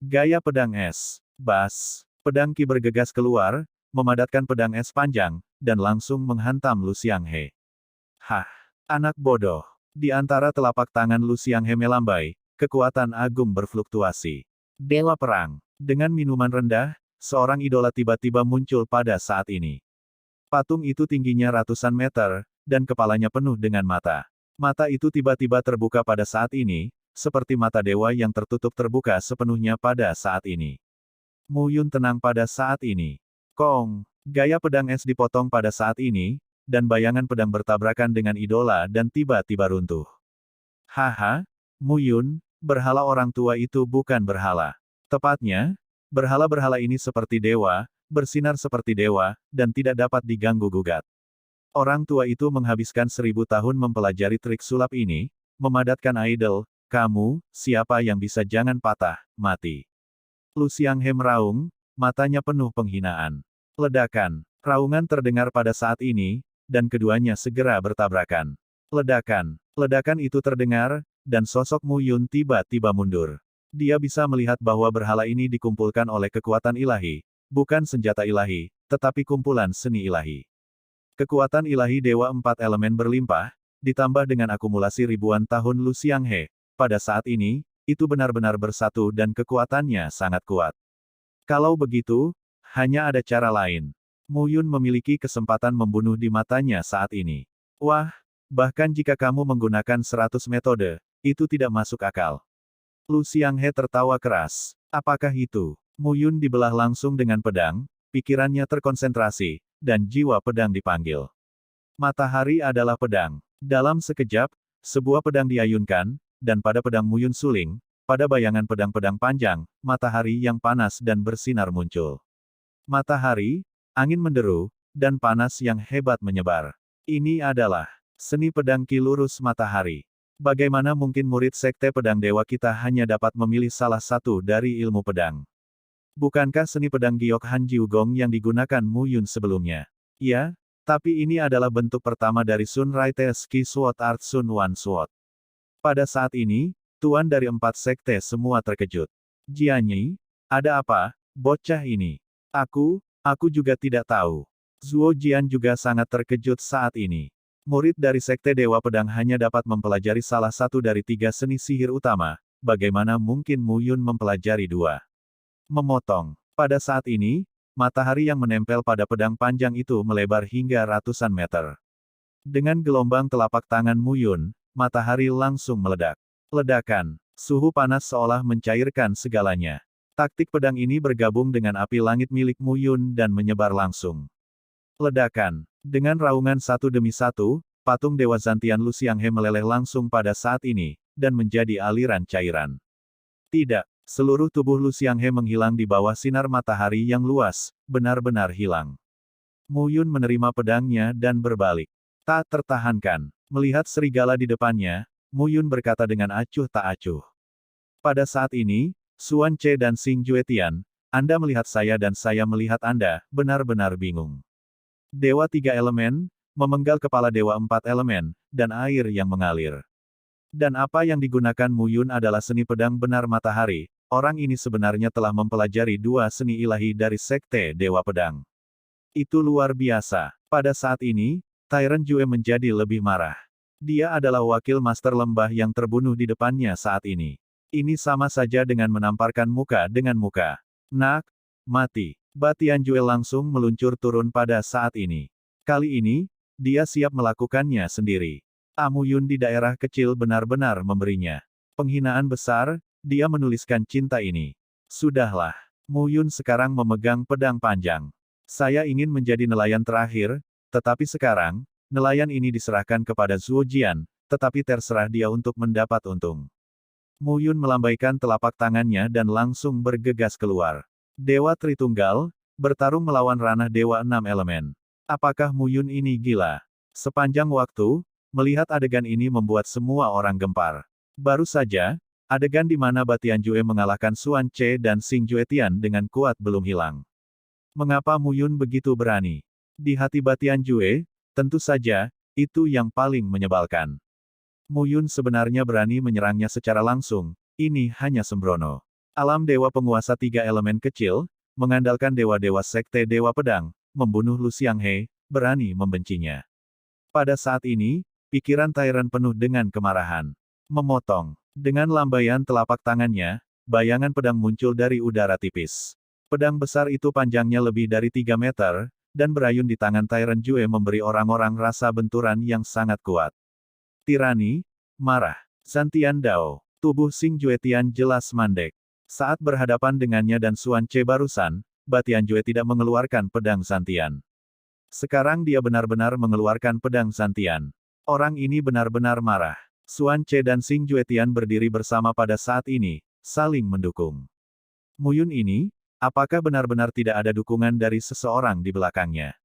Gaya pedang es. Bas. Pedang Ki bergegas keluar, memadatkan pedang es panjang, dan langsung menghantam Lu Xianghe. Hah! Anak bodoh. Di antara telapak tangan Lu Xianghe melambai, kekuatan agung berfluktuasi. Dewa Perang. Dengan minuman rendah, seorang idola tiba-tiba muncul pada saat ini. Patung itu tingginya ratusan meter, dan kepalanya penuh dengan mata. Mata itu tiba-tiba terbuka pada saat ini, seperti mata dewa yang tertutup terbuka sepenuhnya pada saat ini. Mu Yun tenang pada saat ini. Kong, gaya pedang es dipotong pada saat ini, dan bayangan pedang bertabrakan dengan idola dan tiba-tiba runtuh. Haha, Mu Yun, berhala orang tua itu bukan berhala. Tepatnya, berhala-berhala ini seperti dewa, bersinar seperti dewa, dan tidak dapat diganggu-gugat. Orang tua itu menghabiskan 1000 tahun mempelajari trik sulap ini, memadatkan idol, kamu, siapa yang bisa jangan patah, mati. Lu Xianghe meraung, matanya penuh penghinaan. Ledakan. Raungan terdengar pada saat ini, dan keduanya segera bertabrakan. Ledakan. Ledakan itu terdengar, dan sosok Mu Yun tiba-tiba mundur. Dia bisa melihat bahwa berhala ini dikumpulkan oleh kekuatan ilahi, bukan senjata ilahi, tetapi kumpulan seni ilahi. Kekuatan ilahi Dewa 4 Elemen berlimpah, ditambah dengan akumulasi ribuan tahun Lu Xianghe, pada saat ini, itu benar-benar bersatu dan kekuatannya sangat kuat. Kalau begitu, hanya ada cara lain. Mu Yun memiliki kesempatan membunuh di matanya saat ini. Wah, bahkan jika kamu menggunakan 100 metode, itu tidak masuk akal. Lu Xianghe tertawa keras. Apakah itu? Mu Yun dibelah langsung dengan pedang, pikirannya terkonsentrasi, dan jiwa pedang dipanggil. Matahari adalah pedang. Dalam sekejap, sebuah pedang diayunkan, dan pada pedang Mu Yun suling, pada bayangan pedang-pedang panjang, matahari yang panas dan bersinar muncul. Matahari, angin menderu, dan panas yang hebat menyebar. Ini adalah seni pedang Ki Lurus Matahari. Bagaimana mungkin murid Sekte Pedang Dewa kita hanya dapat memilih salah satu dari ilmu pedang? Bukankah seni pedang Giok Han Jiu Gong yang digunakan Mu Yun sebelumnya? Ya, tapi ini adalah bentuk pertama dari Sun Raites Ki Sword Art Sun Wan Sword. Pada saat ini, tuan dari 4 sekte semua terkejut. Jianyi, ada apa, bocah ini? Aku juga tidak tahu. Zuo Jian juga sangat terkejut saat ini. Murid dari Sekte Dewa Pedang hanya dapat mempelajari salah satu dari 3 seni sihir utama, bagaimana mungkin Mu Yun mempelajari 2? Memotong. Pada saat ini, matahari yang menempel pada pedang panjang itu melebar hingga ratusan meter. Dengan gelombang telapak tangan Mu Yun, matahari langsung meledak. Ledakan. Suhu panas seolah mencairkan segalanya. Taktik pedang ini bergabung dengan api langit milik Mu Yun dan menyebar langsung. Ledakan. Dengan raungan satu demi satu, patung Dewa Zantian Lu Xianghe meleleh langsung pada saat ini, dan menjadi aliran cairan. Tidak, seluruh tubuh Lu Xianghe menghilang di bawah sinar matahari yang luas, benar-benar hilang. Mu Yun menerima pedangnya dan berbalik. Tak tertahankan. Melihat serigala di depannya, Mu Yun berkata dengan acuh tak acuh. Pada saat ini, Xuan Che dan Xing Juetian, Anda melihat saya dan saya melihat Anda, benar-benar bingung. Dewa 3 elemen, memenggal kepala Dewa 4 elemen, dan air yang mengalir. Dan apa yang digunakan Mu Yun adalah seni pedang benar matahari, orang ini sebenarnya telah mempelajari 2 seni ilahi dari Sekte Dewa Pedang. Itu luar biasa. Pada saat ini, Tyrant Jue menjadi lebih marah. Dia adalah wakil Master Lembah yang terbunuh di depannya saat ini. Ini sama saja dengan menamparkan muka dengan muka. Nak, mati. Batian Jue langsung meluncur turun pada saat ini. Kali ini, dia siap melakukannya sendiri. Mu Yun di daerah kecil benar-benar memberinya penghinaan besar, dia menuliskan cinta ini. Sudahlah. Mu Yun sekarang memegang pedang panjang. Saya ingin menjadi nelayan terakhir, tetapi sekarang, nelayan ini diserahkan kepada Zuo Jian, tetapi terserah dia untuk mendapat untung. Mu Yun melambaikan telapak tangannya dan langsung bergegas keluar. Dewa Tritunggal, bertarung melawan ranah Dewa 6 Elemen. Apakah Mu Yun ini gila? Sepanjang waktu, melihat adegan ini membuat semua orang gempar. Baru saja, adegan di mana Batian Jue mengalahkan Xuan Che dan Xing Juetian dengan kuat belum hilang. Mengapa Mu Yun begitu berani? Di hati Batian Jue, tentu saja, itu yang paling menyebalkan. Mu Yun sebenarnya berani menyerangnya secara langsung, ini hanya sembrono. Alam dewa penguasa 3 elemen kecil, mengandalkan dewa-dewa Sekte Dewa Pedang, membunuh Lu Xianghe, berani membencinya. Pada saat ini, pikiran Tyrant penuh dengan kemarahan. Memotong. Dengan lambaian telapak tangannya, bayangan pedang muncul dari udara tipis. Pedang besar itu panjangnya lebih dari 3 meter, dan berayun di tangan Tyrant Jue memberi orang-orang rasa benturan yang sangat kuat. Tirani, marah. Santian Dao. Tubuh Xing Juetian jelas mandek. Saat berhadapan dengannya dan Xuan Ce barusan, Batian Jue tidak mengeluarkan pedang Santian. Sekarang dia benar-benar mengeluarkan pedang Santian. Orang ini benar-benar marah. Xuan Ce dan Xing Juetian berdiri bersama pada saat ini, saling mendukung. Muyun ini, apakah benar-benar tidak ada dukungan dari seseorang di belakangnya?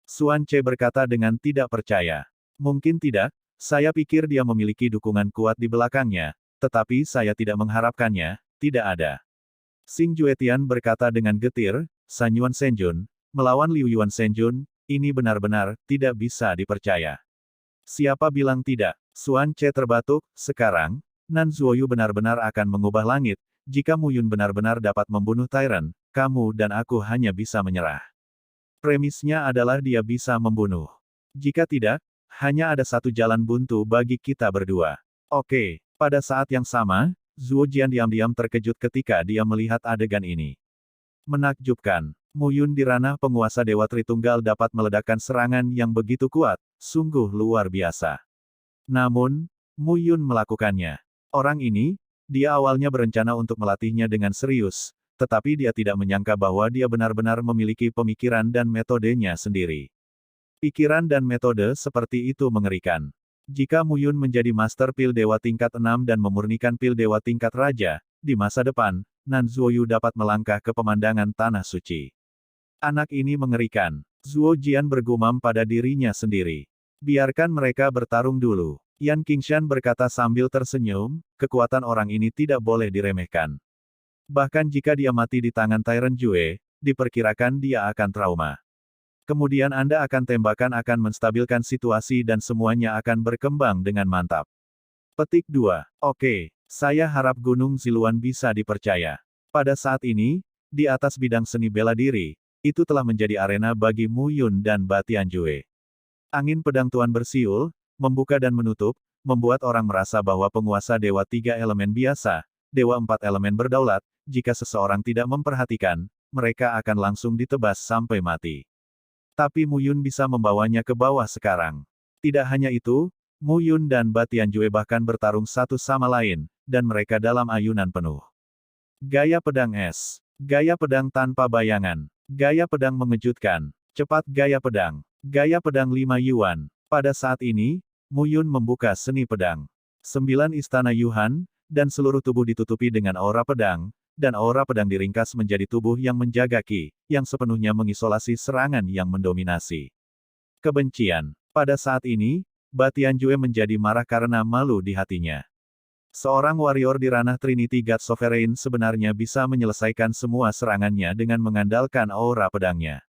Xuan Ce berkata dengan tidak percaya. Mungkin tidak, saya pikir dia memiliki dukungan kuat di belakangnya, tetapi saya tidak mengharapkannya, tidak ada. Xing Juetian berkata dengan getir, San Yuan Shenjun, melawan Liu Yuan Shenjun, ini benar-benar tidak bisa dipercaya. Siapa bilang tidak? Xuan Ce terbatuk, sekarang, Nan Zuoyu benar-benar akan mengubah langit, jika Mu Yun benar-benar dapat membunuh Tyrant, kamu dan aku hanya bisa menyerah. Premisnya adalah dia bisa membunuh. Jika tidak, hanya ada satu jalan buntu bagi kita berdua. Oke, pada saat yang sama, Zuo Jian diam-diam terkejut ketika dia melihat adegan ini. Menakjubkan, Mu Yun di ranah penguasa Dewa Tritunggal dapat meledakkan serangan yang begitu kuat, sungguh luar biasa. Namun, Mu Yun melakukannya. Orang ini, dia awalnya berencana untuk melatihnya dengan serius, tetapi dia tidak menyangka bahwa dia benar-benar memiliki pemikiran dan metodenya sendiri. Pikiran dan metode seperti itu mengerikan. Jika Mu Yun menjadi Master Pil Dewa tingkat 6 dan memurnikan Pil Dewa tingkat Raja, di masa depan, Nan Zuoyu dapat melangkah ke pemandangan Tanah Suci. Anak ini mengerikan. Zuo Jian bergumam pada dirinya sendiri. Biarkan mereka bertarung dulu. Yan Qingshan berkata sambil tersenyum, kekuatan orang ini tidak boleh diremehkan. Bahkan jika dia mati di tangan Tyrant Jue, diperkirakan dia akan trauma. Kemudian Anda akan tembakan akan menstabilkan situasi dan semuanya akan berkembang dengan mantap. Petik 2. Oke, saya harap Gunung Ziluan bisa dipercaya. Pada saat ini, di atas bidang seni bela diri, itu telah menjadi arena bagi Mu Yun dan Batian Jue. Angin pedang Tuan bersiul, membuka dan menutup, membuat orang merasa bahwa penguasa Dewa 3 elemen biasa, Dewa 4 elemen berdaulat, jika seseorang tidak memperhatikan, mereka akan langsung ditebas sampai mati. Tapi Mu Yun bisa membawanya ke bawah sekarang. Tidak hanya itu, Mu Yun dan Batian Jue bahkan bertarung satu sama lain, dan mereka dalam ayunan penuh. Gaya pedang es. Gaya pedang tanpa bayangan. Gaya pedang mengejutkan. Cepat gaya pedang. Gaya pedang 5 Yuan. Pada saat ini, Mu Yun membuka seni pedang. 9 istana Yuan, dan seluruh tubuh ditutupi dengan aura pedang, dan aura pedang diringkas menjadi tubuh yang menjaga ki, yang sepenuhnya mengisolasi serangan yang mendominasi. Kebencian. Pada saat ini, Batian Jue menjadi marah karena malu di hatinya. Seorang warrior di ranah Trinity God Sovereign sebenarnya bisa menyelesaikan semua serangannya dengan mengandalkan aura pedangnya.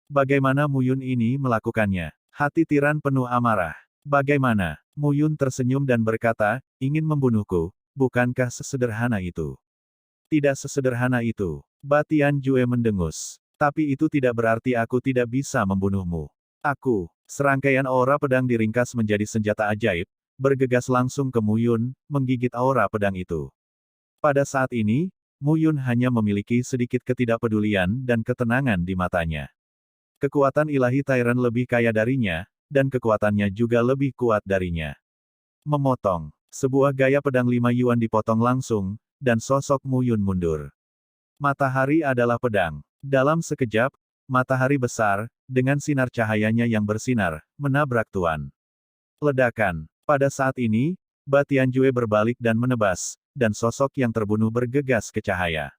Bagaimana Mu Yun ini melakukannya? Hati tiran penuh amarah. Bagaimana? Mu Yun tersenyum dan berkata, ingin membunuhku, bukankah sesederhana itu? Tidak sesederhana itu. Batian Jue mendengus. Tapi itu tidak berarti aku tidak bisa membunuhmu. Aku, serangkaian aura pedang diringkas menjadi senjata ajaib, bergegas langsung ke Mu Yun, menggigit aura pedang itu. Pada saat ini, Mu Yun hanya memiliki sedikit ketidakpedulian dan ketenangan di matanya. Kekuatan ilahi Tyrant lebih kaya darinya, dan kekuatannya juga lebih kuat darinya. Memotong. Sebuah gaya pedang 5 Yuan dipotong langsung, dan sosok Mu Yun mundur. Matahari adalah pedang. Dalam sekejap, matahari besar, dengan sinar cahayanya yang bersinar, menabrak Tuan. Ledakan. Pada saat ini, Batian Jue berbalik dan menebas, dan sosok yang terbunuh bergegas ke cahaya.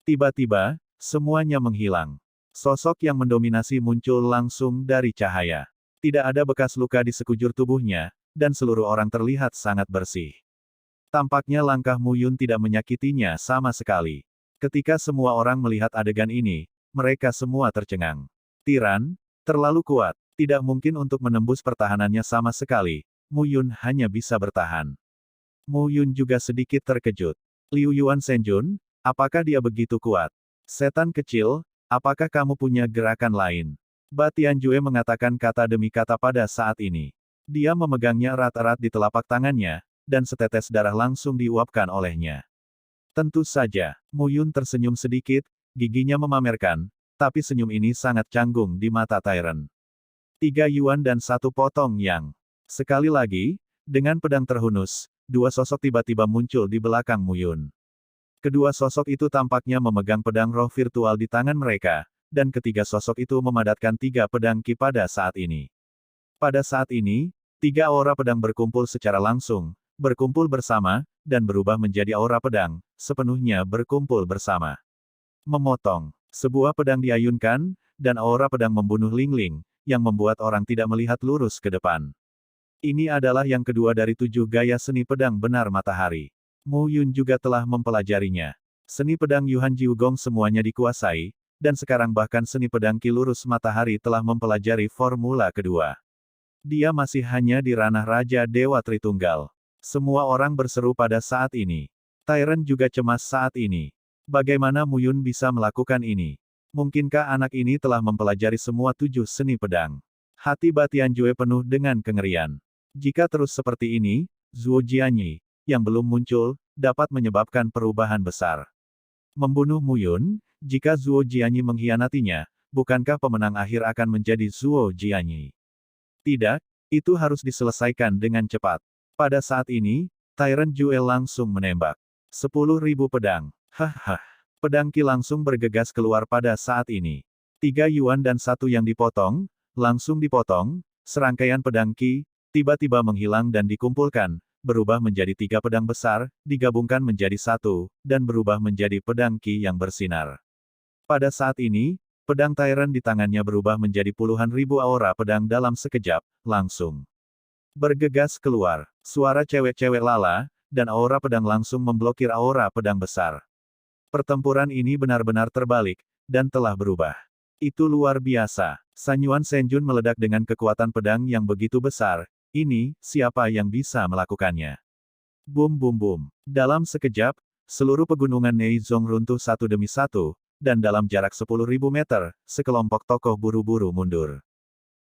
Tiba-tiba, semuanya menghilang. Sosok yang mendominasi muncul langsung dari cahaya. Tidak ada bekas luka di sekujur tubuhnya, dan seluruh orang terlihat sangat bersih. Tampaknya langkah Mu Yun tidak menyakitinya sama sekali. Ketika semua orang melihat adegan ini, mereka semua tercengang. Tiran, terlalu kuat, tidak mungkin untuk menembus pertahanannya sama sekali. Mu Yun hanya bisa bertahan. Mu Yun juga sedikit terkejut. Liu Yuan Shenjun, apakah dia begitu kuat? Setan kecil, apakah kamu punya gerakan lain? Batian Jue mengatakan kata demi kata pada saat ini. Dia memegangnya erat-erat di telapak tangannya, dan setetes darah langsung diuapkan olehnya. Tentu saja, Mu Yun tersenyum sedikit, giginya memamerkan, tapi senyum ini sangat canggung di mata Tyrant. 3 yuan dan 1 potong yang. Sekali lagi, dengan pedang terhunus, dua sosok tiba-tiba muncul di belakang Mu Yun. Kedua sosok itu tampaknya memegang pedang roh virtual di tangan mereka, dan ketiga sosok itu memadatkan 3 pedang Qi pada saat ini. Pada saat ini, 3 aura pedang berkumpul secara langsung, berkumpul bersama, dan berubah menjadi aura pedang, sepenuhnya berkumpul bersama. Memotong. Sebuah pedang diayunkan, dan aura pedang membunuh Ling Ling, yang membuat orang tidak melihat lurus ke depan. Ini adalah yang kedua dari 7 gaya seni pedang benar matahari. Mu Yun juga telah mempelajarinya. Seni pedang Yuhan Jiu Gong semuanya dikuasai, dan sekarang bahkan seni pedang Qi lurus matahari telah mempelajari formula kedua. Dia masih hanya di ranah Raja Dewa Tritunggal. Semua orang berseru pada saat ini. Tyrant juga cemas saat ini. Bagaimana Mu Yun bisa melakukan ini? Mungkinkah anak ini telah mempelajari semua 7 seni pedang? Hati Batian Jue penuh dengan kengerian. Jika terus seperti ini, Zhuo Jianyi, yang belum muncul, dapat menyebabkan perubahan besar. Membunuh Mu Yun, jika Zhuo Jianyi mengkhianatinya, bukankah pemenang akhir akan menjadi Zhuo Jianyi? Tidak, itu harus diselesaikan dengan cepat. Pada saat ini, Tyrant Jue langsung menembak. 10.000 pedang. Hahaha. Pedang Qi langsung bergegas keluar pada saat ini. 3 yuan dan 1 yang dipotong, langsung dipotong, serangkaian pedang Qi, tiba-tiba menghilang dan dikumpulkan, berubah menjadi 3 pedang besar, digabungkan menjadi 1, dan berubah menjadi pedang Qi yang bersinar. Pada saat ini, pedang Tyrant di tangannya berubah menjadi puluhan ribu aura pedang dalam sekejap, langsung bergegas keluar. Suara cewek-cewek lala, dan aura pedang langsung memblokir aura pedang besar. Pertempuran ini benar-benar terbalik, dan telah berubah. Itu luar biasa. Sanyuan Senjun meledak dengan kekuatan pedang yang begitu besar. Ini, siapa yang bisa melakukannya? Bum bum bum. Dalam sekejap, seluruh pegunungan Neizong runtuh satu demi satu, dan dalam jarak 10.000 meter, sekelompok tokoh buru-buru mundur.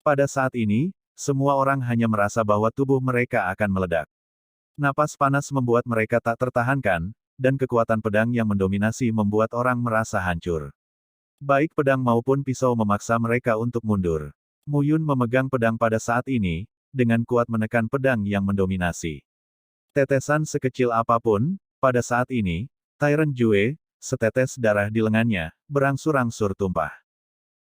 Pada saat ini, semua orang hanya merasa bahwa tubuh mereka akan meledak. Napas panas membuat mereka tak tertahankan, dan kekuatan pedang yang mendominasi membuat orang merasa hancur. Baik pedang maupun pisau memaksa mereka untuk mundur. Mu Yun memegang pedang pada saat ini, dengan kuat menekan pedang yang mendominasi. Tetesan sekecil apapun, pada saat ini, Tyrant Jue, setetes darah di lengannya, berangsur-angsur tumpah.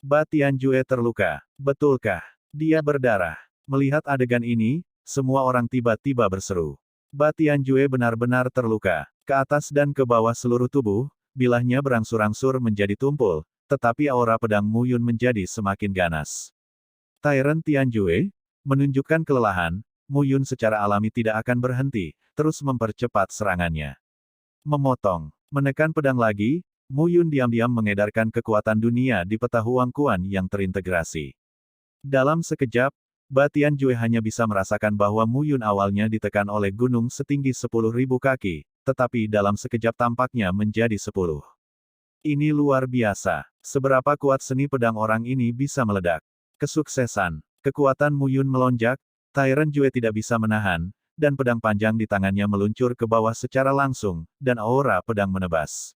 Batian Jue terluka. Betulkah? Dia berdarah. Melihat adegan ini, semua orang tiba-tiba berseru. Batian Jue benar-benar terluka. Ke atas dan ke bawah seluruh tubuh, bilahnya berangsur-angsur menjadi tumpul, tetapi aura pedang Mu Yun menjadi semakin ganas. Tyrant Tianjue, menunjukkan kelelahan, Mu Yun secara alami tidak akan berhenti, terus mempercepat serangannya. Memotong, menekan pedang lagi, Mu Yun diam-diam mengedarkan kekuatan dunia di peta Huang Quan yang terintegrasi. Dalam sekejap, Batian Jue hanya bisa merasakan bahwa Mu Yun awalnya ditekan oleh gunung setinggi 10.000 kaki, tetapi dalam sekejap tampaknya menjadi 10. Ini luar biasa. Seberapa kuat seni pedang orang ini bisa meledak. Kesuksesan. Kekuatan Mu Yun melonjak, Tyrant Jue tidak bisa menahan, dan pedang panjang di tangannya meluncur ke bawah secara langsung, dan aura pedang menebas.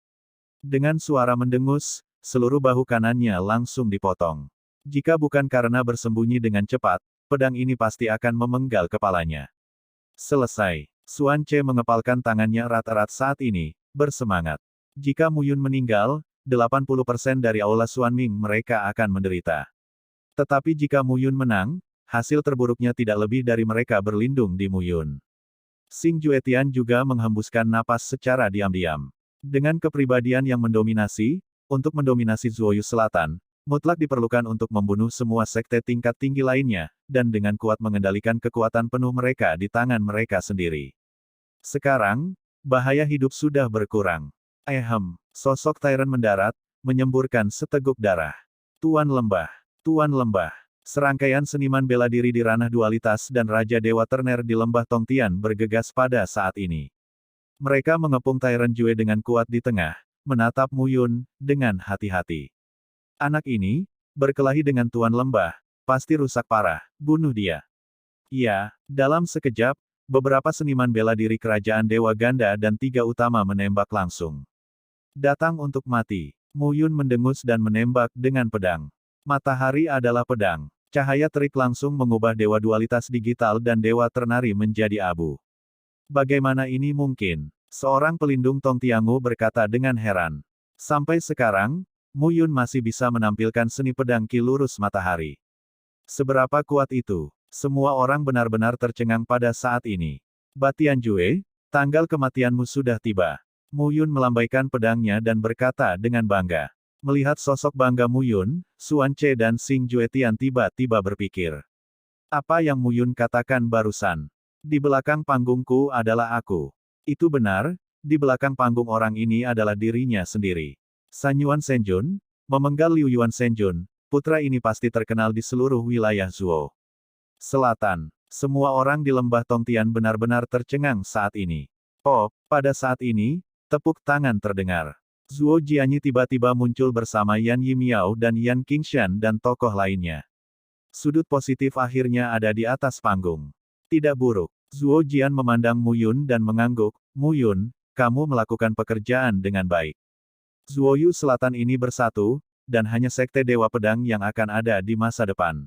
Dengan suara mendengus, seluruh bahu kanannya langsung dipotong. Jika bukan karena bersembunyi dengan cepat, pedang ini pasti akan memenggal kepalanya. Selesai. Xuan Che mengepalkan tangannya erat-erat saat ini, bersemangat. Jika Mu Yun meninggal, 80% dari Aula Xuan Ming mereka akan menderita. Tetapi jika Mu Yun menang, hasil terburuknya tidak lebih dari mereka berlindung di Mu Yun. Xing Juetian juga menghembuskan napas secara diam-diam. Dengan kepribadian yang mendominasi, untuk mendominasi Zuoyu Selatan, mutlak diperlukan untuk membunuh semua sekte tingkat tinggi lainnya, dan dengan kuat mengendalikan kekuatan penuh mereka di tangan mereka sendiri. Sekarang, bahaya hidup sudah berkurang. Sosok Tyrant mendarat, menyemburkan seteguk darah. Tuan Lembah. Tuan Lembah. Serangkaian seniman bela diri di ranah dualitas dan Raja Dewa Terner di Lembah Tongtian bergegas pada saat ini. Mereka mengepung Tyrant Jue dengan kuat di tengah, menatap Mu Yun, dengan hati-hati. Anak ini, berkelahi dengan Tuan Lembah, pasti rusak parah, bunuh dia. Ya, dalam sekejap, Beberapa seniman bela diri kerajaan Dewa Ganda dan 3 utama menembak langsung. Datang untuk mati. Mu Yun mendengus dan menembak dengan pedang. Matahari adalah pedang. Cahaya terik langsung mengubah dewa dualitas digital dan dewa ternari menjadi abu. Bagaimana ini mungkin? Seorang pelindung Tong Tiangu berkata dengan heran. Sampai sekarang, Mu Yun masih bisa menampilkan seni pedang ki lurus matahari. Seberapa kuat itu? Semua orang benar-benar tercengang pada saat ini. Batian Jue, tanggal kematianmu sudah tiba. Mu Yun melambaikan pedangnya dan berkata dengan bangga. Melihat sosok bangga Mu Yun, Xuan Che dan Xing Juetian tiba-tiba berpikir. Apa yang Mu Yun katakan barusan? Di belakang panggungku adalah aku. Itu benar, di belakang panggung orang ini adalah dirinya sendiri. San Yuan Senjun, memenggal Liu Yuan Senjun, putra ini pasti terkenal di seluruh wilayah Zuo Selatan. Semua orang di lembah Tongtian benar-benar tercengang saat ini. Oh, pada saat ini, tepuk tangan terdengar. Zuo Jianyi tiba-tiba muncul bersama Yan Yimiao dan Yan Qingshan dan tokoh lainnya. Sudut positif akhirnya ada di atas panggung. Tidak buruk. Zuo Jian memandang Mu Yun dan mengangguk, Mu Yun, kamu melakukan pekerjaan dengan baik. Zuo Yu Selatan ini bersatu, dan hanya Sekte Dewa Pedang yang akan ada di masa depan.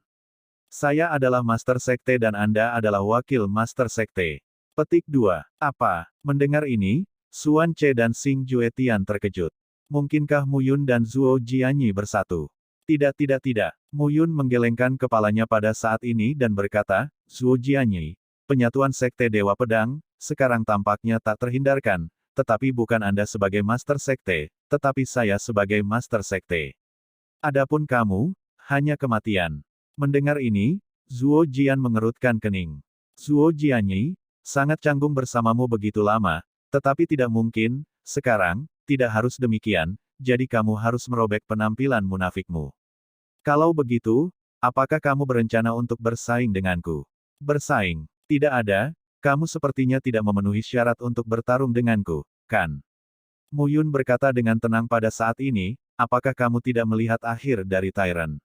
Saya adalah Master Sekte dan Anda adalah Wakil Master Sekte. Petik 2. Apa? Mendengar ini, Xuan Che dan Xing Juetian terkejut. Mungkinkah Mu Yun dan Zuo Jianyi bersatu? Tidak. Mu Yun menggelengkan kepalanya pada saat ini dan berkata, Zuo Jianyi, penyatuan Sekte Dewa Pedang, sekarang tampaknya tak terhindarkan, tetapi bukan Anda sebagai Master Sekte, tetapi saya sebagai Master Sekte. Adapun kamu, hanya kematian. Mendengar ini, Zuo Jian mengerutkan kening. Zuo Jianyi, sangat canggung bersamamu begitu lama, tetapi tidak mungkin, sekarang, tidak harus demikian, jadi kamu harus merobek penampilan munafikmu. Kalau begitu, apakah kamu berencana untuk bersaing denganku? Bersaing? Tidak ada, kamu sepertinya tidak memenuhi syarat untuk bertarung denganku, kan? Mu Yun berkata dengan tenang pada saat ini, apakah kamu tidak melihat akhir dari Tyrant?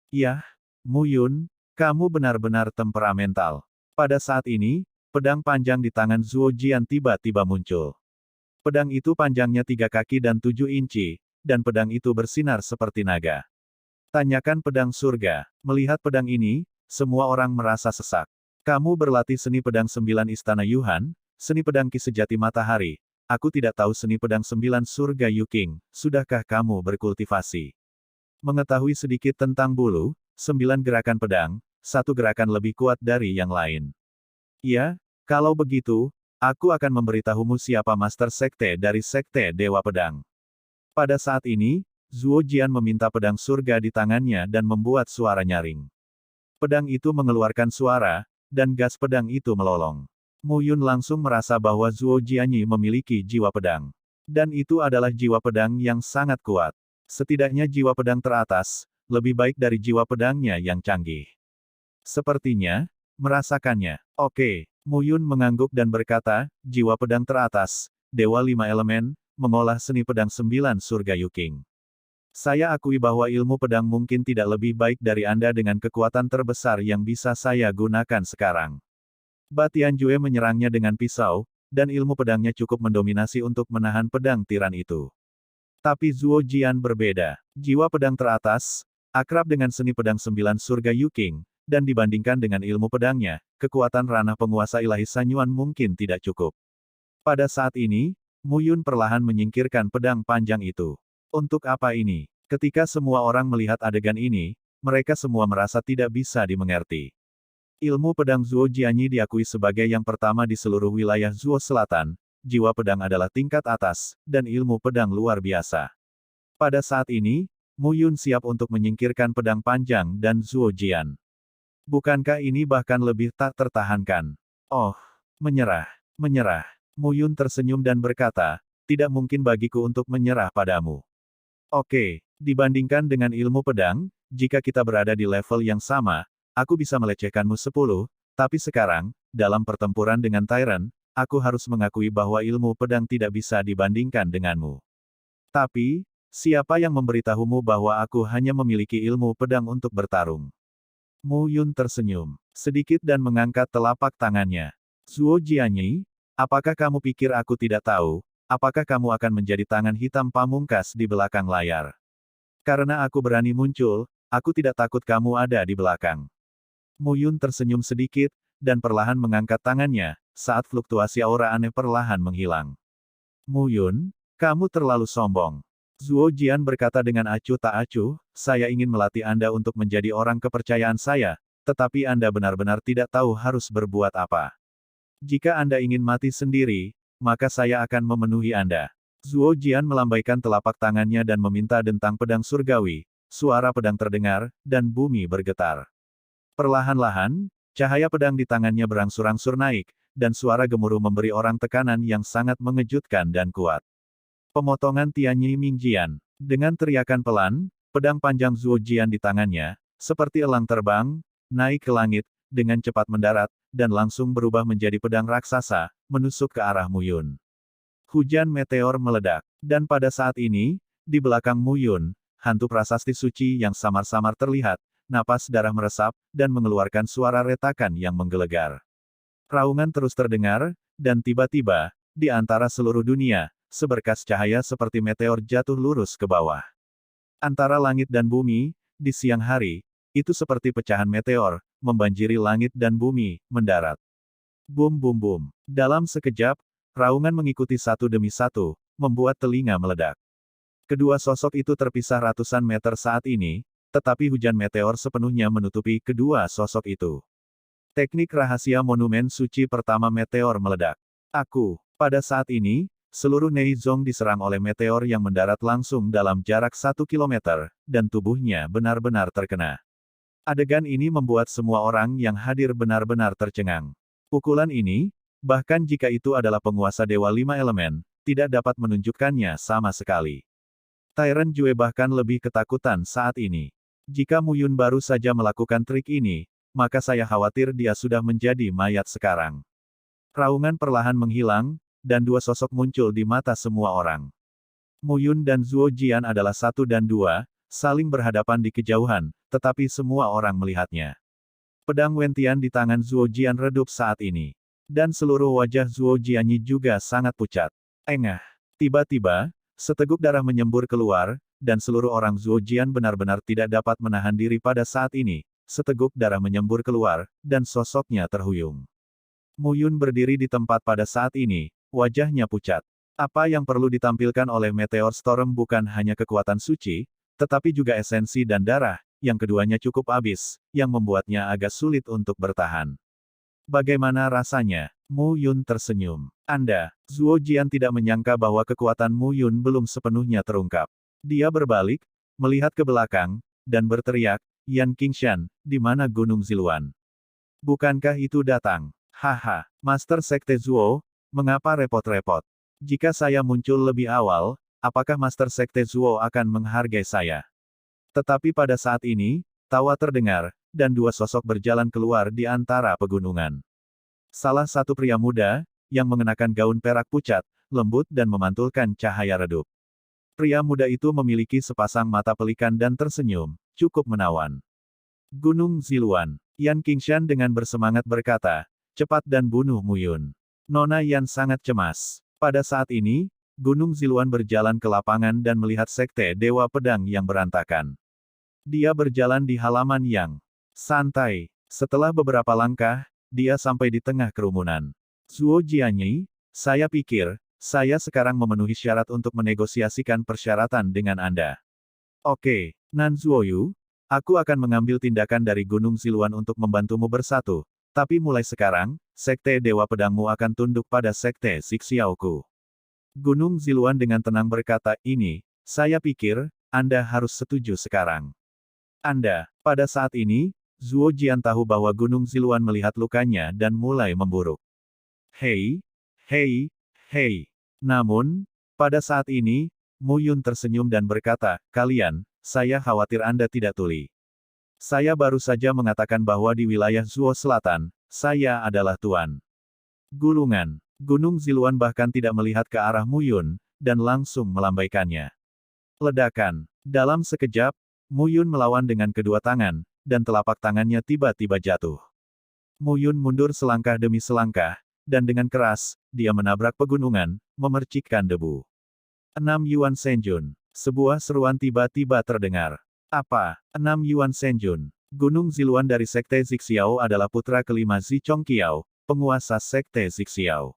Yah, Mu Yun, kamu benar-benar temperamental. Pada saat ini, pedang panjang di tangan Zuo Jian tiba-tiba muncul. Pedang itu panjangnya 3 kaki dan 7 inci, dan pedang itu bersinar seperti naga. Tanyakan pedang surga. Melihat pedang ini, semua orang merasa sesak. Kamu berlatih seni pedang 9 istana Yuhan, seni pedang ki sejati matahari. Aku tidak tahu seni pedang 9 surga Yuking, sudahkah kamu berkultivasi? Mengetahui sedikit tentang bulu, 9 gerakan pedang, 1 gerakan lebih kuat dari yang lain. Ya, kalau begitu, aku akan memberitahumu siapa Master Sekte dari Sekte Dewa Pedang. Pada saat ini, Zuo Jian meminta pedang surga di tangannya dan membuat suara nyaring. Pedang itu mengeluarkan suara, dan gas pedang itu melolong. Mu Yun langsung merasa bahwa Zuo Jianyi memiliki jiwa pedang. Dan itu adalah jiwa pedang yang sangat kuat. Setidaknya jiwa pedang teratas, lebih baik dari jiwa pedangnya yang canggih. Sepertinya, merasakannya. Oke, Mu Yun mengangguk dan berkata, jiwa pedang teratas, Dewa 5 Elemen, mengolah seni pedang 9 surga Yuking. Saya akui bahwa ilmu pedang mungkin tidak lebih baik dari Anda dengan kekuatan terbesar yang bisa saya gunakan sekarang. Batian Jue menyerangnya dengan pisau, dan ilmu pedangnya cukup mendominasi untuk menahan pedang tiran itu. Tapi Zuo Jian berbeda. Jiwa pedang teratas, akrab dengan seni pedang 9 surga Yuking, dan dibandingkan dengan ilmu pedangnya, kekuatan ranah penguasa ilahi Sanyuan mungkin tidak cukup. Pada saat ini, Mu Yun perlahan menyingkirkan pedang panjang itu. Untuk apa ini? Ketika semua orang melihat adegan ini, mereka semua merasa tidak bisa dimengerti. Ilmu pedang Zuo Jianyi diakui sebagai yang pertama di seluruh wilayah Zuo Selatan, jiwa pedang adalah tingkat atas, dan ilmu pedang luar biasa. Pada saat ini, Mu Yun siap untuk menyingkirkan pedang panjang dan Zuo Jian. Bukankah ini bahkan lebih tak tertahankan? Oh, menyerah. Mu Yun tersenyum dan berkata, tidak mungkin bagiku untuk menyerah padamu. Oke, dibandingkan dengan ilmu pedang, jika kita berada di level yang sama, aku bisa melecehkanmu 10, tapi sekarang, dalam pertempuran dengan Tyrant, aku harus mengakui bahwa ilmu pedang tidak bisa dibandingkan denganmu. Tapi, siapa yang memberitahumu bahwa aku hanya memiliki ilmu pedang untuk bertarung? Mu Yun tersenyum sedikit dan mengangkat telapak tangannya. Zuo Jianyi, apakah kamu pikir aku tidak tahu, apakah kamu akan menjadi tangan hitam pamungkas di belakang layar? Karena aku berani muncul, aku tidak takut kamu ada di belakang. Mu Yun tersenyum sedikit, dan perlahan mengangkat tangannya, saat fluktuasi aura aneh perlahan menghilang. Mu Yun, kamu terlalu sombong. Zuo Jian berkata dengan acuh tak acuh, saya ingin melatih Anda untuk menjadi orang kepercayaan saya, tetapi Anda benar-benar tidak tahu harus berbuat apa. Jika Anda ingin mati sendiri, maka saya akan memenuhi Anda. Zuo Jian melambaikan telapak tangannya dan meminta dentang pedang surgawi, suara pedang terdengar, dan bumi bergetar. Perlahan-lahan, cahaya pedang di tangannya berangsur-angsur naik, dan suara gemuruh memberi orang tekanan yang sangat mengejutkan dan kuat. Pemotongan Tianyi Mingjian. Dengan teriakan pelan, pedang panjang Zuo Jian di tangannya, seperti elang terbang, naik ke langit, dengan cepat mendarat, dan langsung berubah menjadi pedang raksasa, menusuk ke arah Mu Yun. Hujan meteor meledak. Dan pada saat ini, di belakang Mu Yun, hantu prasasti suci yang samar-samar terlihat, napas darah meresap, dan mengeluarkan suara retakan yang menggelegar. Raungan terus terdengar, dan tiba-tiba, di antara seluruh dunia, seberkas cahaya seperti meteor jatuh lurus ke bawah. Antara langit dan bumi, di siang hari, itu seperti pecahan meteor, membanjiri langit dan bumi, mendarat. Bum bum bum. Dalam sekejap, raungan mengikuti satu demi satu, membuat telinga meledak. Kedua sosok itu terpisah ratusan meter saat ini, tetapi hujan meteor sepenuhnya menutupi kedua sosok itu. Teknik rahasia monumen suci pertama meteor meledak. Pada saat ini, seluruh Neizong diserang oleh meteor yang mendarat langsung dalam jarak 1 kilometer, dan tubuhnya benar-benar terkena. Adegan ini membuat semua orang yang hadir benar-benar tercengang. Pukulan ini, bahkan jika itu adalah penguasa Dewa Lima Elemen, tidak dapat menunjukkannya sama sekali. Tyrant Jue bahkan lebih ketakutan saat ini. Jika Mu Yun baru saja melakukan trik ini, maka saya khawatir dia sudah menjadi mayat sekarang. Raungan perlahan menghilang, dan dua sosok muncul di mata semua orang. Mu Yun dan Zuo Jian adalah satu dan dua, saling berhadapan di kejauhan, tetapi semua orang melihatnya. Pedang Wentian di tangan Zuo Jian redup saat ini. Dan seluruh wajah Zuo Jianyi juga sangat pucat. Engah. Tiba-tiba, seteguk darah menyembur keluar, dan seluruh orang Zuo Jian benar-benar tidak dapat menahan diri pada saat ini. Seteguk darah menyembur keluar, dan sosoknya terhuyung. Mu Yun berdiri di tempat pada saat ini, wajahnya pucat. Apa yang perlu ditampilkan oleh Meteor Storm bukan hanya kekuatan suci, tetapi juga esensi dan darah, yang keduanya cukup habis, yang membuatnya agak sulit untuk bertahan. Bagaimana rasanya? Mu Yun tersenyum. Anda, Zuo Jian tidak menyangka bahwa kekuatan Mu Yun belum sepenuhnya terungkap. Dia berbalik, melihat ke belakang, dan berteriak, Yan Qingshan, di mana Gunung Ziluan? Bukankah itu datang? Haha, Master Sekte Zuo, mengapa repot-repot? Jika saya muncul lebih awal, apakah Master Sekte Zuo akan menghargai saya? Tetapi pada saat ini, tawa terdengar, dan dua sosok berjalan keluar di antara pegunungan. Salah satu pria muda, yang mengenakan gaun perak pucat, lembut dan memantulkan cahaya redup. Pria muda itu memiliki sepasang mata pelikan dan tersenyum, cukup menawan. Gunung Ziluan. Yan Qingshan dengan bersemangat berkata, cepat dan bunuh Mu Yun. Nona Yan sangat cemas. Pada saat ini, Gunung Ziluan berjalan ke lapangan dan melihat sekte Dewa Pedang yang berantakan. Dia berjalan di halaman yang santai. Setelah beberapa langkah, dia sampai di tengah kerumunan. Zuo Jianyi, saya pikir, saya sekarang memenuhi syarat untuk menegosiasikan persyaratan dengan Anda. Oke, Nan Zuoyu, aku akan mengambil tindakan dari Gunung Ziluan untuk membantumu bersatu, tapi mulai sekarang, Sekte Dewa Pedangmu akan tunduk pada Sekte Xixiaoku. Gunung Ziluan dengan tenang berkata, ini, saya pikir, Anda harus setuju sekarang. Anda, pada saat ini, Zuo Jian tahu bahwa Gunung Ziluan melihat lukanya dan mulai memburuk. Hei, hei, hei. Namun, pada saat ini, Mu Yun tersenyum dan berkata, kalian, saya khawatir Anda tidak tuli. Saya baru saja mengatakan bahwa di wilayah Zuo Selatan, saya adalah tuan. Gulungan. Gunung Ziluan bahkan tidak melihat ke arah Mu Yun, dan langsung melambaikannya. Ledakan. Dalam sekejap, Mu Yun melawan dengan kedua tangan, dan telapak tangannya tiba-tiba jatuh. Mu Yun mundur selangkah demi selangkah, dan dengan keras, dia menabrak pegunungan, memercikkan debu. 6 Yuan Senjun. Sebuah seruan tiba-tiba terdengar. Apa? 6 Yuan Senjun. Gunung Ziluan dari Sekte Zixiao adalah putra kelima Zi Chongqiao, penguasa Sekte Zixiao.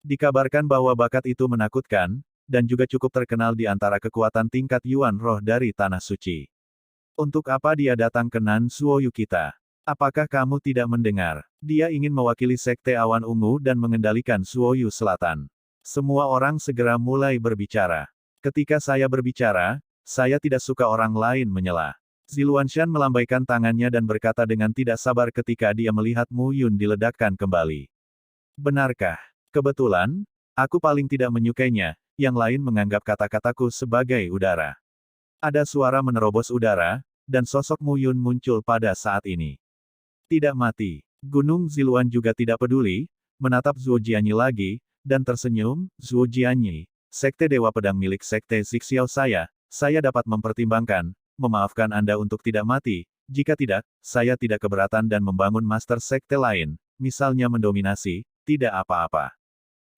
Dikabarkan bahwa bakat itu menakutkan, dan juga cukup terkenal di antara kekuatan tingkat Yuan roh dari Tanah Suci. Untuk apa dia datang ke Nan Suoyu kita? Apakah kamu tidak mendengar? Dia ingin mewakili Sekte Awan Ungu dan mengendalikan Suoyu Selatan. Semua orang segera mulai berbicara. Ketika saya berbicara, saya tidak suka orang lain menyela. Ziluanshan melambaikan tangannya dan berkata dengan tidak sabar ketika dia melihat Mu Yun diledakkan kembali. Benarkah? Kebetulan, aku paling tidak menyukainya, yang lain menganggap kata-kataku sebagai udara. Ada suara menerobos udara, dan sosok Mu Yun muncul pada saat ini. Tidak mati. Gunung Ziluan juga tidak peduli, menatap Zuo Jianyi lagi, dan tersenyum. Zuo Jianyi, Sekte Dewa Pedang milik Sekte Zixiao saya dapat mempertimbangkan, memaafkan Anda untuk tidak mati, jika tidak, saya tidak keberatan dan membangun master sekte lain, misalnya mendominasi, tidak apa-apa.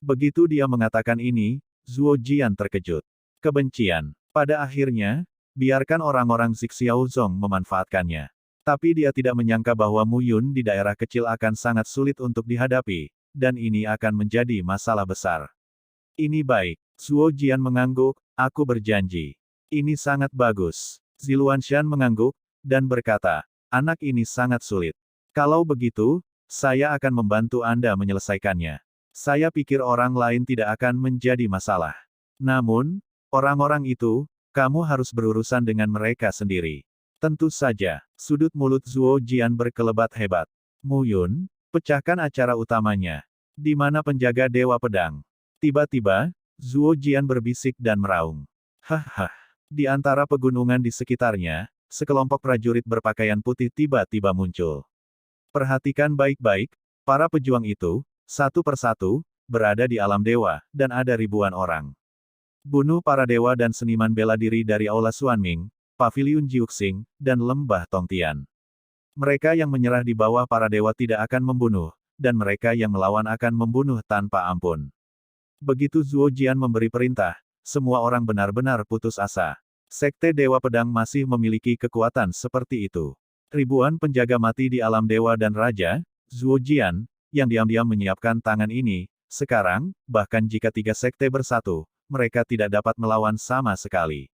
Begitu dia mengatakan ini, Zuo Jian terkejut. Kebencian. Pada akhirnya, biarkan orang-orang Zixiao Zong memanfaatkannya. Tapi dia tidak menyangka bahwa Mu Yun di daerah kecil akan sangat sulit untuk dihadapi, dan ini akan menjadi masalah besar. Ini baik. Zuo Jian mengangguk, aku berjanji. Ini sangat bagus. Ziluanshan mengangguk, dan berkata, anak ini sangat sulit. Kalau begitu, saya akan membantu Anda menyelesaikannya. Saya pikir orang lain tidak akan menjadi masalah. Namun, orang-orang itu, kamu harus berurusan dengan mereka sendiri. Tentu saja, sudut mulut Zuo Jian berkelebat hebat. Mu Yun, pecahkan acara utamanya. Di mana penjaga Dewa Pedang? Tiba-tiba, Zuo Jian berbisik dan meraung. Hahaha. Di antara pegunungan di sekitarnya, sekelompok prajurit berpakaian putih tiba-tiba muncul. Perhatikan baik-baik, para pejuang itu, satu persatu, berada di alam dewa, dan ada ribuan orang. Bunuh para dewa dan seniman bela diri dari Aula Xuanming, Paviliun Jiuxing, dan Lembah Tongtian. Mereka yang menyerah di bawah para dewa tidak akan membunuh, dan mereka yang melawan akan membunuh tanpa ampun. Begitu Zuo Jian memberi perintah, semua orang benar-benar putus asa. Sekte Dewa Pedang masih memiliki kekuatan seperti itu. Ribuan penjaga mati di alam dewa dan raja, Zuo Jian, yang diam-diam menyiapkan tangan ini, sekarang, bahkan jika tiga sekte bersatu, mereka tidak dapat melawan sama sekali.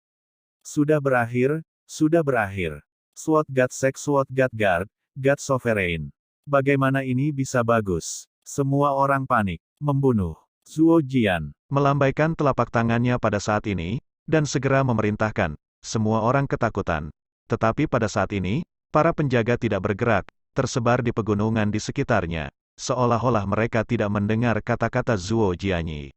Sudah berakhir, sudah berakhir. Sword God Sek Sword God Guard, God Sovereign. Bagaimana ini bisa bagus? Semua orang panik, membunuh. Zuo Jian melambaikan telapak tangannya pada saat ini, dan segera memerintahkan. Semua orang ketakutan. Tetapi pada saat ini, para penjaga tidak bergerak, tersebar di pegunungan di sekitarnya, seolah-olah mereka tidak mendengar kata-kata Zuo Jianyi.